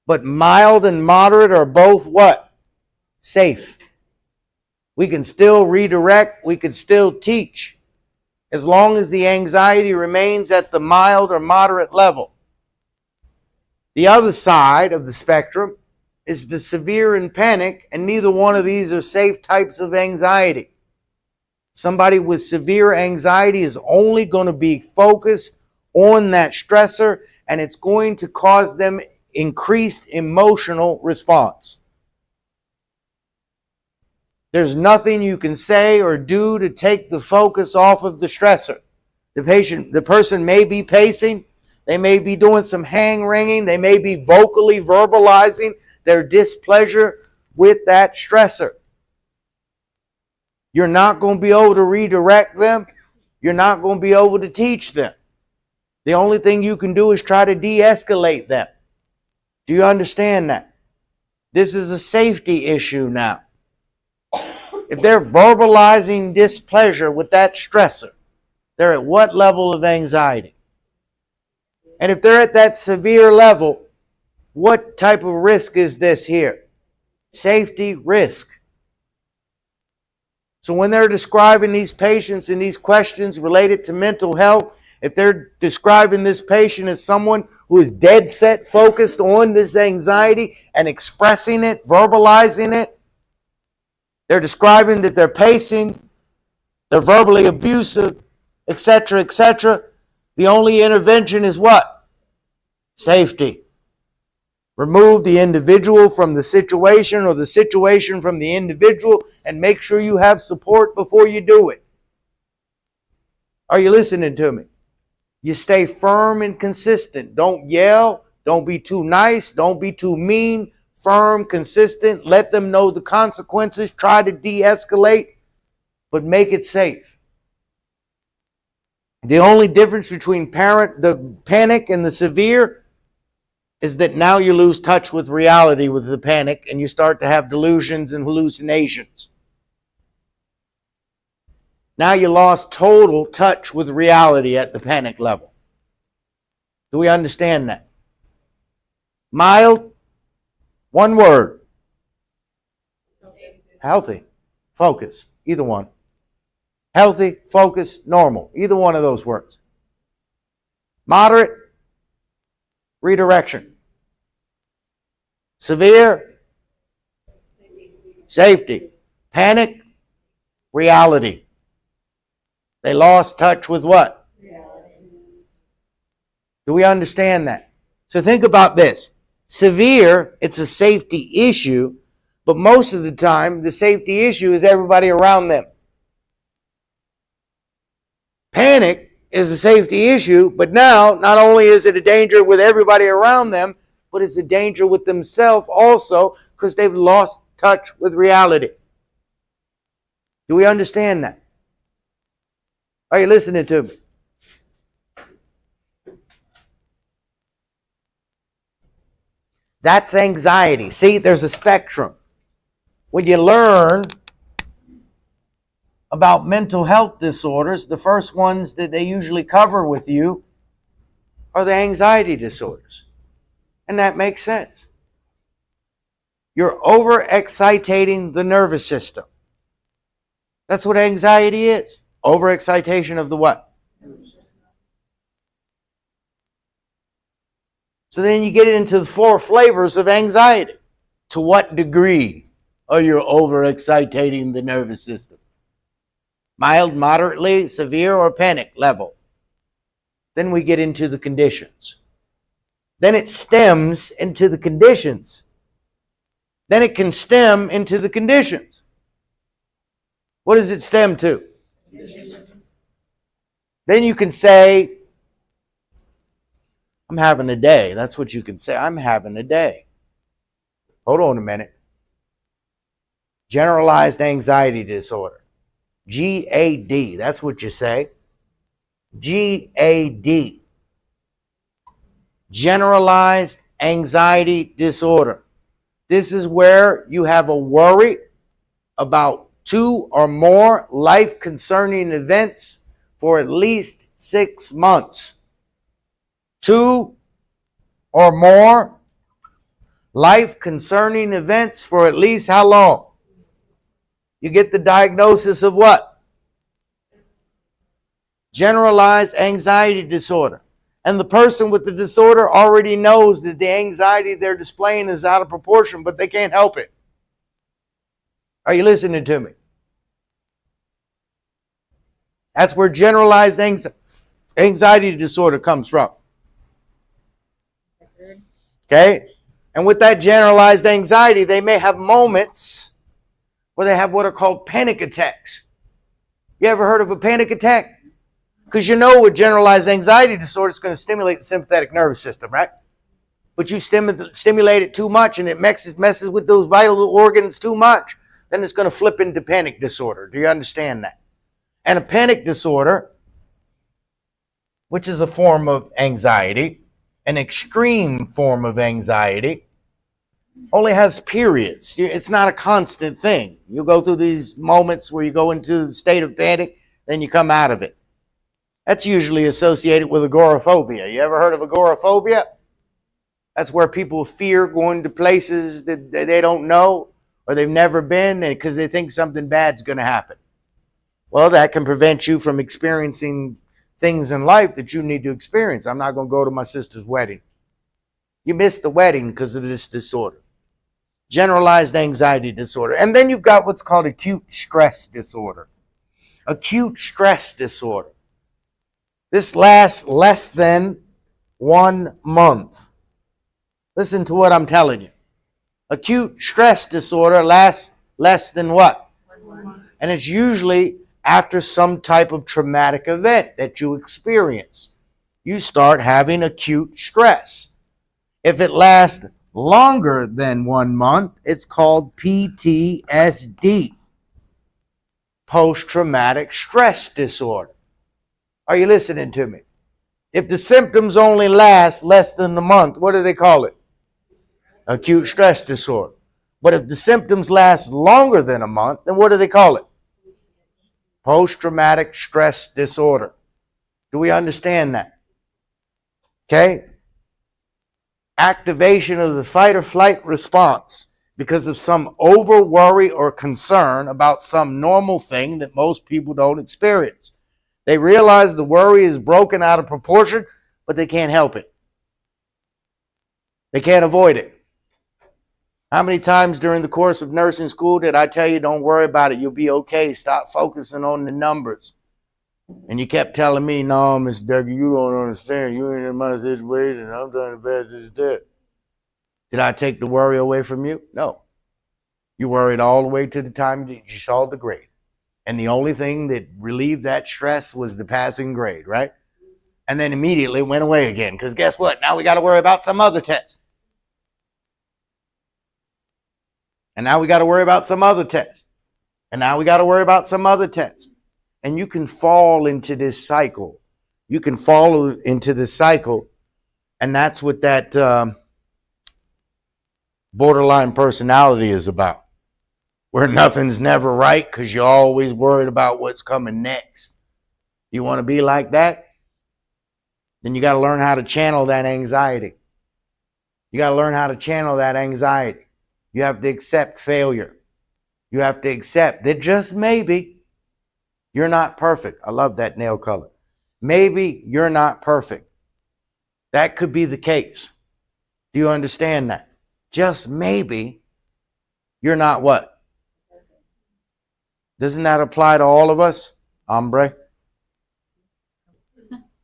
But mild and moderate are both what? Safe. We can still redirect. We can still teach. As long as the anxiety remains at the mild or moderate level. The other side of the spectrum is the severe and panic, and neither one of these are safe types of anxiety. Somebody with severe anxiety is only going to be focused on that stressor, and it's going to cause them increased emotional response. There's nothing you can say or do to take the focus off of the stressor. The person may be pacing, they may be doing some hand wringing, they may be vocally verbalizing their displeasure with that stressor. You're not going to be able to redirect them. You're not going to be able to teach them. The only thing you can do is try to de-escalate them. Do you understand that? This is a safety issue now. If they're verbalizing displeasure with that stressor, they're at what level of anxiety? And if they're at that severe level, what type of risk is this here? Safety risk. So when they're describing these patients and these questions related to mental health, if they're describing this patient as someone who is dead set focused on this anxiety and expressing it, verbalizing it, they're describing that they're pacing, they're verbally abusive, etc., etc., the only intervention is what? Safety. Remove the individual from the situation or the situation from the individual and make sure you have support before you do it. Are you listening to me? You stay firm and consistent. Don't yell. Don't be too nice. Don't be too mean. Firm, consistent. Let them know the consequences. Try to de-escalate, but make it safe. The only difference between the panic and the severe is that now you lose touch with reality with the panic and you start to have delusions and hallucinations. Now you lost total touch with reality at the panic level. Do we understand that? Mild, one word. Healthy, focused, either one. Healthy, focused, normal, either one of those words. Moderate, redirection. Severe, safety. Panic, reality. They lost touch with what? Do we understand that? So think about this. Severe, it's a safety issue, but most of the time, the safety issue is everybody around them. Panic is a safety issue, but now, not only is it a danger with everybody around them, but it's a danger with themselves also because they've lost touch with reality. Do we understand that? Are you listening to me? That's anxiety. See, there's a spectrum. When you learn about mental health disorders, the first ones that they usually cover with you are the anxiety disorders. And that makes sense. You're overexcitating the nervous system. That's what anxiety is. Overexcitation of the what? So then you get into the 4 flavors of anxiety. To what degree are you overexcitating the nervous system? Mild, moderately, severe, or panic level. Then we get into the conditions. Then it stems into the conditions. Then it can stem into the conditions. What does it stem to? Then you can say, I'm having a day. That's what you can say. I'm having a day. Hold on a minute. Generalized anxiety disorder. GAD. That's what you say. GAD. Generalized anxiety disorder. This is where you have a worry about 2 or more life-concerning events for at least 6 months. 2 or more life-concerning events for at least how long? You get the diagnosis of what? Generalized anxiety disorder. And the person with the disorder already knows that the anxiety they're displaying is out of proportion, but they can't help it. Are you listening to me? That's where generalized anxiety disorder comes from. Okay? And with that generalized anxiety, they may have moments where they have what are called panic attacks. You ever heard of a panic attack? Because you know with generalized anxiety disorder, it's going to stimulate the sympathetic nervous system, right? But you stimulate it too much and it messes with those vital organs too much, then it's going to flip into panic disorder. Do you understand that? And a panic disorder, which is a form of anxiety, an extreme form of anxiety, only has periods. It's not a constant thing. You go through these moments where you go into a state of panic, then you come out of it. That's usually associated with agoraphobia. You ever heard of agoraphobia? That's where people fear going to places that they don't know or they've never been because they think something bad's going to happen. Well, that can prevent you from experiencing things in life that you need to experience. I'm not going to go to my sister's wedding. You missed the wedding because of this disorder. Generalized anxiety disorder. And then you've got what's called acute stress disorder. Acute stress disorder. This lasts less than 1 month. Listen to what I'm telling you. Acute stress disorder lasts less than what? 1 month. And it's usually after some type of traumatic event that you experience. You start having acute stress. If it lasts longer than 1 month, it's called PTSD, post-traumatic stress disorder. Are you listening to me? If the symptoms only last less than a month, what do they call it? Acute stress disorder. But if the symptoms last longer than a month, then what do they call it? Post-traumatic stress disorder. Do we understand that? Okay? Activation of the fight or flight response because of some over worry or concern about some normal thing that most people don't experience. They realize the worry is broken out of proportion, but they can't help it. They can't avoid it. How many times during the course of nursing school did I tell you, don't worry about it, you'll be okay, stop focusing on the numbers? And you kept telling me, no, Mr. Dougie, you don't understand. You ain't in my situation. I'm trying to pass this test. Did I take the worry away from you? No. You worried all the way to the time that you saw the grade. And the only thing that relieved that stress was the passing grade, right? And then immediately went away again. Because guess what? Now we got to worry about some other test. And now we got to worry about some other test. And now we got to worry about some other test. And you can fall into this cycle. You can fall into this cycle. And that's what that borderline personality is about. Where nothing's never right because you're always worried about what's coming next. You want to be like that? Then you got to learn how to channel that anxiety. You got to learn how to channel that anxiety. You have to accept failure. You have to accept that just maybe you're not perfect. I love that nail color. Maybe you're not perfect. That could be the case. Do you understand that? Just maybe you're not what? Doesn't that apply to all of us? Hombre?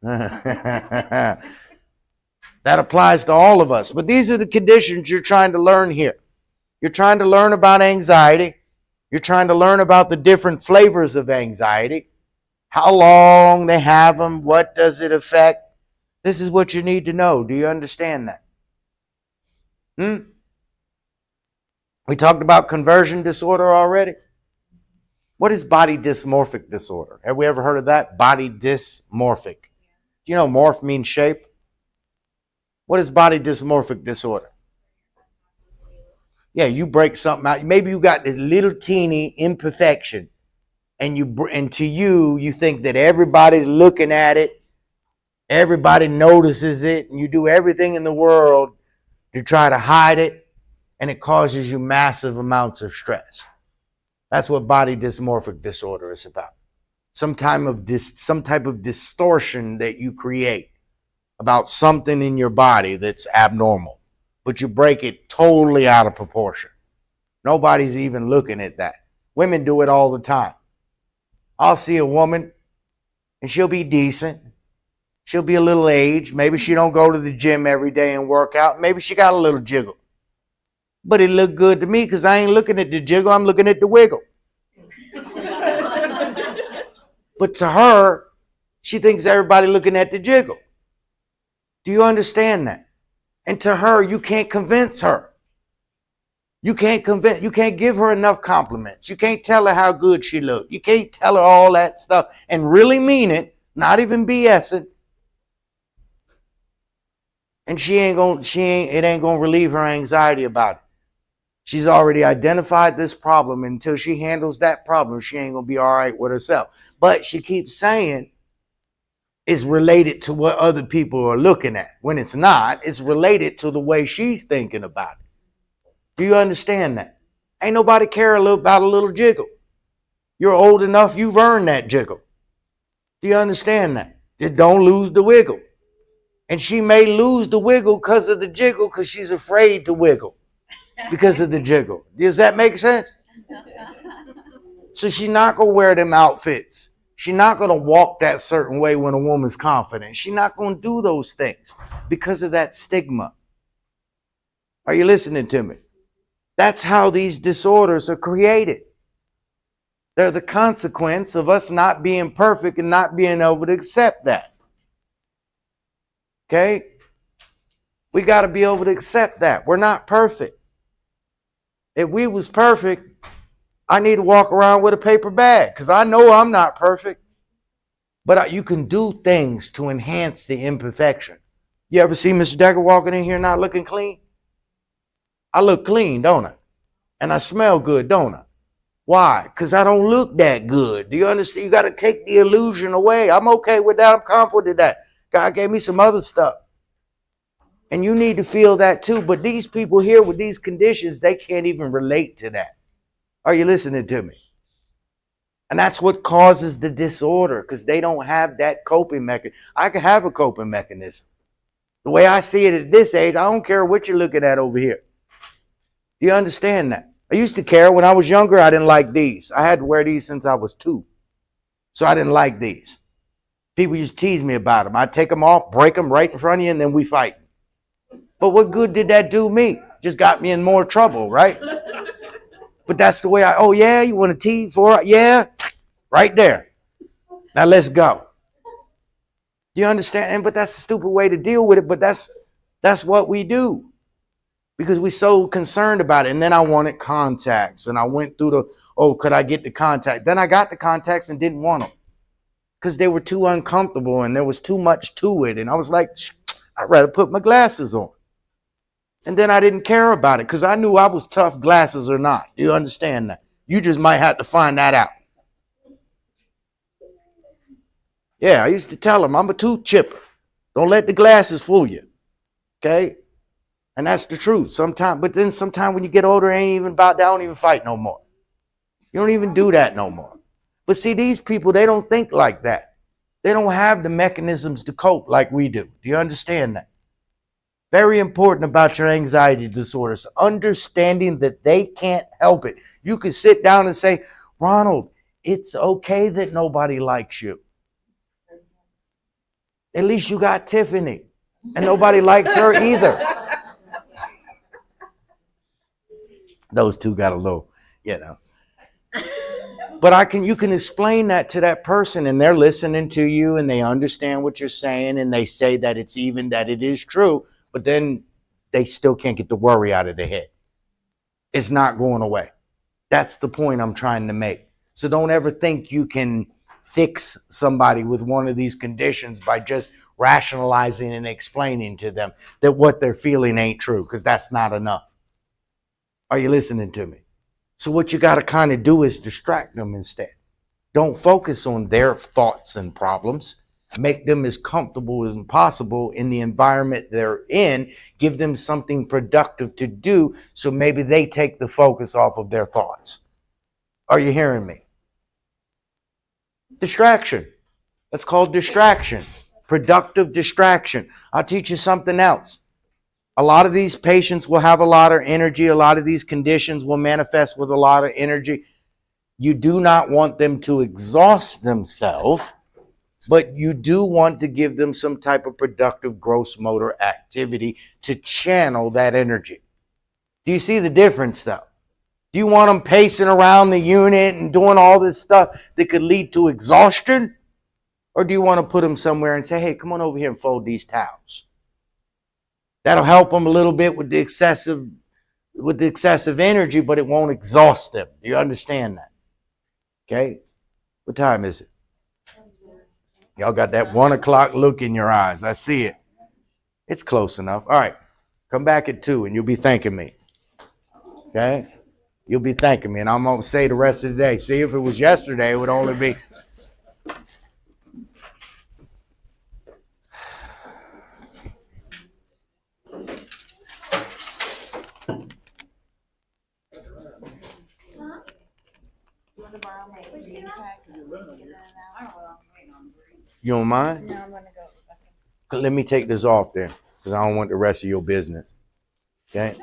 That applies to all of us. But these are the conditions you're trying to learn here. You're trying to learn about anxiety. You're trying to learn about the different flavors of anxiety, how long they have them, what does it affect. This is what you need to know. Do you understand that? We talked about conversion disorder already. What is body dysmorphic disorder? Have we ever heard of that? Body dysmorphic. Do you know morph means shape? What is body dysmorphic disorder? Yeah, you break something out. Maybe you got this little teeny imperfection, and to you think that everybody's looking at it, everybody notices it, and you do everything in the world to try to hide it, and it causes you massive amounts of stress. That's what body dysmorphic disorder is about. Some type of distortion that you create about something in your body that's abnormal, but you break it totally out of proportion. Nobody's even looking at that. Women do it all the time. I'll see a woman and she'll be decent. She'll be a little aged. Maybe she don't go to the gym every day and work out. Maybe she got a little jiggle. But it looked good to me because I ain't looking at the jiggle, I'm looking at the wiggle. But to her, she thinks everybody looking at the jiggle. Do you understand that? And to her, you can't convince her. You can't give her enough compliments. You can't tell her how good she looked. You can't tell her all that stuff and really mean it, not even BSing. And it ain't gonna relieve her anxiety about it. She's already identified this problem. Until she handles that problem, she ain't gonna be all right with herself. But she keeps saying it's related to what other people are looking at. When it's not, it's related to the way she's thinking about it. Do you understand that? Ain't nobody care about a little jiggle. You're old enough, you've earned that jiggle. Do you understand that? Just don't lose the wiggle. And she may lose the wiggle because of the jiggle because she's afraid to wiggle because of the jiggle. Does that make sense? So she's not going to wear them outfits. She's not going to walk that certain way when a woman's confident. She's not going to do those things because of that stigma. Are you listening to me? That's how these disorders are created. They're the consequence of us not being perfect and not being able to accept that. Okay? We got to be able to accept that. We're not perfect. If we was perfect, I need to walk around with a paper bag because I know I'm not perfect. But you can do things to enhance the imperfection. You ever see Mr. Decker walking in here not looking clean? I look clean, don't I? And I smell good, don't I? Why? Because I don't look that good. Do you understand? You got to take the illusion away. I'm okay with that. I'm comfortable with that. God gave me some other stuff. And you need to feel that too. But these people here with these conditions, they can't even relate to that. Are you listening to me? And that's what causes the disorder because they don't have that coping mechanism. I can have a coping mechanism. The way I see it at this age, I don't care what you're looking at over here. Do you understand that? I used to care. When I was younger, I didn't like these. I had to wear these since I was 2. So I didn't like these. People used to tease me about them. I'd take them off, break them right in front of you, and then we fight. But what good did that do me? Just got me in more trouble, right? But that's the way oh yeah, you want to tease for it? Yeah, right there. Now let's go. Do you understand? But that's a stupid way to deal with it, but that's what we do. Because we're so concerned about it. And then I wanted contacts. And I went through could I get the contact? Then I got the contacts and didn't want them. Because they were too uncomfortable and there was too much to it. And I was like, I'd rather put my glasses on. And then I didn't care about it because I knew I was tough, glasses or not. Do you understand that? You just might have to find that out. Yeah, I used to tell them I'm a tooth chipper. Don't let the glasses fool you. Okay? And that's the truth. Sometimes, but then sometimes when you get older, it ain't even about that. Don't even fight no more. You don't even do that no more. But see, these people, they don't think like that. They don't have the mechanisms to cope like we do. Do you understand that? Very important about your anxiety disorders. Understanding that they can't help it. You can sit down and say, Ronald, it's okay that nobody likes you. At least you got Tiffany. And nobody likes her either. Those two got a little, But you can explain that to that person and they're listening to you and they understand what you're saying and they say that it's even, that it is true, but then they still can't get the worry out of their head. It's not going away. That's the point I'm trying to make. So don't ever think you can fix somebody with one of these conditions by just rationalizing and explaining to them that what they're feeling ain't true, because that's not enough. Are you listening to me? So what you got to kind of do is distract them instead. Don't focus on their thoughts and problems. Make them as comfortable as possible in the environment they're in. Give them something productive to do so maybe they take the focus off of their thoughts. Are you hearing me? Distraction. That's called distraction. Productive distraction. I'll teach you something else. A lot of these patients will have a lot of energy. A lot of these conditions will manifest with a lot of energy. You do not want them to exhaust themselves, but you do want to give them some type of productive gross motor activity to channel that energy. Do you see the difference though? Do you want them pacing around the unit and doing all this stuff that could lead to exhaustion? Or do you want to put them somewhere and say, hey, come on over here and fold these towels? That'll help them a little bit with the excessive energy, but it won't exhaust them. Do you understand that? Okay? What time is it? Y'all got that 1 o'clock look in your eyes. I see it. It's close enough. All right. Come back at 2 and you'll be thanking me. Okay? You'll be thanking me. And I'm going to say the rest of the day. See, if it was yesterday, it would only be... You don't mind? No, I'm gonna go. Let me take this off there because I don't want the rest of your business. Okay?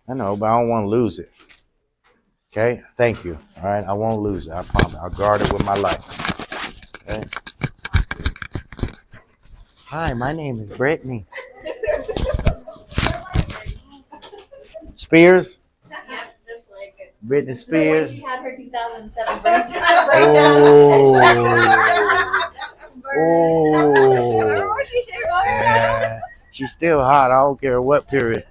I know, but I don't want to lose it. Okay? Thank you. All right? I won't lose it. I promise. I'll guard it with my life. Okay? Hi, my name is Brittany. Spears? Yep, just like it. Britney Spears. She had her 2007 birthday. Oh. Remember when she shaved all her hair? Yeah. She's still hot. I don't care what period.